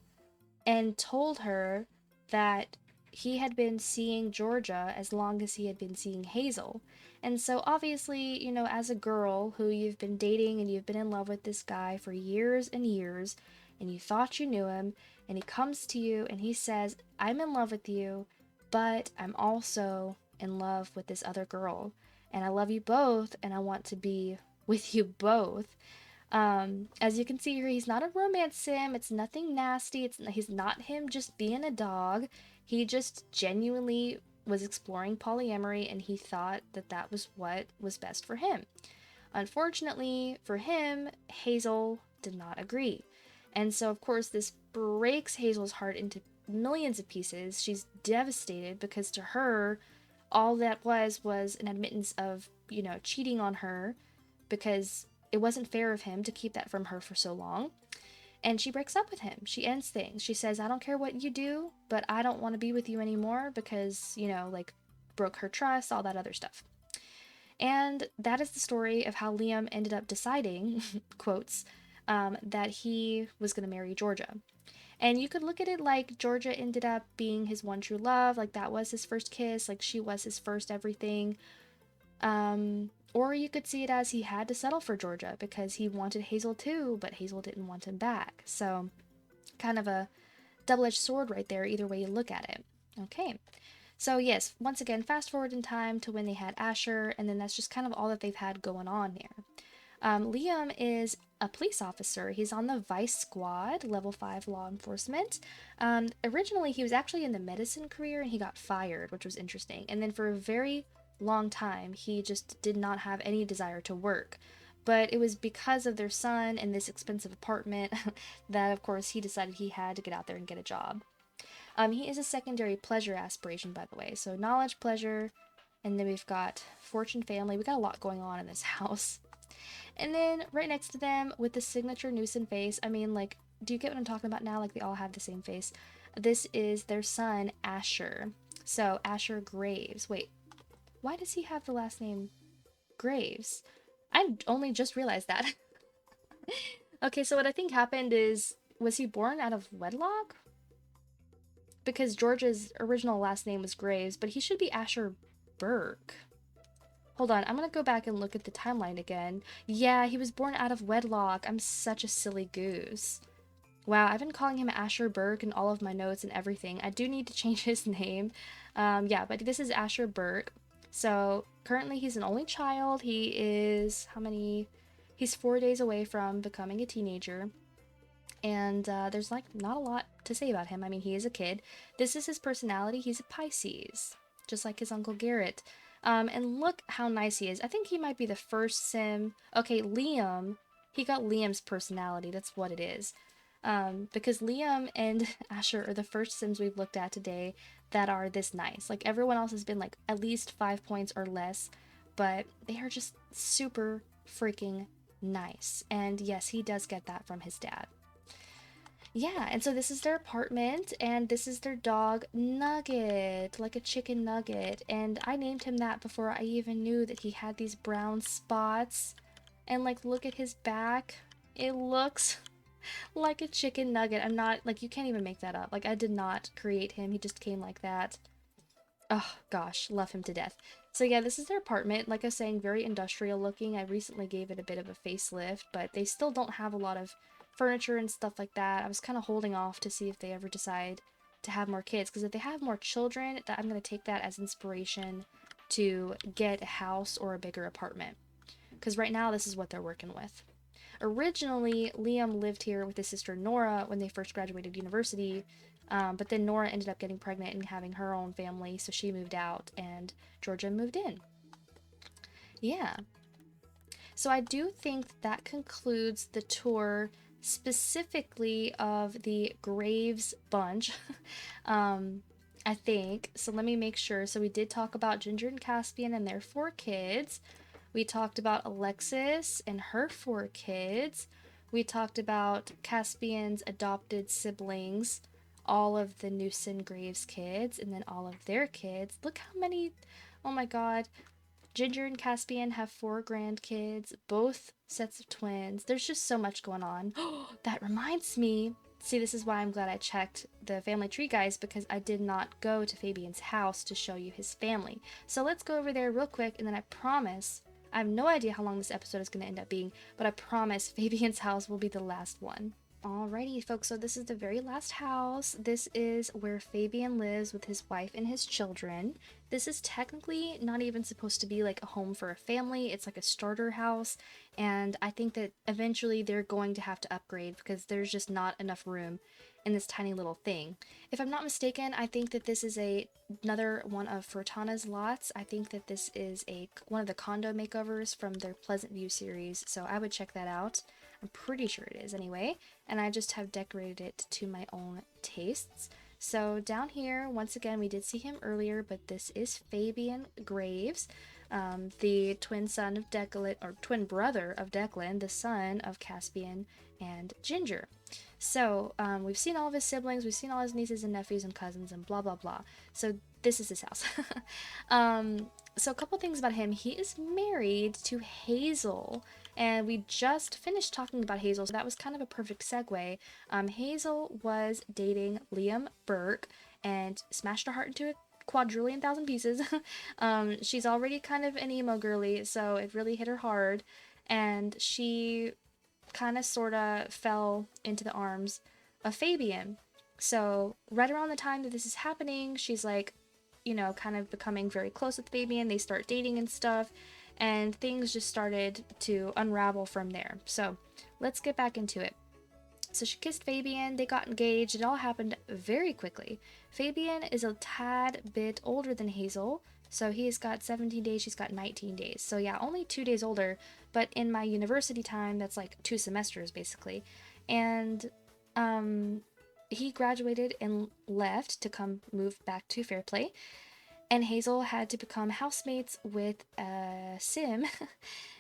and told her that he had been seeing Georgia as long as he had been seeing Hazel. And so obviously, as a girl who you've been dating and you've been in love with this guy for years and years, and you thought you knew him, and he comes to you and he says, I'm in love with you, but I'm also in love with this other girl, and I love you both, and I want to be with you both. As you can see here, he's not a romance sim. It's nothing nasty. He's not him just being a dog. He just genuinely was exploring polyamory, and he thought that that was what was best for him. Unfortunately for him, Hazel did not agree. And so, of course, this breaks Hazel's heart into millions of pieces. She's devastated because to her, all that was an admittance of, cheating on her because it wasn't fair of him to keep that from her for so long. And she breaks up with him. She ends things. She says, I don't care what you do, but I don't want to be with you anymore because, broke her trust, all that other stuff. And that is the story of how Liam ended up deciding, quotes, that he was going to marry Georgia. And you could look at it like Georgia ended up being his one true love, like that was his first kiss, like she was his first everything. Or you could see it as he had to settle for Georgia because he wanted Hazel too, but Hazel didn't want him back. So kind of a double-edged sword right there, either way you look at it. Okay. So yes, once again, fast forward in time to when they had Asher, and then that's just kind of all that they've had going on here. Liam is a police officer. He's on the Vice Squad, level 5 law enforcement. Originally, he was actually in the medicine career, and he got fired, which was interesting. And then for a very long time, he just did not have any desire to work. But it was because of their son and this expensive apartment that, of course, he decided he had to get out there and get a job. He is a secondary pleasure aspiration, by the way. So knowledge, pleasure, and then we've got fortune, family. We got a lot going on in this house. And then right next to them with the signature Newson face, I mean, like, do you get what I'm talking about now? Like, they all have the same face. This is their son, Asher. So, Asher Graves. Wait, why does he have the last name Graves? I only just realized that. Okay, so what I think happened is, was he born out of wedlock? Because George's original last name was Graves, but he should be Asher Burke. Hold on, I'm gonna go back and look at the timeline again. Yeah, he was born out of wedlock. I'm such a silly goose. Wow, I've been calling him Asher Burke in all of my notes and everything. I do need to change his name. Yeah, but this is Asher Burke. So currently he's an only child. He is, how many? He's 4 days away from becoming a teenager. And there's like not a lot to say about him. I mean, he is a kid. This is his personality. He's a Pisces, just like his uncle Garrett. And look how nice he is. I think he might be the first sim. Okay, Liam. He got Liam's personality. That's what it is. Because Liam and Asher are the first sims we've looked at today that are this nice. Like, everyone else has been like at least 5 points or less, but they are just super freaking nice. And yes, he does get that from his dad. Yeah, and so this is their apartment, and this is their dog, Nugget, like a chicken nugget. And I named him that before I even knew that he had these brown spots. And like, look at his back. It looks like a chicken nugget. I'm not, like, you can't even make that up. Like, I did not create him. He just came like that. Oh, gosh, love him to death. So yeah, this is their apartment. Like I was saying, very industrial looking. I recently gave it a bit of a facelift, but they still don't have a lot of furniture and stuff like that. I was kind of holding off to see if they ever decide to have more kids, because if they have more children, that I'm going to take that as inspiration to get a house or a bigger apartment. Because right now, this is what they're working with. Originally, Liam lived here with his sister Nora when they first graduated university, but then Nora ended up getting pregnant and having her own family, so she moved out and Georgia moved in. Yeah. So I do think that concludes the tour specifically of the Graves bunch. I think. So let me make sure. So we did talk about Ginger and Caspian and their 4 kids. We talked about Alexis and her 4 kids. We talked about Caspian's adopted siblings, all of the Newson Graves kids, and then all of their kids. Look how many, oh my god. Ginger and Caspian have 4 grandkids, both sets of twins. There's just so much going on. That reminds me. See, this is why I'm glad I checked the family tree, guys, because I did not go to Fabian's house to show you his family. So let's go over there real quick, and then I promise, I have no idea how long this episode is going to end up being, but I promise Fabian's house will be the last one. Alrighty, folks, so this is the very last house. This is where Fabian lives with his wife and his children. This is technically not even supposed to be like a home for a family. It's like a starter house, and I think that eventually they're going to have to upgrade because there's just not enough room in this tiny little thing. If I'm not mistaken, I think that this is another one of Fortana's lots. I think that this is one of the condo makeovers from their Pleasantview series, so I would check that out. I'm pretty sure it is anyway, and I just have decorated it to my own tastes. So down here, once again, we did see him earlier, but this is Fabian Graves, the twin son of Declan, or twin brother of Declan, the son of Caspian and Ginger. So we've seen all of his siblings, we've seen all his nieces and nephews and cousins and blah blah blah. So this is his house. So a couple things about him. He is married to Hazel, and we just finished talking about Hazel, so that was kind of a perfect segue. Hazel was dating Liam Burke and smashed her heart into a quadrillion thousand pieces. She's already kind of an emo girly, so it really hit her hard, and she kind of sort of fell into the arms of Fabian. So right around the time that this is happening, she's like, you know, kind of becoming very close with Fabian. They start dating and stuff, and things just started to unravel from there. So let's get back into it. So she kissed Fabian, they got engaged, it all happened very quickly. Fabian is a tad bit older than Hazel, So he's got 17 days, she's got 19 days. So yeah, only 2 days older, but in my university time, that's like 2 semesters basically. And he graduated and left to come move back to Fairplay. And Hazel had to become housemates with a sim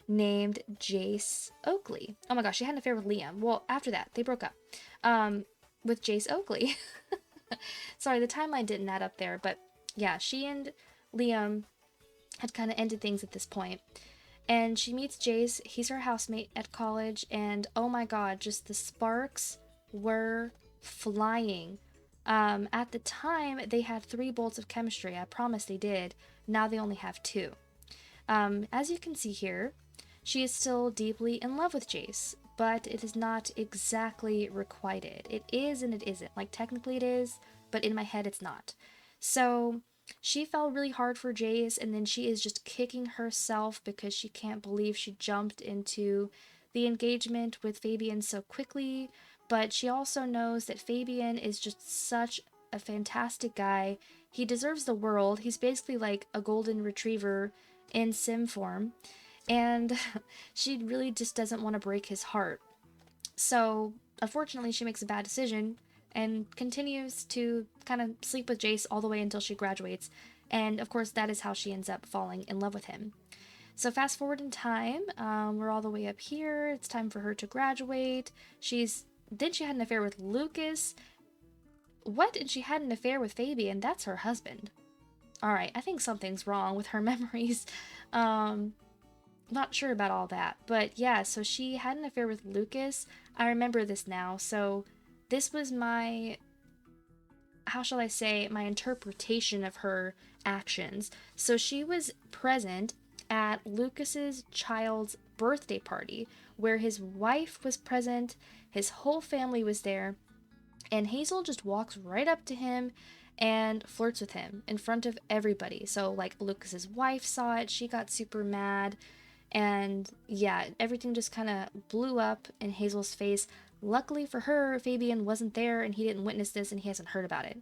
named Jace Oakley. Oh my gosh, she had an affair with Liam. Well, after that, they broke up with Jace Oakley. Sorry, the timeline didn't add up there, but yeah, she and Liam had kind of ended things at this point. And she meets Jace. He's her housemate at college, and oh my god, just the sparks were flying. At the time, they had 3 bolts of chemistry. I promise they did. Now they only have 2. As you can see here, she is still deeply in love with Jace, but it is not exactly requited. It is and it isn't. Like, technically it is, but in my head it's not. So she fell really hard for Jace, and then she is just kicking herself because she can't believe she jumped into the engagement with Fabian so quickly. But she also knows that Fabian is just such a fantastic guy. He deserves the world. He's basically like a golden retriever in sim form. And she really just doesn't want to break his heart. So, unfortunately, she makes a bad decision and continues to kind of sleep with Jace all the way until she graduates. And of course, that is how she ends up falling in love with him. So fast forward in time, we're all the way up here. It's time for her to graduate. She had an affair with Lucas. What? And she had an affair with Fabian. That's her husband. All right, I think something's wrong with her memories. Not sure about all that, but yeah, so she had an affair with Lucas. I remember this now. So this was my, how shall I say, my interpretation of her actions. So she was present at Lucas's child's birthday party where his wife was present, his whole family was there, and Hazel just walks right up to him and flirts with him in front of everybody. So like Lucas's wife saw it, she got super mad. And yeah, everything just kind of blew up in Hazel's face. Luckily for her, Fabian wasn't there and he didn't witness this and he hasn't heard about it.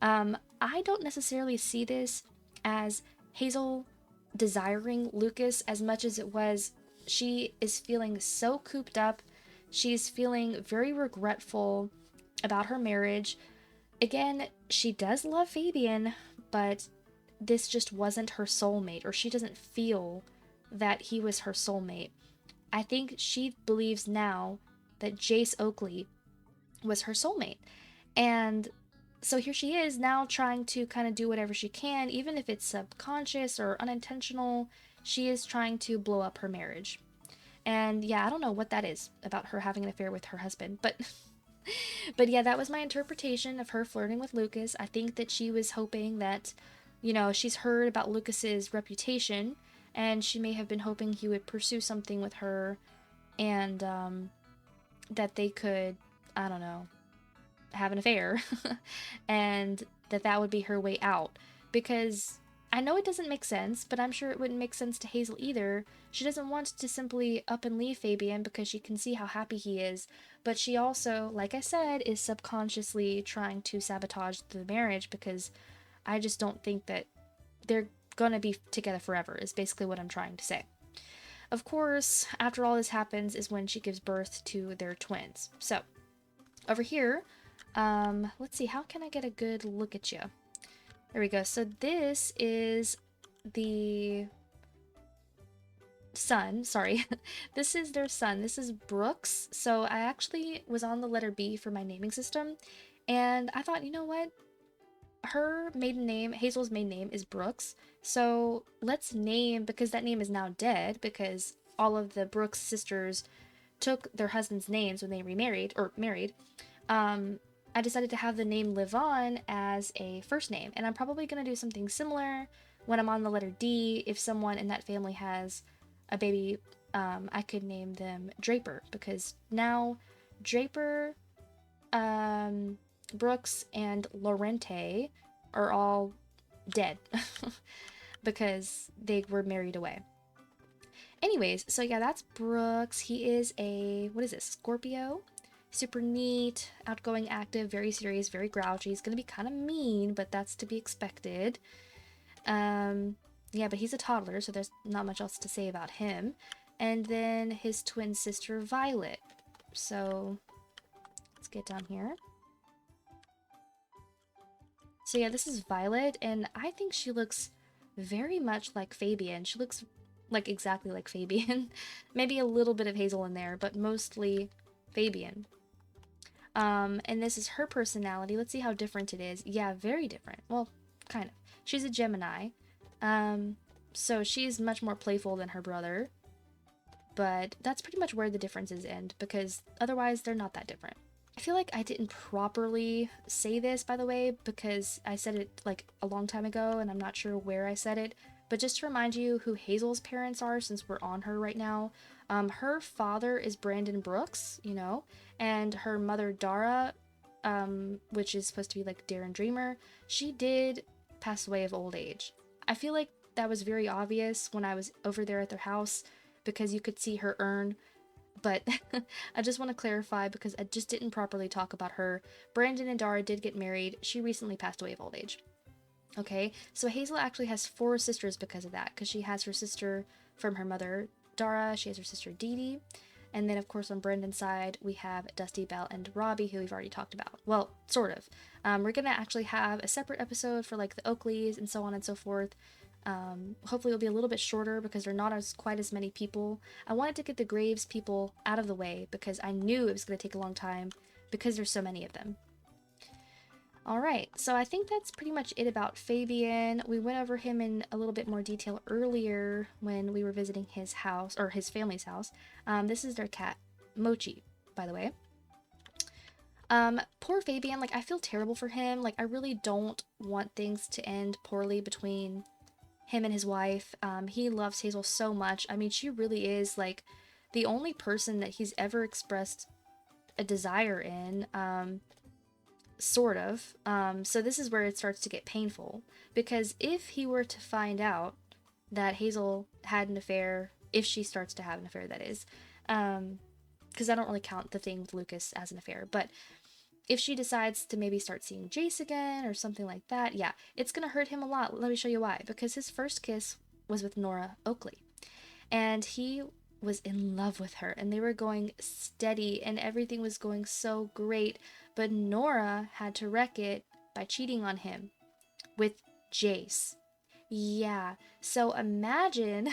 I don't necessarily see this as Hazel desiring Lucas as much as it was she is feeling so cooped up. She's feeling very regretful about her marriage. Again, she does love Fabian, but this just wasn't her soulmate, or she doesn't feel that he was her soulmate. I think she believes now that Jace Oakley was her soulmate. And so here she is now trying to kind of do whatever she can, even if it's subconscious or unintentional. She is trying to blow up her marriage. And yeah, I don't know what that is about her having an affair with her husband, but but yeah, that was my interpretation of her flirting with Lucas. I think that she was hoping that, she's heard about Lucas's reputation, and she may have been hoping he would pursue something with her, and that they could, I don't know, have an affair, and that would be her way out. Because I know it doesn't make sense, but I'm sure it wouldn't make sense to Hazel either. She doesn't want to simply up and leave Fabian because she can see how happy he is, but she also, like I said, is subconsciously trying to sabotage the marriage because I just don't think that they're gonna be together forever, is basically what I'm trying to say. Of course, after all this happens is when she gives birth to their twins. So, over here, let's see, how can I get a good look at you? There we go. So this is the son, sorry. This is their son. This is Brooks. So I actually was on the letter B for my naming system, and I thought, you know what? Her maiden name, Hazel's maiden name, is Brooks. So let's name, because that name is now dead, because all of the Brooks sisters took their husbands' names when they remarried, or married. I decided to have the name live on as a first name, and I'm probably going to do something similar when I'm on the letter D. If someone in that family has a baby, I could name them Draper, because now Draper, Brooks, and Lorente are all dead because they were married away. Anyways, so yeah, that's Brooks. He is a, what is this, Scorpio? Super neat, outgoing, active, very serious, very grouchy. He's gonna be kind of mean, but that's to be expected. Yeah, but he's a toddler, so there's not much else to say about him. And then his twin sister, Violet. So let's get down here. So yeah, this is Violet, and I think she looks very much like Fabian. She looks like exactly like Fabian. Maybe a little bit of Hazel in there, but mostly Fabian. And this is her personality. Let's see how different it is. Yeah, very different. Well, kind of. She's a Gemini. So she's much more playful than her brother. But that's pretty much where the differences end, because otherwise they're not that different. I feel like I didn't properly say this, by the way, because I said it like a long time ago and I'm not sure where I said it. But just to remind you who Hazel's parents are, since we're on her right now, her father is Brandon Brooks, you know, and her mother Dara, which is supposed to be like Darren Dreamer, she did pass away of old age. I feel like that was very obvious when I was over there at their house because you could see her urn, but I just want to clarify because I just didn't properly talk about her. Brandon and Dara did get married. She recently passed away of old age. Okay, so Hazel actually has 4 sisters because of that, because she has her sister from her mother, Dara, she has her sister Dee Dee, and then of course on Brandon's side we have Dusty, Belle, and Robbie, who we've already talked about. Well, sort of. We're gonna actually have a separate episode for like the Oakleys and so on and so forth. Hopefully it'll be a little bit shorter because they're not quite as many people. I wanted to get the Graves people out of the way because I knew it was going to take a long time because there's so many of them. Alright, so I think that's pretty much it about Fabian. We went over him in a little bit more detail earlier when we were visiting his house, or his family's house. This is their cat, Mochi, by the way. Poor Fabian, like, I feel terrible for him. Like, I really don't want things to end poorly between him and his wife. He loves Hazel so much. I mean, she really is, like, the only person that he's ever expressed a desire in. Sort of. So this is where it starts to get painful, because if he were to find out that Hazel had an affair, if she starts to have an affair, that is, because I don't really count the thing with Lucas as an affair, but if she decides to maybe start seeing Jace again or something like that, yeah, it's gonna hurt him a lot. Let me show you why. Because his first kiss was with Nora Oakley, and he was in love with her, and they were going steady, and everything was going so great, but Nora had to wreck it by cheating on him with Jace. Yeah, so imagine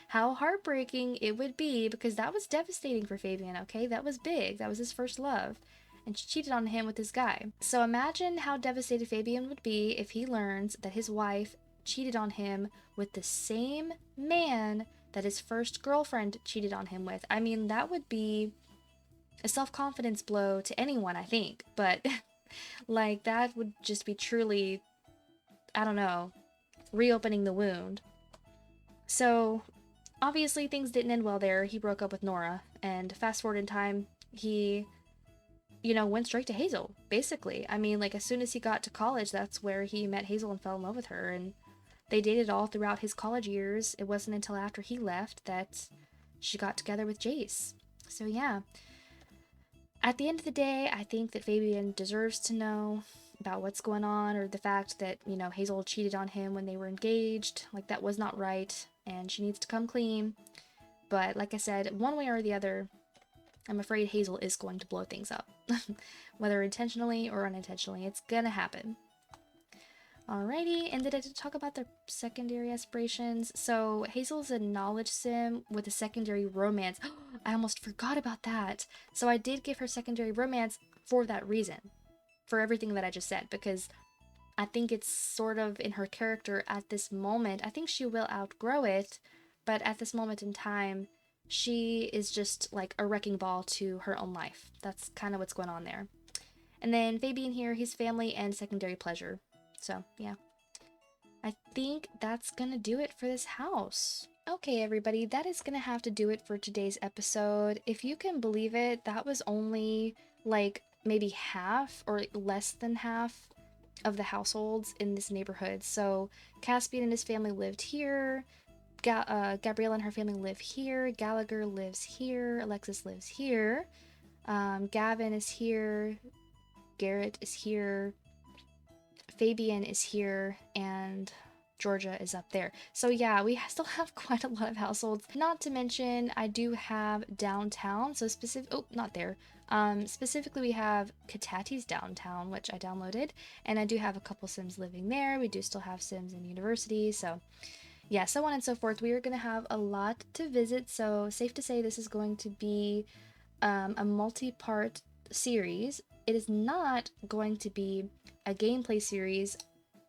how heartbreaking it would be, because that was devastating for Fabian, okay? That was big. That was his first love. And she cheated on him with this guy. So imagine how devastated Fabian would be if he learns that his wife cheated on him with the same man that his first girlfriend cheated on him with. I mean, that would be a self-confidence blow to anyone, I think. But, like, that would just be truly, I don't know, reopening the wound. So, obviously things didn't end well there. He broke up with Nora, and fast forward in time, he, you know, went straight to Hazel, basically. I mean, like, as soon as he got to college, that's where he met Hazel and fell in love with her, and they dated all throughout his college years. It wasn't until after he left that she got together with Jace. So yeah. At the end of the day, I think that Fabian deserves to know about what's going on, or the fact that, you know, Hazel cheated on him when they were engaged. Like, that was not right, and she needs to come clean. But like I said, one way or the other, I'm afraid Hazel is going to blow things up. Whether intentionally or unintentionally, it's gonna happen. Alrighty, and did I talk about their secondary aspirations? So Hazel's a knowledge sim with a secondary romance. I almost forgot about that. So I did give her secondary romance for that reason, for everything that I just said, because I think it's sort of in her character at this moment. I think she will outgrow it, but at this moment in time, she is just like a wrecking ball to her own life. That's kind of what's going on there. And then Fabian here, he's family and secondary pleasure. So, yeah. I think that's gonna do it for this house. Okay, everybody, that is gonna have to do it for today's episode. If you can believe it, that was only, like, maybe half or less than half of the households in this neighborhood. So, Caspian and his family lived here. Gabriella and her family live here. Gallagher lives here. Alexis lives here. Gavin is here. Garrett is here. Fabian is here, and Georgia is up there. So yeah, we still have quite a lot of households. Not to mention, I do have downtown. So not there. Specifically, we have Katati's downtown, which I downloaded, and I do have a couple Sims living there. We do still have Sims in university, so yeah, so on and so forth. We are going to have a lot to visit, so safe to say this is going to be a multi-part series. It is not going to be a gameplay series.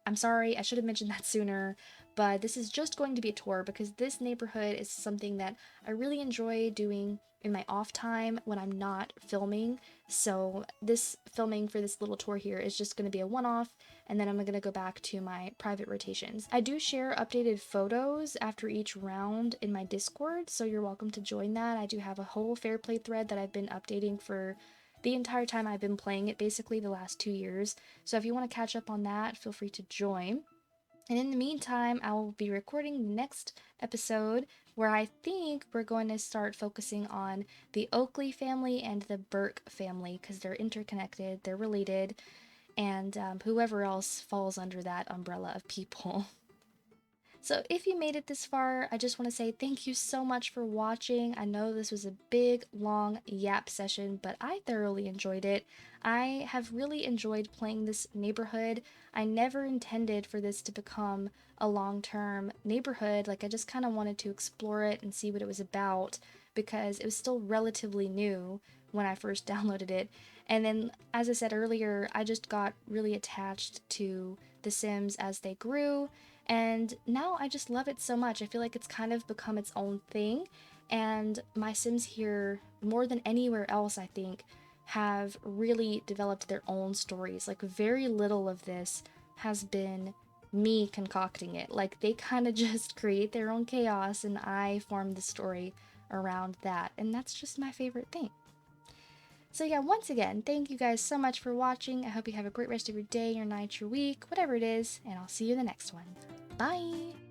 I'm sorry, I should have mentioned that sooner, but this is just going to be a tour because this neighborhood is something that I really enjoy doing in my off time when I'm not filming. So this filming for this little tour here is just going to be a one-off, and then I'm going to go back to my private rotations. I do share updated photos after each round in my Discord, so you're welcome to join that. I do have a whole Fairplay thread that I've been updating for the entire time I've been playing it, basically the last 2 years. So if you want to catch up on that, feel free to join. And in the meantime, I will be recording the next episode where I think we're going to start focusing on the Oakley family and the Burke family because they're interconnected, they're related, and whoever else falls under that umbrella of people. So if you made it this far, I just want to say thank you so much for watching. I know this was a big, long yap session, but I thoroughly enjoyed it. I have really enjoyed playing this neighborhood. I never intended for this to become a long-term neighborhood. Like, I just kind of wanted to explore it and see what it was about because it was still relatively new when I first downloaded it. And then, as I said earlier, I just got really attached to The Sims as they grew. And now I just love it so much. I feel like it's kind of become its own thing. And my Sims here, more than anywhere else, I think, have really developed their own stories. Like, very little of this has been me concocting it. Like, they kind of just create their own chaos, and I form the story around that. And that's just my favorite thing. So yeah, once again, thank you guys so much for watching. I hope you have a great rest of your day, your night, your week, whatever it is, and I'll see you in the next one. Bye!